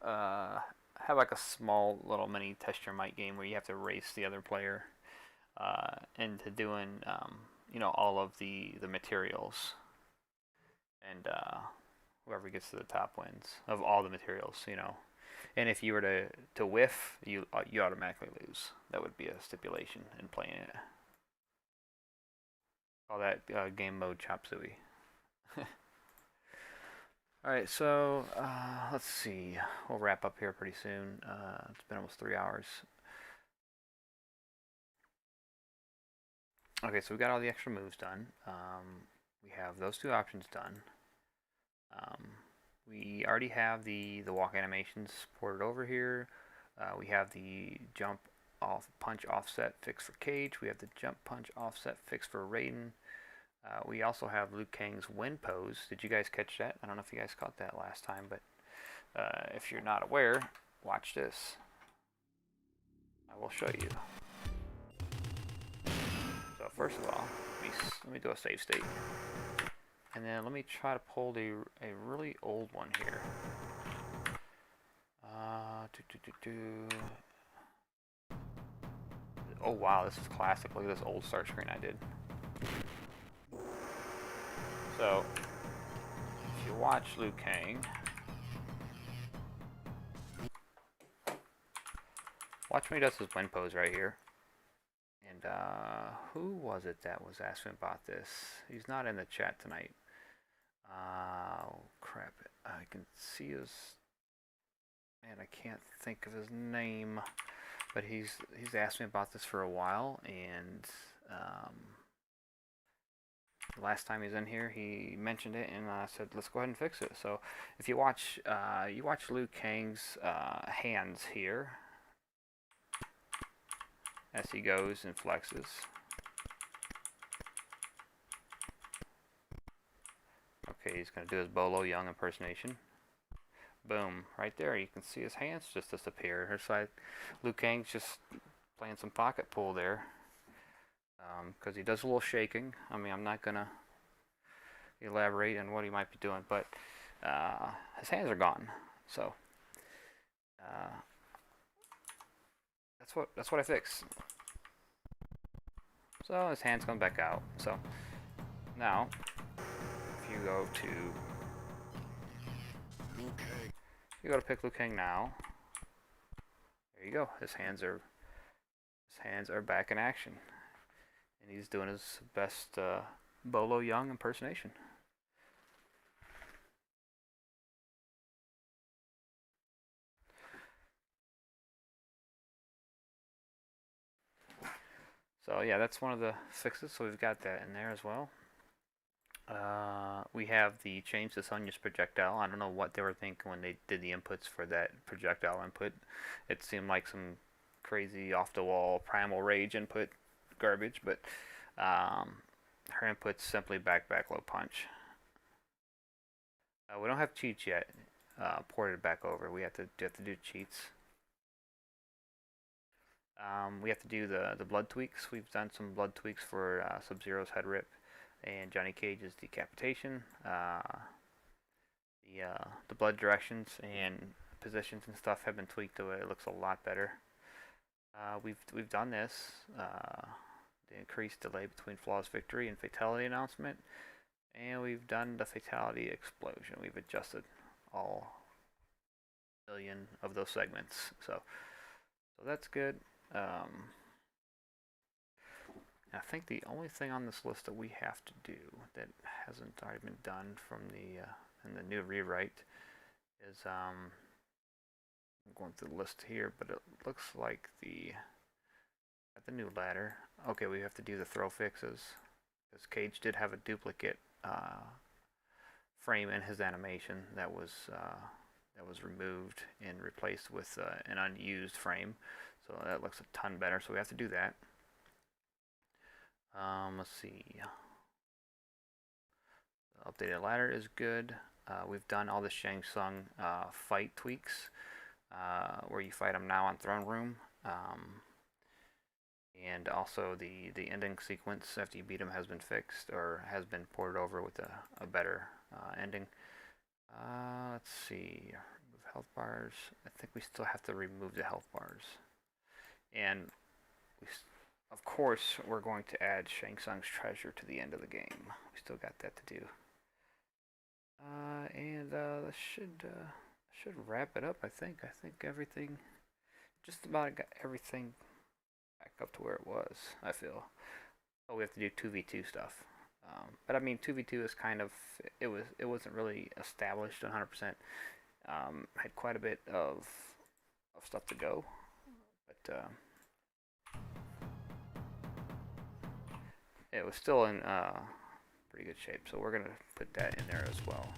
have like a small little mini test your might game where you have to race the other player into doing all of the materials, and whoever gets to the top wins of all the materials, and if you were to whiff, you automatically lose. That would be a stipulation in playing it. Call that game mode chop suey. Alright, so let's see. We'll wrap up here pretty soon. It's been almost 3 hours. Okay, so we got all the extra moves done. We have those two options done. We already have the walk animations ported over here. We have the jump off punch offset fix for Cage. We have the jump punch offset fix for Raiden. We also have Liu Kang's wind pose. Did you guys catch that? I don't know if you guys caught that last time, but if you're not aware, watch this. I will show you. So first of all, let me do a save state. And then let me try to pull a really old one here. Oh wow, this is classic. Look at this old start screen I did. So, if you watch Liu Kang, watch when he does his wind pose right here. And who was it that was asking about this? He's not in the chat tonight. Oh crap! I can see his. Man, I can't think of his name, but he's asked me about this for a while, and last time he's in here, he mentioned it, and I said, let's go ahead and fix it. So, if you watch Liu Kang's hands here as he goes and flexes. Okay, he's going to do his Bolo Young impersonation. Boom, right there. You can see his hands just disappear. It's like Liu Kang's just playing some pocket pool there. Because he does a little shaking. I mean, I'm not going to elaborate on what he might be doing, but his hands are gone. So, that's what I fixed. So his hands come back out. So now, if you go to pick Liu Kang now, there you go. His hands are back in action, and he's doing his best Bolo Young impersonation. So yeah, that's one of the fixes. So we've got that in there as well. We have the change to Sonya's projectile. I don't know what they were thinking when they did the inputs for that projectile input. It seemed like some crazy off-the-wall primal rage input garbage, but her input's simply back low punch. We don't have cheats yet ported back over. We have to do cheats. We have to do the blood tweaks. We've done some blood tweaks for Sub-Zero's head rip and Johnny Cage's decapitation. The blood directions and positions and stuff have been tweaked to it looks a lot better. We've done this. The increased delay between flawless victory and fatality announcement, and we've done the fatality explosion. We've adjusted all million of those segments, so that's good. I think the only thing on this list that we have to do that hasn't already been done from in the new rewrite is I'm going through the list here, but it looks like at the new ladder. Okay, we have to do the throw fixes because Cage did have a duplicate frame in his animation that was removed and replaced with an unused frame, so that looks a ton better. So we have to do that. Let's see. The updated ladder is good. We've done all the Shang Tsung fight tweaks, where you fight him now on Throne Room, and also the ending sequence after you beat him has been fixed or has been ported over with a better ending. Let's see. Remove health bars. I think we still have to remove the health bars, and of course, we're going to add Shang Tsung's treasure to the end of the game. We still got that to do. And that should wrap it up, I think. I think everything, just about got everything back up to where it was, I feel. Oh, we have to do 2v2 stuff. But I mean, 2v2 is kind of, it wasn't really established 100%. Had quite a bit of stuff to go. But it was still in pretty good shape, so we're going to put that in there as well.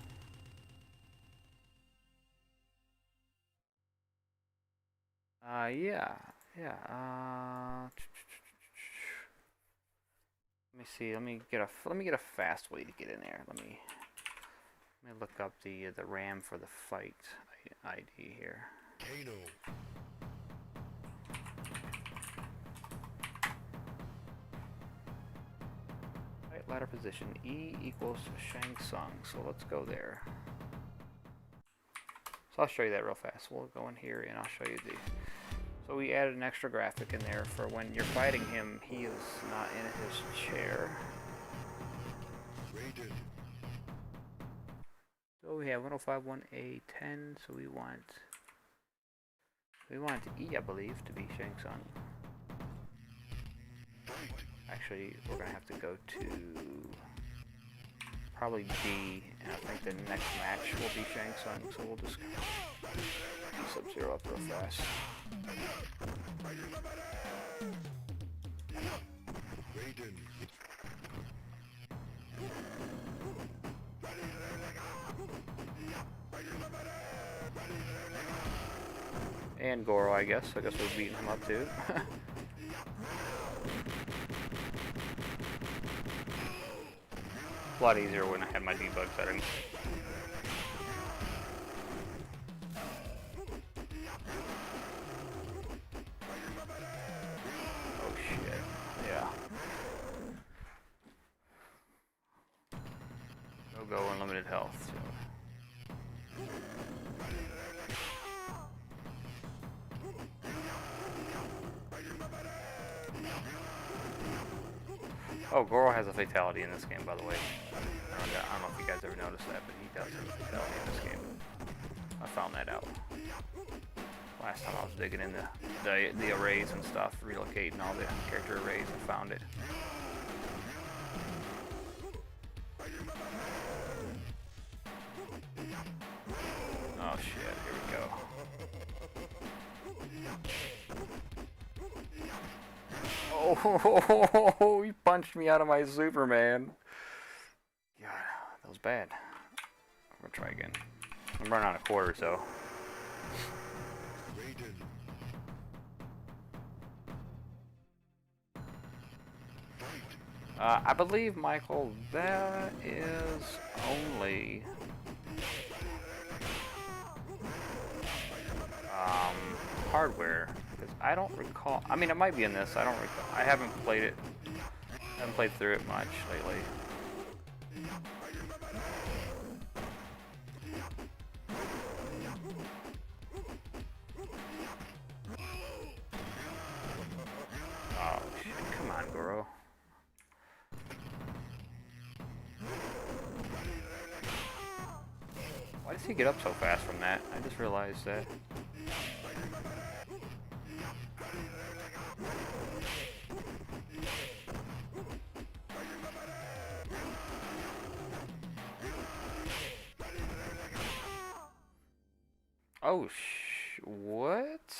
Yeah, yeah. Let me see. Let me get a fast way to get in there. Let me look up the RAM for the fight ID here. Kano. Right ladder position E equals Shang Tsung. So let's go there. So I'll show you that real fast. We'll go in here and I'll show you the. So we added an extra graphic in there for when you're fighting him. He is not in his chair. Raiden. So we have 1051A10. So we want E, I believe, to be Shang Tsung. Actually, we're gonna have to go to probably D, and I think the next match will be Shang Tsung. So we'll just Sub-Zero up real fast. Raiden. And Goro, I guess. I guess we're beating him up too. A lot easier when I had my debug settings. Oh shit. Yeah. No go unlimited health. So. Oh, Goro has a fatality in this game, by the way. I don't know if you guys ever noticed that, but he does have a fatality in this game. I found that out last time I was digging in the arrays and stuff, relocating all the character arrays, and found it. Oh shit, here we go. Oh, he punched me out of my Superman. God, that was bad. I'm gonna try again. I'm running out of quarters, so. I believe, Michael, that is only hardware. Because I don't recall. I mean, it might be in this. I don't recall. I haven't played it. I haven't played through it much lately. Oh shit! Come on, Goro. Why does he get up so fast from that? I just realized that. Oh, what?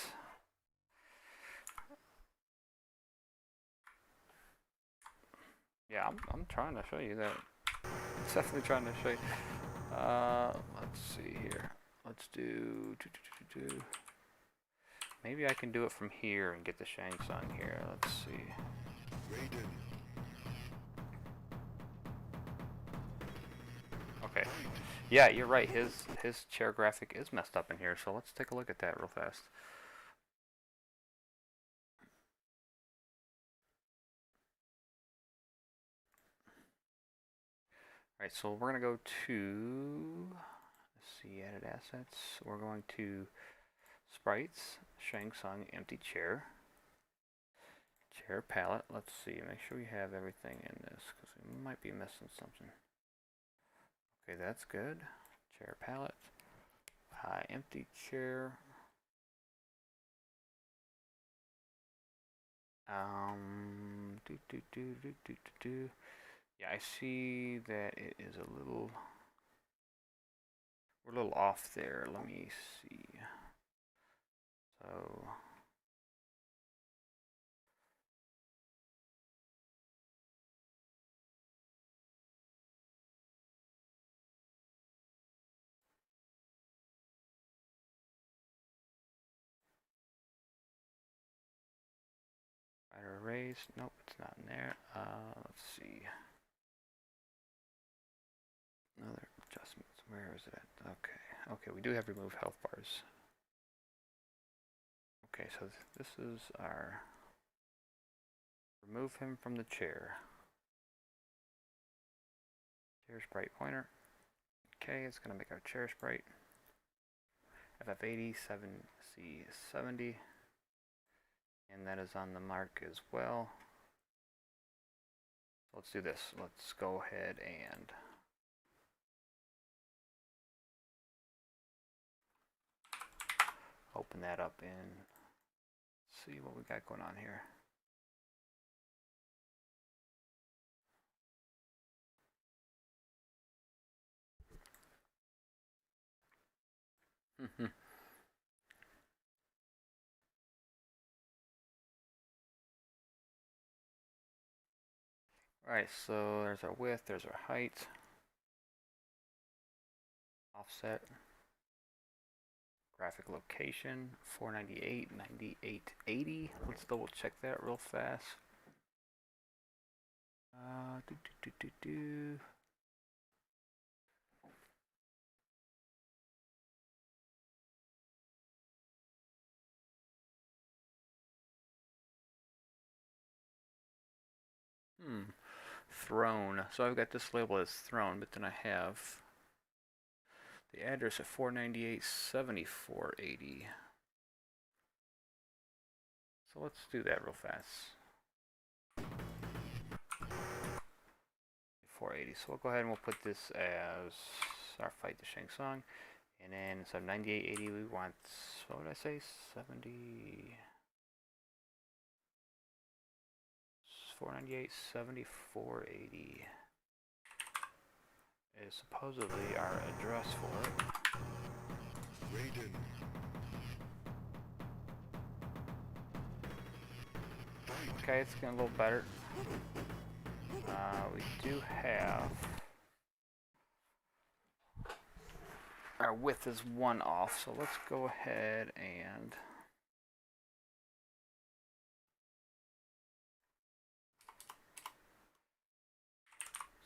Yeah, I'm trying to show you that. Definitely trying to show you. Let's see here. Let's do. Maybe I can do it from here and get the Shang Tsung here. Let's see. Okay. Yeah, you're right. His chair graphic is messed up in here, so let's take a look at that real fast. Alright, so we're gonna go to, let's see, edit assets. We're going to sprites, Shang Tsung, empty chair. Chair palette. Let's see, make sure we have everything in this, because we might be missing something. Okay, that's good. Chair palette. Empty chair. Yeah, I see that it is we're a little off there. Let me see. So raised. Nope, it's not in there. Let's see. Other adjustments. Where is it at? Okay. Okay, we do have remove health bars. Okay, so this is our remove him from the chair. Chair sprite pointer. Okay, it's going to make our chair sprite. FF80, 7C70. And that is on the mark as well. Let's do this. Let's go ahead and open that up and see what we got going on here. Alright, so there's our width, there's our height, offset, graphic location, 498, 9880. Let's double check that real fast. Throne. So I've got this label as throne, but then I have the address of 498.7480. So let's do that real fast. 480. So we'll go ahead and we'll put this as our fight the Shang Tsung. And then instead of 9880 we want, what would I say, 70... 498.7480 is supposedly our address for it. Raiden. Okay, it's getting a little better. We do have our width is 1 off, so let's go ahead and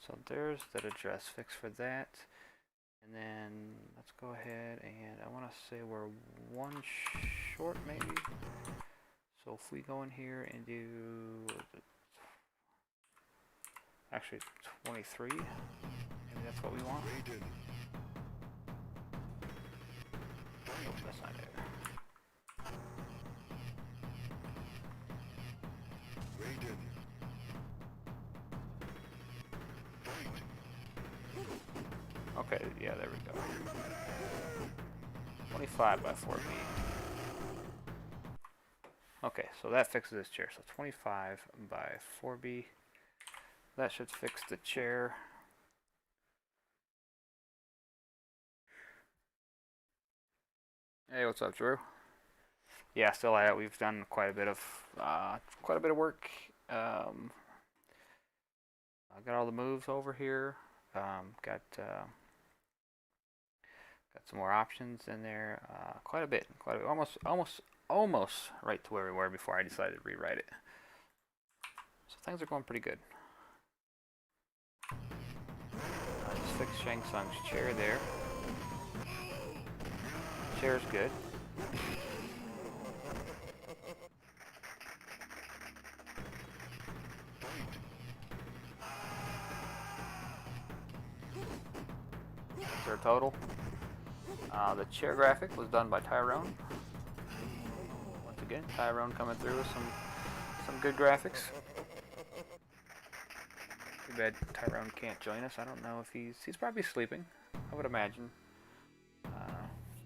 so there's that address fix for that. And then let's go ahead and I want to say we're 1 short maybe. So if we go in here and do, actually 23, maybe that's what we want. Nope, that's not it. Okay, yeah, there we go. 25 by 4B. Okay, so that fixes this chair. So 25 by 4B. That should fix the chair. Hey, what's up, Drew? Yeah, still at it. We've done quite a bit of work. I got all the moves over here. Got some more options in there. Quite a bit. Almost right to where we were before I decided to rewrite it. So things are going pretty good. I just fixed Shang Tsung's chair there. Chair's good. That's our total. The chair graphic was done by Tyrone. Once again, Tyrone coming through with some good graphics. Too bad Tyrone can't join us. I don't know if he's probably sleeping, I would imagine.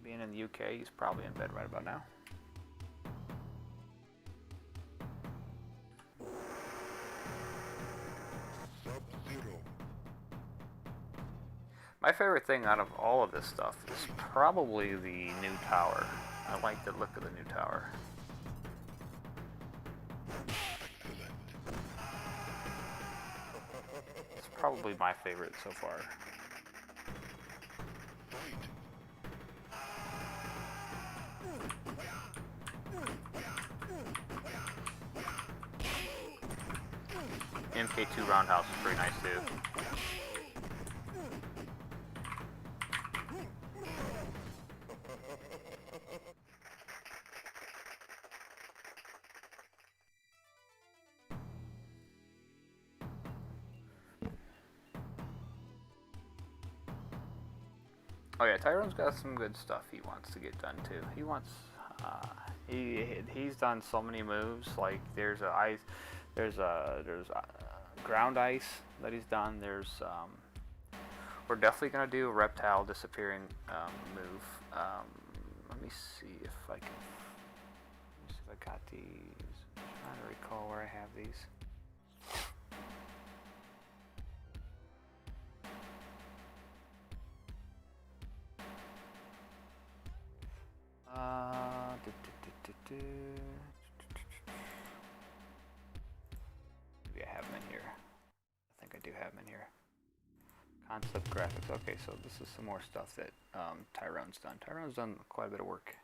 Being in the UK, he's probably in bed right about now. My favorite thing out of all of this stuff is probably the new tower. I like the look of the new tower. It's probably my favorite so far. MK2 roundhouse is pretty nice too. Oh yeah, Tyrone's got some good stuff he wants to get done too. He wants, he's done so many moves. Like there's ground ice that he's done. We're definitely gonna do a reptile disappearing move. Let me see if I got these. I'm trying to recall where I have these. Maybe I have them in here. I think I do have them in here. Concept graphics. Okay, so this is some more stuff that Tyrone's done. Tyrone's done quite a bit of work.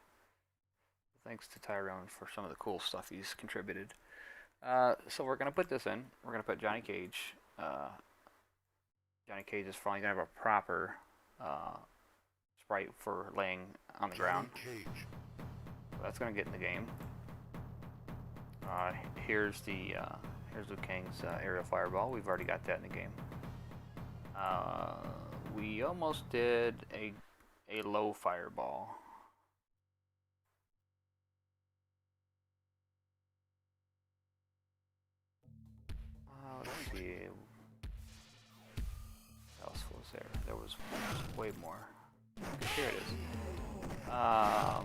Thanks to Tyrone for some of the cool stuff he's contributed. So we're going to put this in. We're going to put Johnny Cage. Johnny Cage is finally going to have a proper sprite for laying on the ground. So that's going to get in the game. Here's Liu Kang's aerial fireball. We've already got that in the game. We almost did a low fireball. Let's see. What else was there? There was way more. Here it is. Let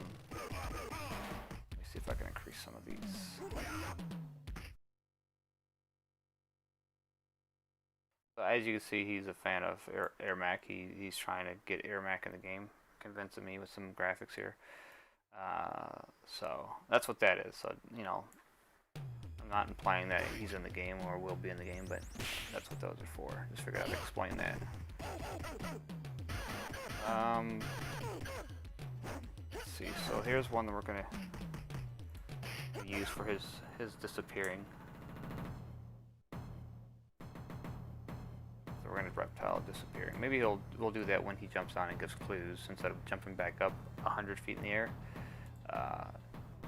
me see if I can increase some of these. So as you can see, he's a fan of Airmac. He's trying to get Airmac in the game, convincing me with some graphics here. So that's what that is. So, you know, I'm not implying that he's in the game or will be in the game, but that's what those are for. Just figured I'd explain that. Let's see. So here's one that we're gonna use for his disappearing. So we're gonna reptile disappearing. Maybe we'll do that when he jumps on and gives clues instead of jumping back up 100 feet in the air.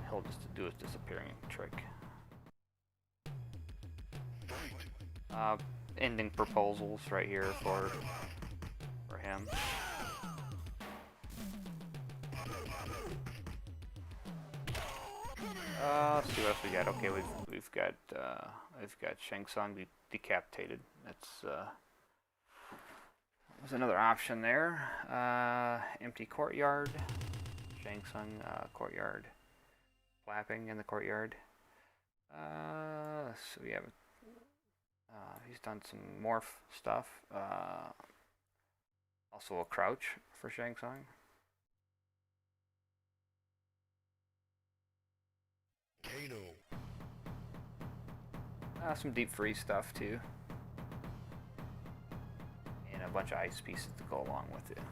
He'll just do his disappearing trick. Ending proposals right here for him. Let's see what else we got. Okay, we've got Shang Tsung decapitated. That's there's another option there. Empty courtyard. Shang Tsung courtyard. Flapping in the courtyard. So we have he's done some morph stuff. Also a crouch for Shang Tsung. Some deep freeze stuff too. And a bunch of ice pieces to go along with it.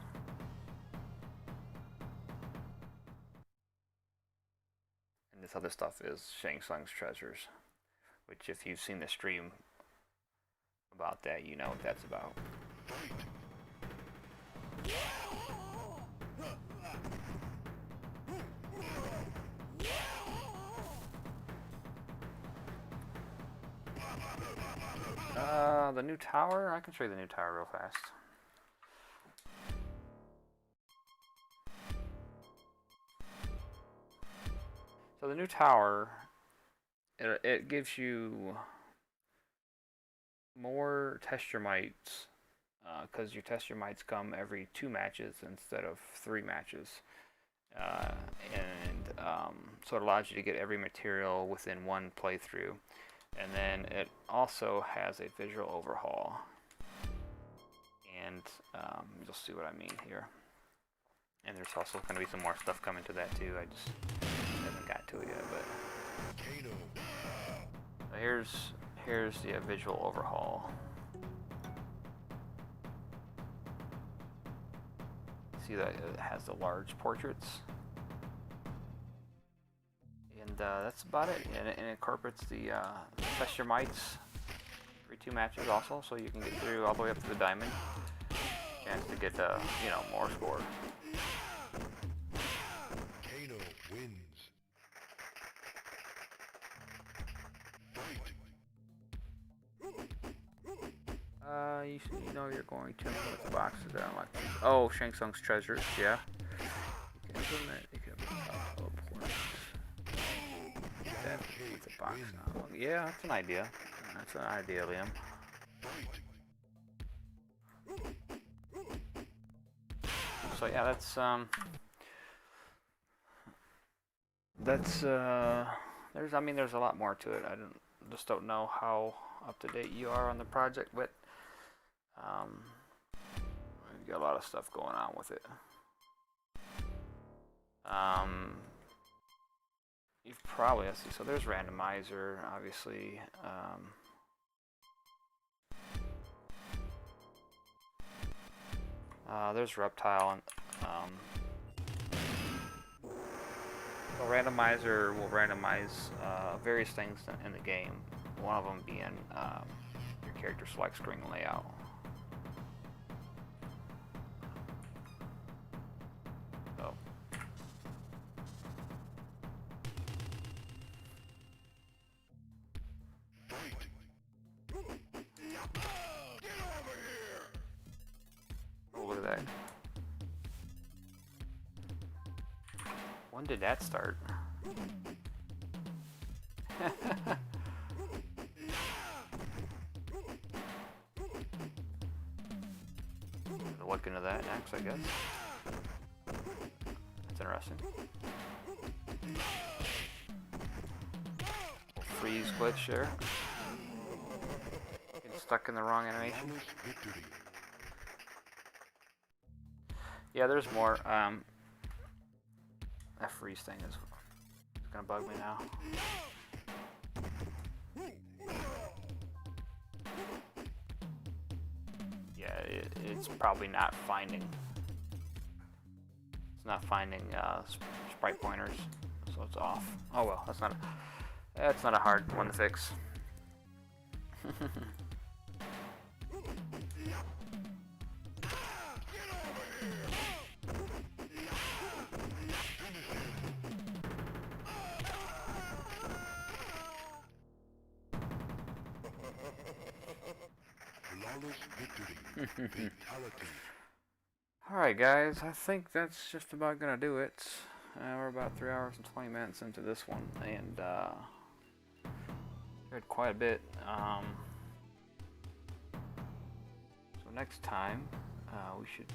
And this other stuff is Shang Tsung's treasures, which if you've seen the stream about that, you know what that's about. The new tower? I can show you the new tower real fast. So the new tower, it gives you more test your mites, because your test your mites come every 2 matches instead of 3 matches. So it allows you to get every material within 1 playthrough. And then it also has a visual overhaul. And you'll see what I mean here. And there's also going to be some more stuff coming to that too. I just haven't got to it yet. But here's the visual overhaul. See that it has the large portraits. And that's about it. And it incorporates the test your mites, every few matches also, so you can get through all the way up to the diamond. Chance to get you know, more score. Kano wins. Fight. You know you're going to put the boxes there. Like, oh, Shang Tsung's treasures, yeah. You can implement, you can teleport. That with the box now. Yeah, that's an idea. That's an idea, Liam. So yeah, there's a lot more to it. Just don't know how up to date you are on the project, but we've got a lot of stuff going on with it. You've probably, let's see, so there's randomizer, obviously. There's reptile, and the randomizer will randomize various things in the game. One of them being your character select screen layout. So. Oh, look at that. When did that start? Look into that next, I guess. That's interesting. Freeze glitch there. Getting stuck in the wrong animation. Yeah, there's more. That freeze thing is gonna bug me now. Yeah, it's probably not finding. It's not finding sprite pointers, so it's off. Oh well, that's not a hard one to fix. Fatality. Alright guys, I think that's just about gonna do it. We're about 3 hours and 20 minutes into this one, and heard quite a bit. So next time we should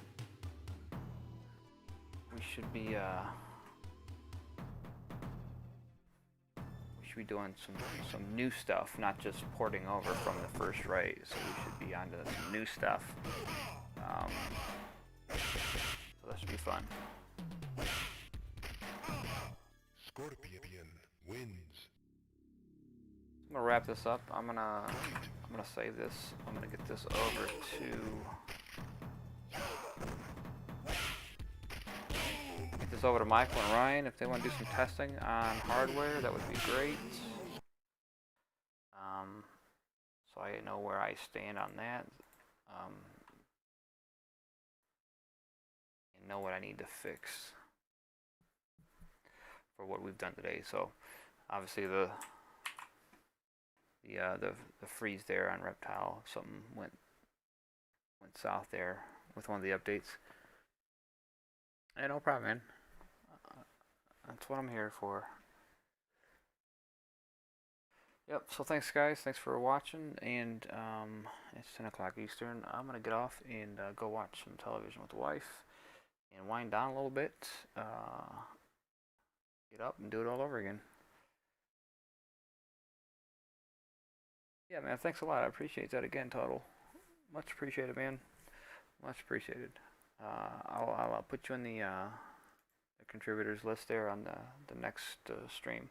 be doing some new stuff, not just porting over from the first raid. So we should be onto some new stuff. So that should be fun. Scorpion wins. I'm gonna wrap this up. I'm gonna save this. I'm gonna get this over to. Get this over to Michael and Ryan if they want to do some testing on hardware. That would be great. So I know where I stand on that. And know what I need to fix for what we've done today. So obviously the freeze there on reptile, something went south there with one of the updates. Hey, no problem, man. That's what I'm here for. Yep, so thanks guys, thanks for watching, and it's 10 o'clock Eastern. I'm gonna get off and go watch some television with the wife and wind down a little bit, get up and do it all over again. Yeah man, thanks a lot, I appreciate that again, total. Much appreciated, man. Much appreciated. I'll put you in the contributors list there on the next stream.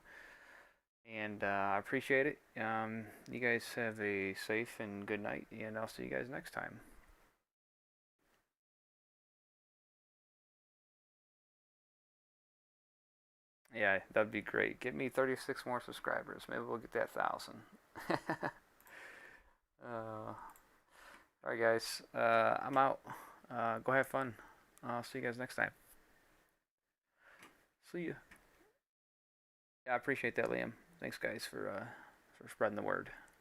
And I appreciate it. You guys have a safe and good night, and I'll see you guys next time. Yeah, that'd be great. Give me 36 more subscribers. Maybe we'll get that 1,000. Alright guys, I'm out. Go have fun. I'll see you guys next time. See ya. Yeah, I appreciate that, Liam. Thanks guys for spreading the word.